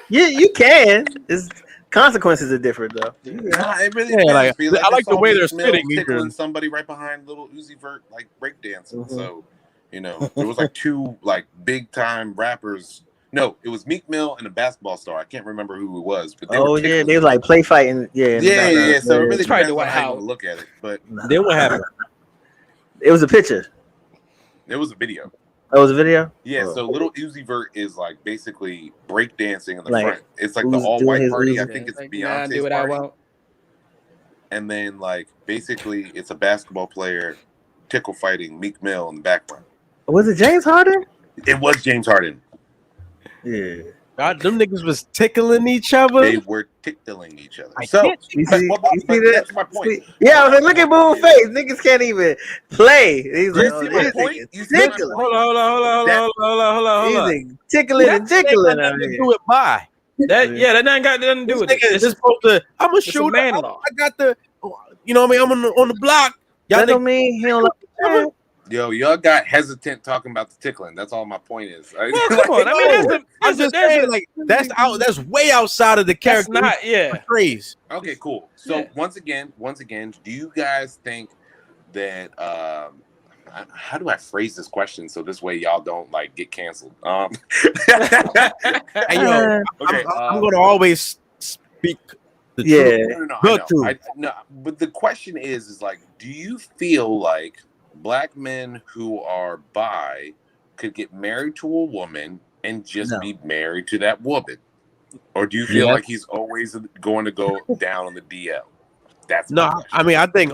S2: Yeah, you can. It's consequences are different though.
S8: Nah, it really
S3: like I like the way they're sitting.
S8: Tickling somebody right behind little Uzi Vert like breakdancing. So there was like two like big time rappers. No, it was Meek Mill and a basketball star. I can't remember who it was, but they were
S2: they was like play fighting. Yeah.
S8: So it really
S7: tried
S8: depends
S7: to
S8: on how you look at it. But
S3: then what happened?
S2: It was a picture.
S8: It was a video.
S2: Oh, it was a video?
S8: Yeah,
S2: Oh.
S8: so Lil Uzi Vert is like basically breakdancing in the
S2: Like,
S8: front. It's like the
S2: who's doing
S8: all-white
S2: his
S8: party.
S2: Uzi?
S8: I think it's
S7: Like,
S8: Beyonce's
S7: do what
S8: party.
S7: I want.
S8: And then like basically it's a basketball player tickle fighting Meek Mill in the background.
S2: Was it James Harden?
S8: It was James Harden.
S2: Yeah.
S3: God, them niggas was tickling each other.
S8: They were tickling each other.
S3: I
S8: So
S3: can't-
S2: You see,
S8: but
S2: you see that?
S8: that's my point.
S2: Yeah, I was like, look at Boone face. Niggas can't even play. He's
S8: You
S2: like,
S8: see
S2: oh,
S8: my
S2: this
S8: point?
S2: nigga
S8: You see my
S2: tickling.
S8: point?
S3: Hold on.
S2: He's like, tickling and tickling out
S3: Nothing to
S2: here.
S3: do it by.
S7: That ain't got nothing to do with it.
S3: It's supposed to. I'm a
S7: a
S3: shooter.
S7: man
S3: I
S7: law.
S3: got the. You know what I mean? I'm on the block. Y'all
S2: That
S3: think
S2: don't mean he don't like that.
S8: Yo, y'all got hesitant talking about the tickling. That's all my point is. Right?
S7: Well, come on. I mean,
S3: I'm just saying, like that's way outside of the
S7: that's
S3: character.
S7: not. Yeah.
S3: Phrase.
S8: Okay, cool. So
S7: Yeah.
S8: once again, do you guys think that how do I phrase this question so this way y'all don't like get canceled?
S3: Hey, yo,
S8: Okay,
S3: I'm gonna always speak the
S2: Yeah.
S3: truth.
S8: No, but the question is like, do you feel like black men who are bi could get married to a woman and just
S2: No.
S8: be married to that woman? Or do you feel like he's always going to go down on the DL? That's my
S3: No,
S8: question.
S3: I mean I think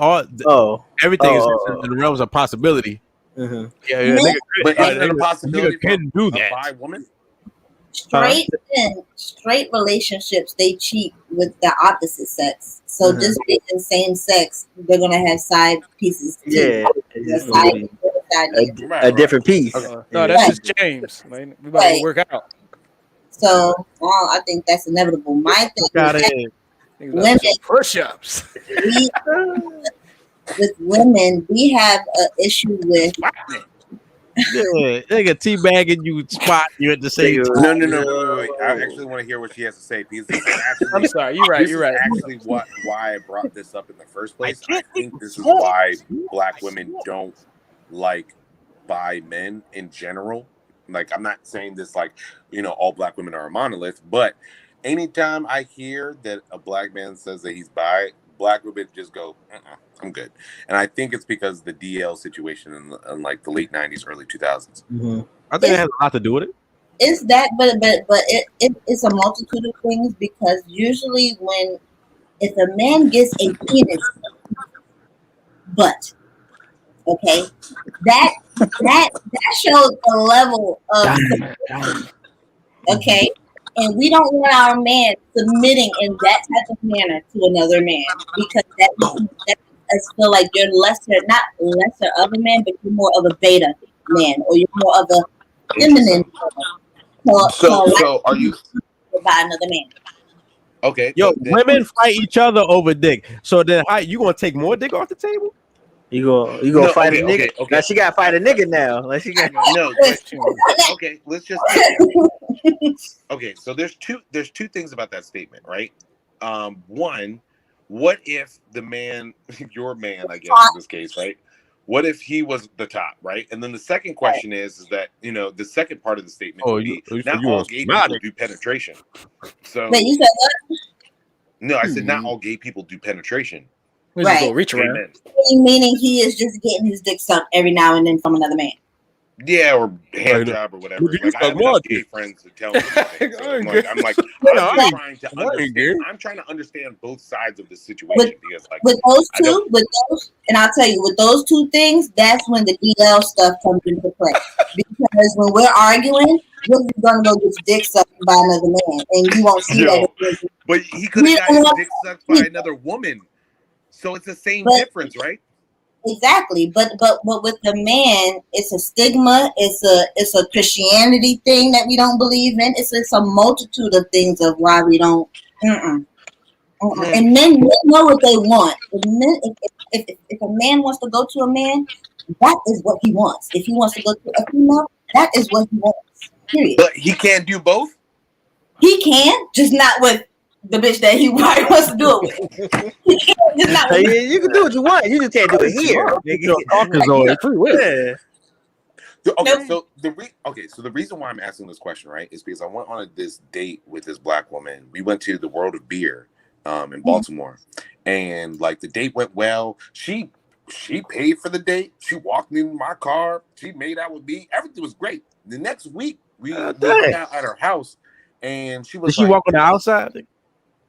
S3: everything is in the realms of possibility.
S2: Mhm.
S3: Yeah, nigga,
S8: But ain't it a possibility
S3: nigga can do
S8: a
S3: that.
S8: bi woman?
S5: Straight relationships, they cheat with the opposite sex. So just being in same sex, they're gonna have side pieces too.
S2: Yeah.
S5: The side
S2: A different piece.
S8: Okay.
S7: No, that's just James. Like, we about to work out.
S5: So I think that's inevitable. My thing is women
S7: push-ups.
S5: With women, we have an issue with.
S3: Yeah, nigga teabagging you, spot you at the same time.
S8: No. Wait. I actually want to hear what she has to say because this is actually,
S7: I'm sorry, you're right.
S8: This is actually why I brought this up in the first place. I think this is why black women don't like bi men in general. Like, I'm not saying this like, all black women are a monolith, but anytime I hear that a black man says that he's bi, black women just go, I'm good. And I think it's because of the DL situation in like the late 90s, early 2000s.
S2: Mm-hmm.
S3: I think it has a lot to do with it.
S5: It's that, but it's a multitude of things because usually if a man gets a penis butt, okay, that shows a level of okay, and we don't want our man submitting in that type of manner to another man because that makes us feel like you're not lesser of a man, but you're more of a beta man or you're more of a feminine.
S8: So are you
S5: by another man?
S8: Okay.
S3: Yo, women fight each other over dick. So then, you gonna take more dick off the table?
S2: You gonna fight a nigga? Okay. Now she gotta fight a nigga now. Like she got
S8: Okay, let's just. Okay, so there's two things about that statement, right? One, what if the man, your man, I guess in this case, right? What if he was the top, right? And then the second question is that the second part of the statement would be not all gay people do penetration. So
S5: wait, you said what?
S8: No, I said not all gay people do penetration.
S5: Right.
S7: Go reach around.
S5: Meaning he is just getting his dick sucked every now and then from another man.
S8: Yeah, or hand job or whatever. Like, I have enough gay friends to tell me. I'm trying to understand both sides of the situation because, like, with
S5: those, and I'll tell you, with those two things, that's when the DL stuff comes into play. Because when we're arguing, you're gonna go get your dick sucked by another man, and you won't see that.
S8: But he could have got his dick sucked by another woman, so it's the same difference, right?
S5: Exactly, but with the man, it's a stigma. It's a Christianity thing that we don't believe in. It's a multitude of things of why we don't. And men know what they want. If a man wants to go to a man, that is what he wants. If he wants to go to a female, that is what he wants. Period.
S8: But he can't do both.
S5: He can, just not with the bitch that he wants to do it with.
S2: You can do what you want. You just can't do it here.
S8: So the reason why I'm asking this question, right, is because I went on this date with this black woman. We went to the World of Beer in Baltimore, and like the date went well. She she paid for the date. She walked me in my car. She made out with me. Everything was great. The next week, we hung out at her house, and she was
S3: Did she walk on the outside?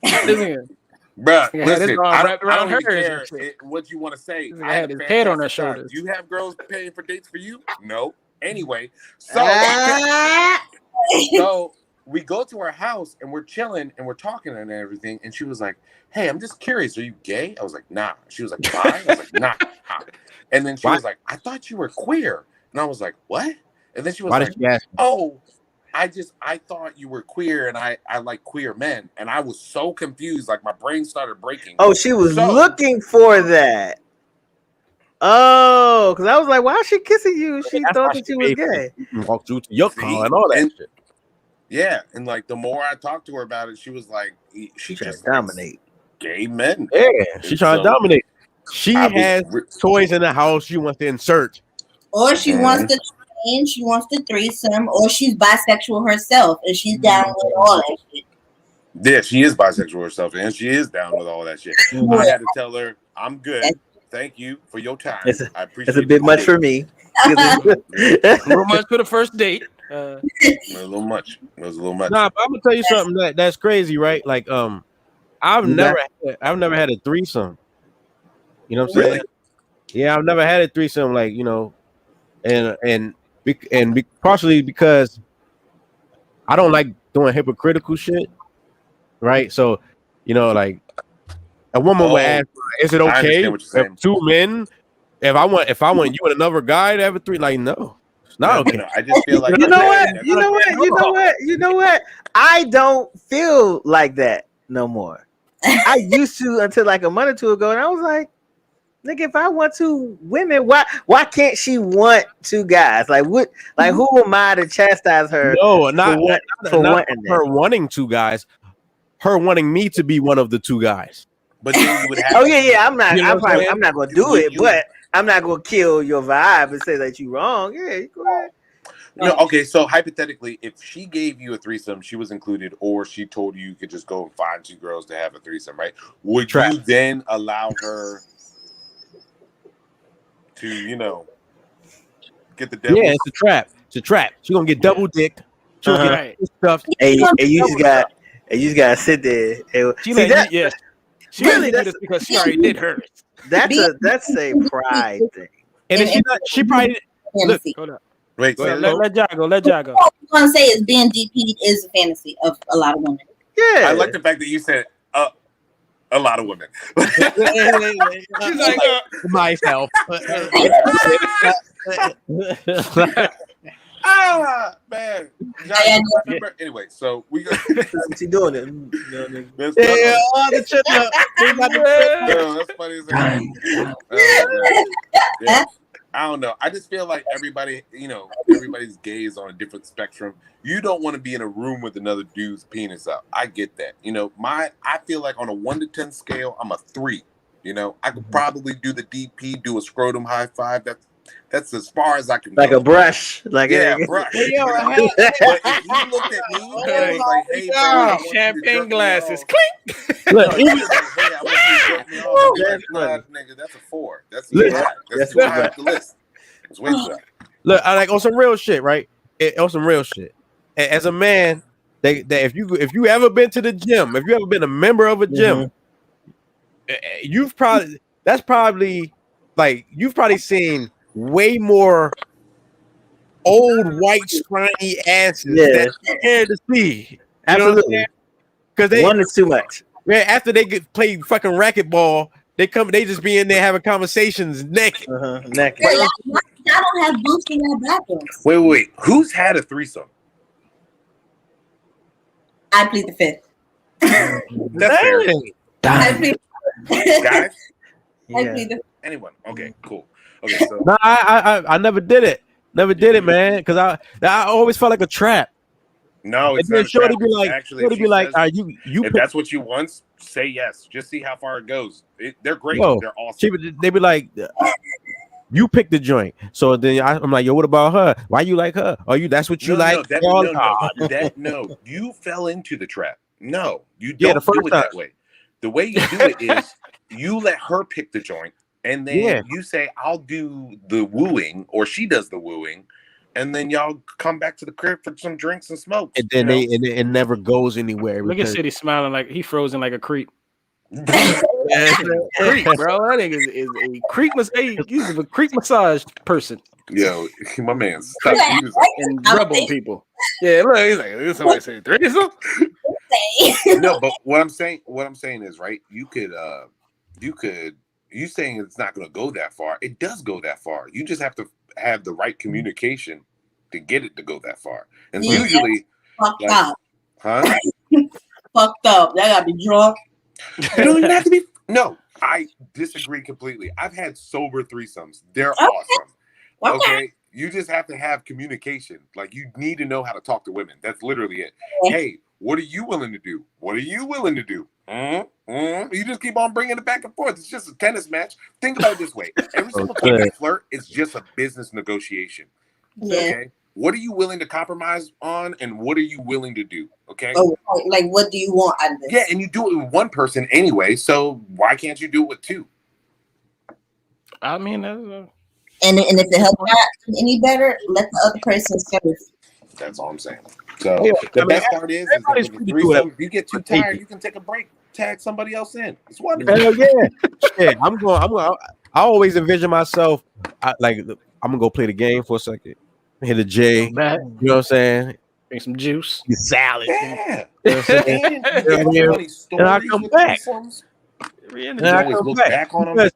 S8: Bruh, listen, I don't even
S7: hers
S8: care what you want to say.
S7: I had his head on her
S8: time.
S7: shoulders.
S8: Do you have girls paying for dates for you? No. Anyway, so we go to her house and we're chilling and we're talking and everything. And she was like, "Hey, I'm just curious. Are you gay?" I was like, "Nah." She was like, "Bi?" I was like, "Nah." And then she was like, "I thought you were queer." And I was like, "What?" And then she was like, "Oh, I thought you were queer and I like queer men." And I was so confused. Like my brain started breaking.
S2: Oh, she was looking for that. Oh, because I was like, why is she kissing you? She thought that you was gay.
S3: Walked you to your car and all that shit.
S8: Yeah, and like the more I talked to her about it, she was like, she just
S2: dominate
S8: gay men.
S3: Yeah, she's trying to dominate. She has toys in the house she wants to insert.
S5: Or she wants to train, she wants to threesome, or she's bisexual herself and she's down with all that shit.
S8: Yeah, she is bisexual herself and she is down with all that shit. I had to tell her, I'm good. Thank you for your time. I appreciate it.
S2: It's a bit much for me.
S7: A little much for the first date.
S8: A little much. It was a little much.
S3: Nah, but I'm gonna tell you something that's crazy, right? Like, I've never had a threesome. You know what I'm saying? Yeah, I've never had a threesome. Like, you know, and partially because I don't like doing hypocritical shit, right? So, you know, like a woman would ask, "Is it okay if two men? If I want you and another guy to have a three?" Like, no, it's not okay.
S8: No, I just feel like
S2: you know what? I don't feel like that no more. I used to until like a month or two ago, and I was like, nigga, if I want two women, why can't she want two guys? Like what? Like who am I to chastise her?
S3: No, not
S2: her
S3: wanting two guys. Her wanting me to be one of the two guys.
S8: But then you would have.
S2: Oh yeah. I'm not gonna do it, but I'm not gonna kill your vibe and say that you're wrong. Yeah, go ahead.
S8: No, okay. So hypothetically, if she gave you a threesome, she was included, or she told you could just go and find two girls to have a threesome, right? Would you then allow her to, you know, get the devil?
S3: Yeah, it's a trap. It's a trap. She's gonna get double dicked. She'll get stuff.
S2: Hey, you just gotta sit there.
S7: She really that's because she already did hers.
S2: That's a pride thing.
S3: And then she probably look.
S7: Hold up.
S8: Wait,
S7: let Jai go. Let Jai go.
S5: All I'm gonna say is being DP'd is a fantasy of a lot of women.
S2: Yeah,
S8: I like the fact that you said a lot of women.
S7: She's like
S3: myself.
S8: Man. Anyway, so we go.
S2: She doing it.
S8: That's funny as hell. I don't know. I just feel like everybody, you know, everybody's gaze on a different spectrum. You don't want to be in a room with another dude's penis out. I get that. You know, I feel like on a 1 to 10 scale, I'm a 3. You know, I could probably do the DP, do a scrotum high five. That's as far as I can
S2: go.
S8: a
S2: brush. Like
S8: a brush. But if you looked at me and was like, "Hey, bro,
S7: champagne glasses,
S8: clink." Look, he was like, "Hey, I want you to jerk me off." Nah, nigga, that's a 4. That's too high. That's too high up the list. It's way too high.
S3: Look, I like on some real shit, right? On some real shit. As a man, that if you ever been to the gym, if you ever been a member of a gym, you've probably seen way more old white scrawny asses that you care to see.
S2: Absolutely, because one is too much.
S3: Man, after they get played fucking racquetball, they just be in there having conversations naked.
S2: Naked.
S5: Y'all don't have boots in your bathrooms.
S8: Wait. Who's had a threesome?
S5: I plead the fifth.
S8: That's fair.
S5: I plead
S8: guys.
S5: I plead the
S8: anyone? Okay, cool. Okay, so
S3: no, I never did it. Never did it, man. Because I always felt like a trap.
S8: No, it's
S3: not.
S8: Shorty
S3: be like,
S8: actually,
S3: Shorty be like,
S8: you. If that's what you want, say yes. Just see how far it goes. They're great. They're awesome.
S3: They be like, you pick the joint. So then I'm like, yo, what about her? Why you like her? Are you? That's what you like?
S8: No, you fell into the trap. No, you
S3: the
S8: don't
S3: first
S8: do it that way. The way you do it is you let her pick the joint. and then you say I'll do the wooing, or she does the wooing, and then y'all come back to the crib for some drinks and smokes.
S3: And then it never goes anywhere.
S7: Look at City smiling like he frozen like a creep.
S3: Creep,
S7: bro. That nigga is a creep. He's a creep massage person.
S8: Yo, my man's
S7: and rub on people. Yeah, look, he's like, somebody say threesome.
S8: No, but what I'm saying is, right, you saying it's not going to go that far. It does go that far. You just have to have the right communication to get it to go that far. And usually,
S5: fucked up.
S8: Huh?
S5: Fucked up. That gotta be drunk.
S8: You don't even have to be. No, I disagree completely. I've had sober threesomes. They're awesome. Okay. You just have to have communication. Like, you need to know how to talk to women. That's literally it. Hey, what are you willing to do? What are you willing to do? You just keep on bringing it back and forth. It's just a tennis match. Think about it this way. Every single time you flirt, it's just a business negotiation. Okay? What are you willing to compromise on, and what are you willing to do? Okay?
S5: Oh, like, what do you want out of this?
S8: Yeah, and you do it with one person anyway, so why can't you do it with two?
S7: I mean,
S5: and if it helps not any better, let the other person serve.
S8: That's all I'm saying. So the best part is that with the threesome, if you get too tired, you can take a break, tag somebody else in. It's wonderful.
S3: Hell yeah. I always envision myself I'm gonna go play the game for a second. Hit a J. You know what I'm saying?
S7: Drink some juice.
S3: Your salad.
S8: Yeah.
S3: You know what I'm saying? And I come back. And I come back on them.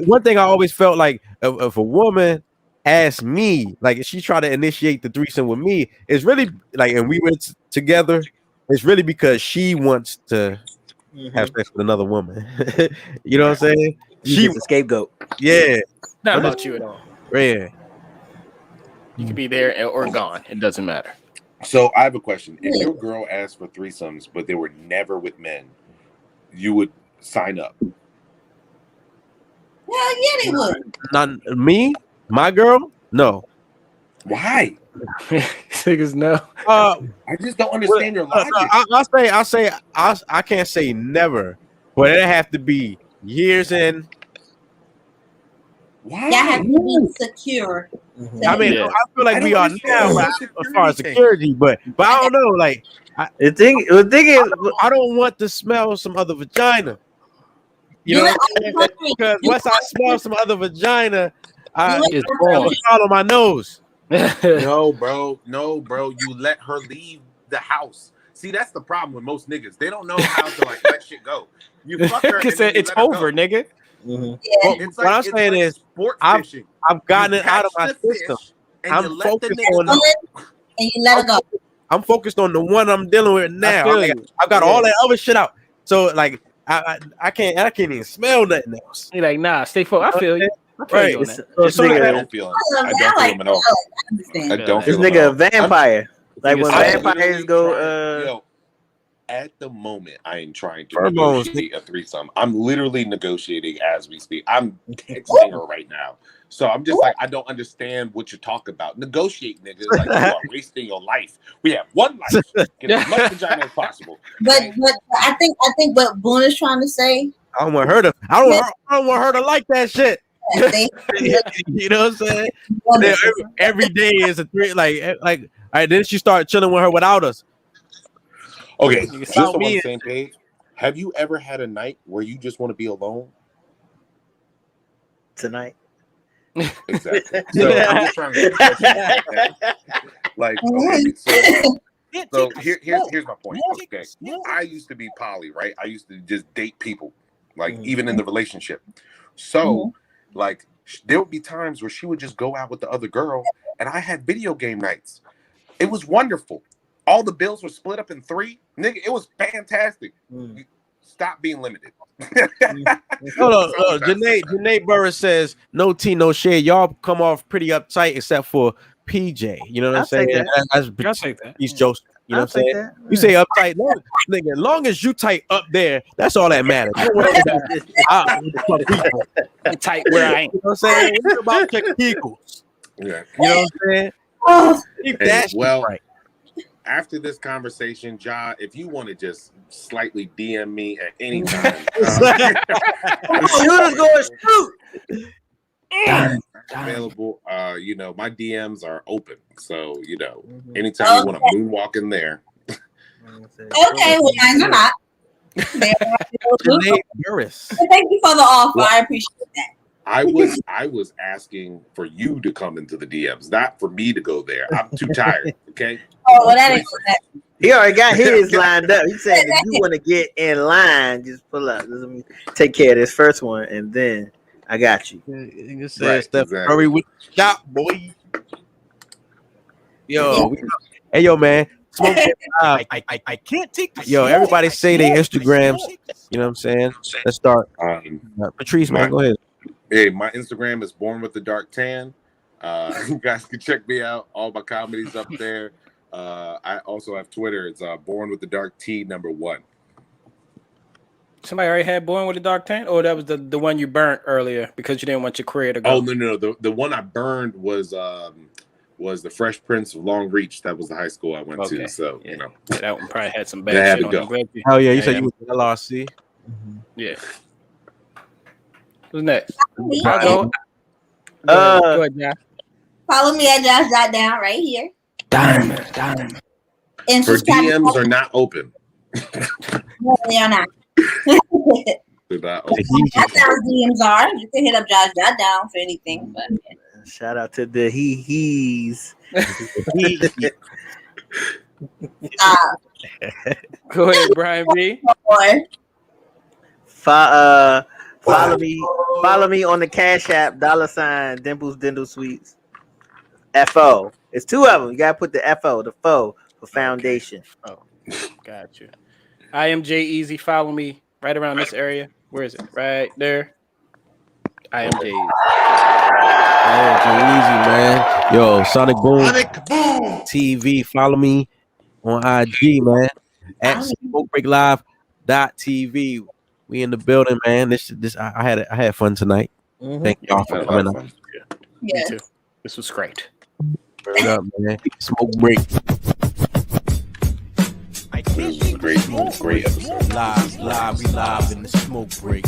S3: One thing I always felt like if a woman asked me, like if she tried to initiate the threesome with me, it's really like, and we went together, it's really because she wants to have sex with another woman. You know what I'm saying?
S2: She's a scapegoat.
S3: Yeah.
S7: Not about you at all.
S3: Yeah.
S7: You can be there or gone. It doesn't matter.
S8: So I have a question. If your girl asked for threesomes, but they were never with men, you would sign up?
S5: Hell yeah, they would.
S3: Not me, my girl. No.
S8: Why?
S7: Niggas no.
S8: I just don't understand your logic.
S3: I can't say never, but it have to be years in.
S5: Why? That has to be secure.
S3: I mean, I feel like we are now as far as security, but I don't know. Like
S2: the thing is,
S3: I don't want to smell some other vagina. You know, because once I smell some other vagina, it's all on my nose.
S8: No, bro. You let her leave the house. See, that's the problem with most niggas. They don't know how to like let shit go. You fuck her.
S7: It's over, nigga.
S5: Yeah.
S3: It's what I'm saying is, I've gotten it out of my system. I'm focused on
S5: and you let it go.
S3: I'm focused on the one I'm dealing with now. I've got all that other shit out. So like, I can't even smell nothing else.
S7: You're like, nah, stay focused. I feel you.
S3: Right.
S8: I don't feel him. I don't feel him at all. I don't feel
S2: this nigga
S8: him.
S2: A vampire. Like when vampires go.
S8: At the moment, I am trying to negotiate a threesome. I'm literally negotiating as we speak. I'm texting her right now. So I'm just like, I don't understand what you talk about. Negotiate, nigga. Like, you are wasting your life. We have one life. Get as much vagina as possible.
S5: But I think what Boone is trying to say.
S3: I don't want her to. I don't want her to like that shit. You know what I'm saying? Every day is a three. Like, all right. Then she started chilling with her without us.
S8: Okay, just on the same page. Have you ever had a night where you just want to be alone?
S2: Tonight.
S8: Exactly. So I'm just trying to like, okay, so here's my point. Okay, I used to be poly, right? I used to just date people, like even in the relationship. So, like, there would be times where she would just go out with the other girl, and I had video game nights. It was wonderful. All the bills were split up in 3. Nigga, it was fantastic. Stop being limited.
S3: Hold on. Janae Burris says, no tea, no shade. Y'all come off pretty uptight except for PJ. You know what I'm saying? He's Joseph. You know what I'm saying? You say uptight. Nigga, as long as you tight up there, that's all that matters. Don't worry about
S7: tight where I ain't.
S3: You know what I'm saying? It's about checking equals.
S8: Yeah.
S3: You know what I'm saying?
S8: Right. After this conversation, Ja, if you want to just slightly DM me at any time,
S2: the shooter's going to shoot.
S8: Available. You know, my DMs are open, so you know, anytime you want to moonwalk in there.
S5: Okay, well, mine are not. Thank you for the offer. I appreciate that.
S8: I was asking for you to come into the DMs, not for me to go there. I'm too tired. Okay.
S5: Oh, well, that ain't that.
S2: He already got his lined up. He said, if you want to get in line, just pull up. Let me take care of this first one, and then I got you.
S3: You just said Steph Curry with shot, boy. Yo, hey, yo, man. Smoke I can't take this. Yo, everybody say their Instagrams. You know what I'm saying? Let's start. Patrice, man, go ahead.
S8: Hey, my Instagram is Born with the Dark Tan. You guys can check me out. All my comedy's up there. I also have Twitter. It's Born with the Dark T #1.
S7: Somebody already had Born with the Dark Tan, or that was the one you burnt earlier because you didn't want your career to go.
S8: Oh no. The one I burned was the Fresh Prince of Long Reach. That was the high school I went to. So you know,
S7: that one probably had some bad shit on it.
S3: Oh yeah, you said you was in LRC.
S7: Yeah. Who's next?
S5: Go
S7: ahead, Josh.
S5: Follow me at jahsjotdown right here.
S3: Diamond.
S5: And
S8: her DMs are not open.
S5: No, they are not. That's how DMs are. You can hit up jahsjotdown for anything. But
S2: shout out to the he's.
S7: Go ahead, Brian B.
S2: Follow me on the Cashapp $, Dimples Dental Sweets. FO. It's two of them. You gotta put the FO, the FO for foundation.
S7: Oh, got you. I am Jay Easy. Follow me right around this area. Where is it? Right there. I am Jay Easy.
S3: Hey, Jay Easy, man. Yo, SONICBOONE TV. Follow me on IG, man. At SMOKEBREAKLIVE.tv. We in the building, man. I had fun tonight. Thank y'all for coming up.
S5: Yeah.
S7: Me too. This was great.
S3: Word up, man. Smoke break.
S8: Great episode.
S1: Live in the smoke break.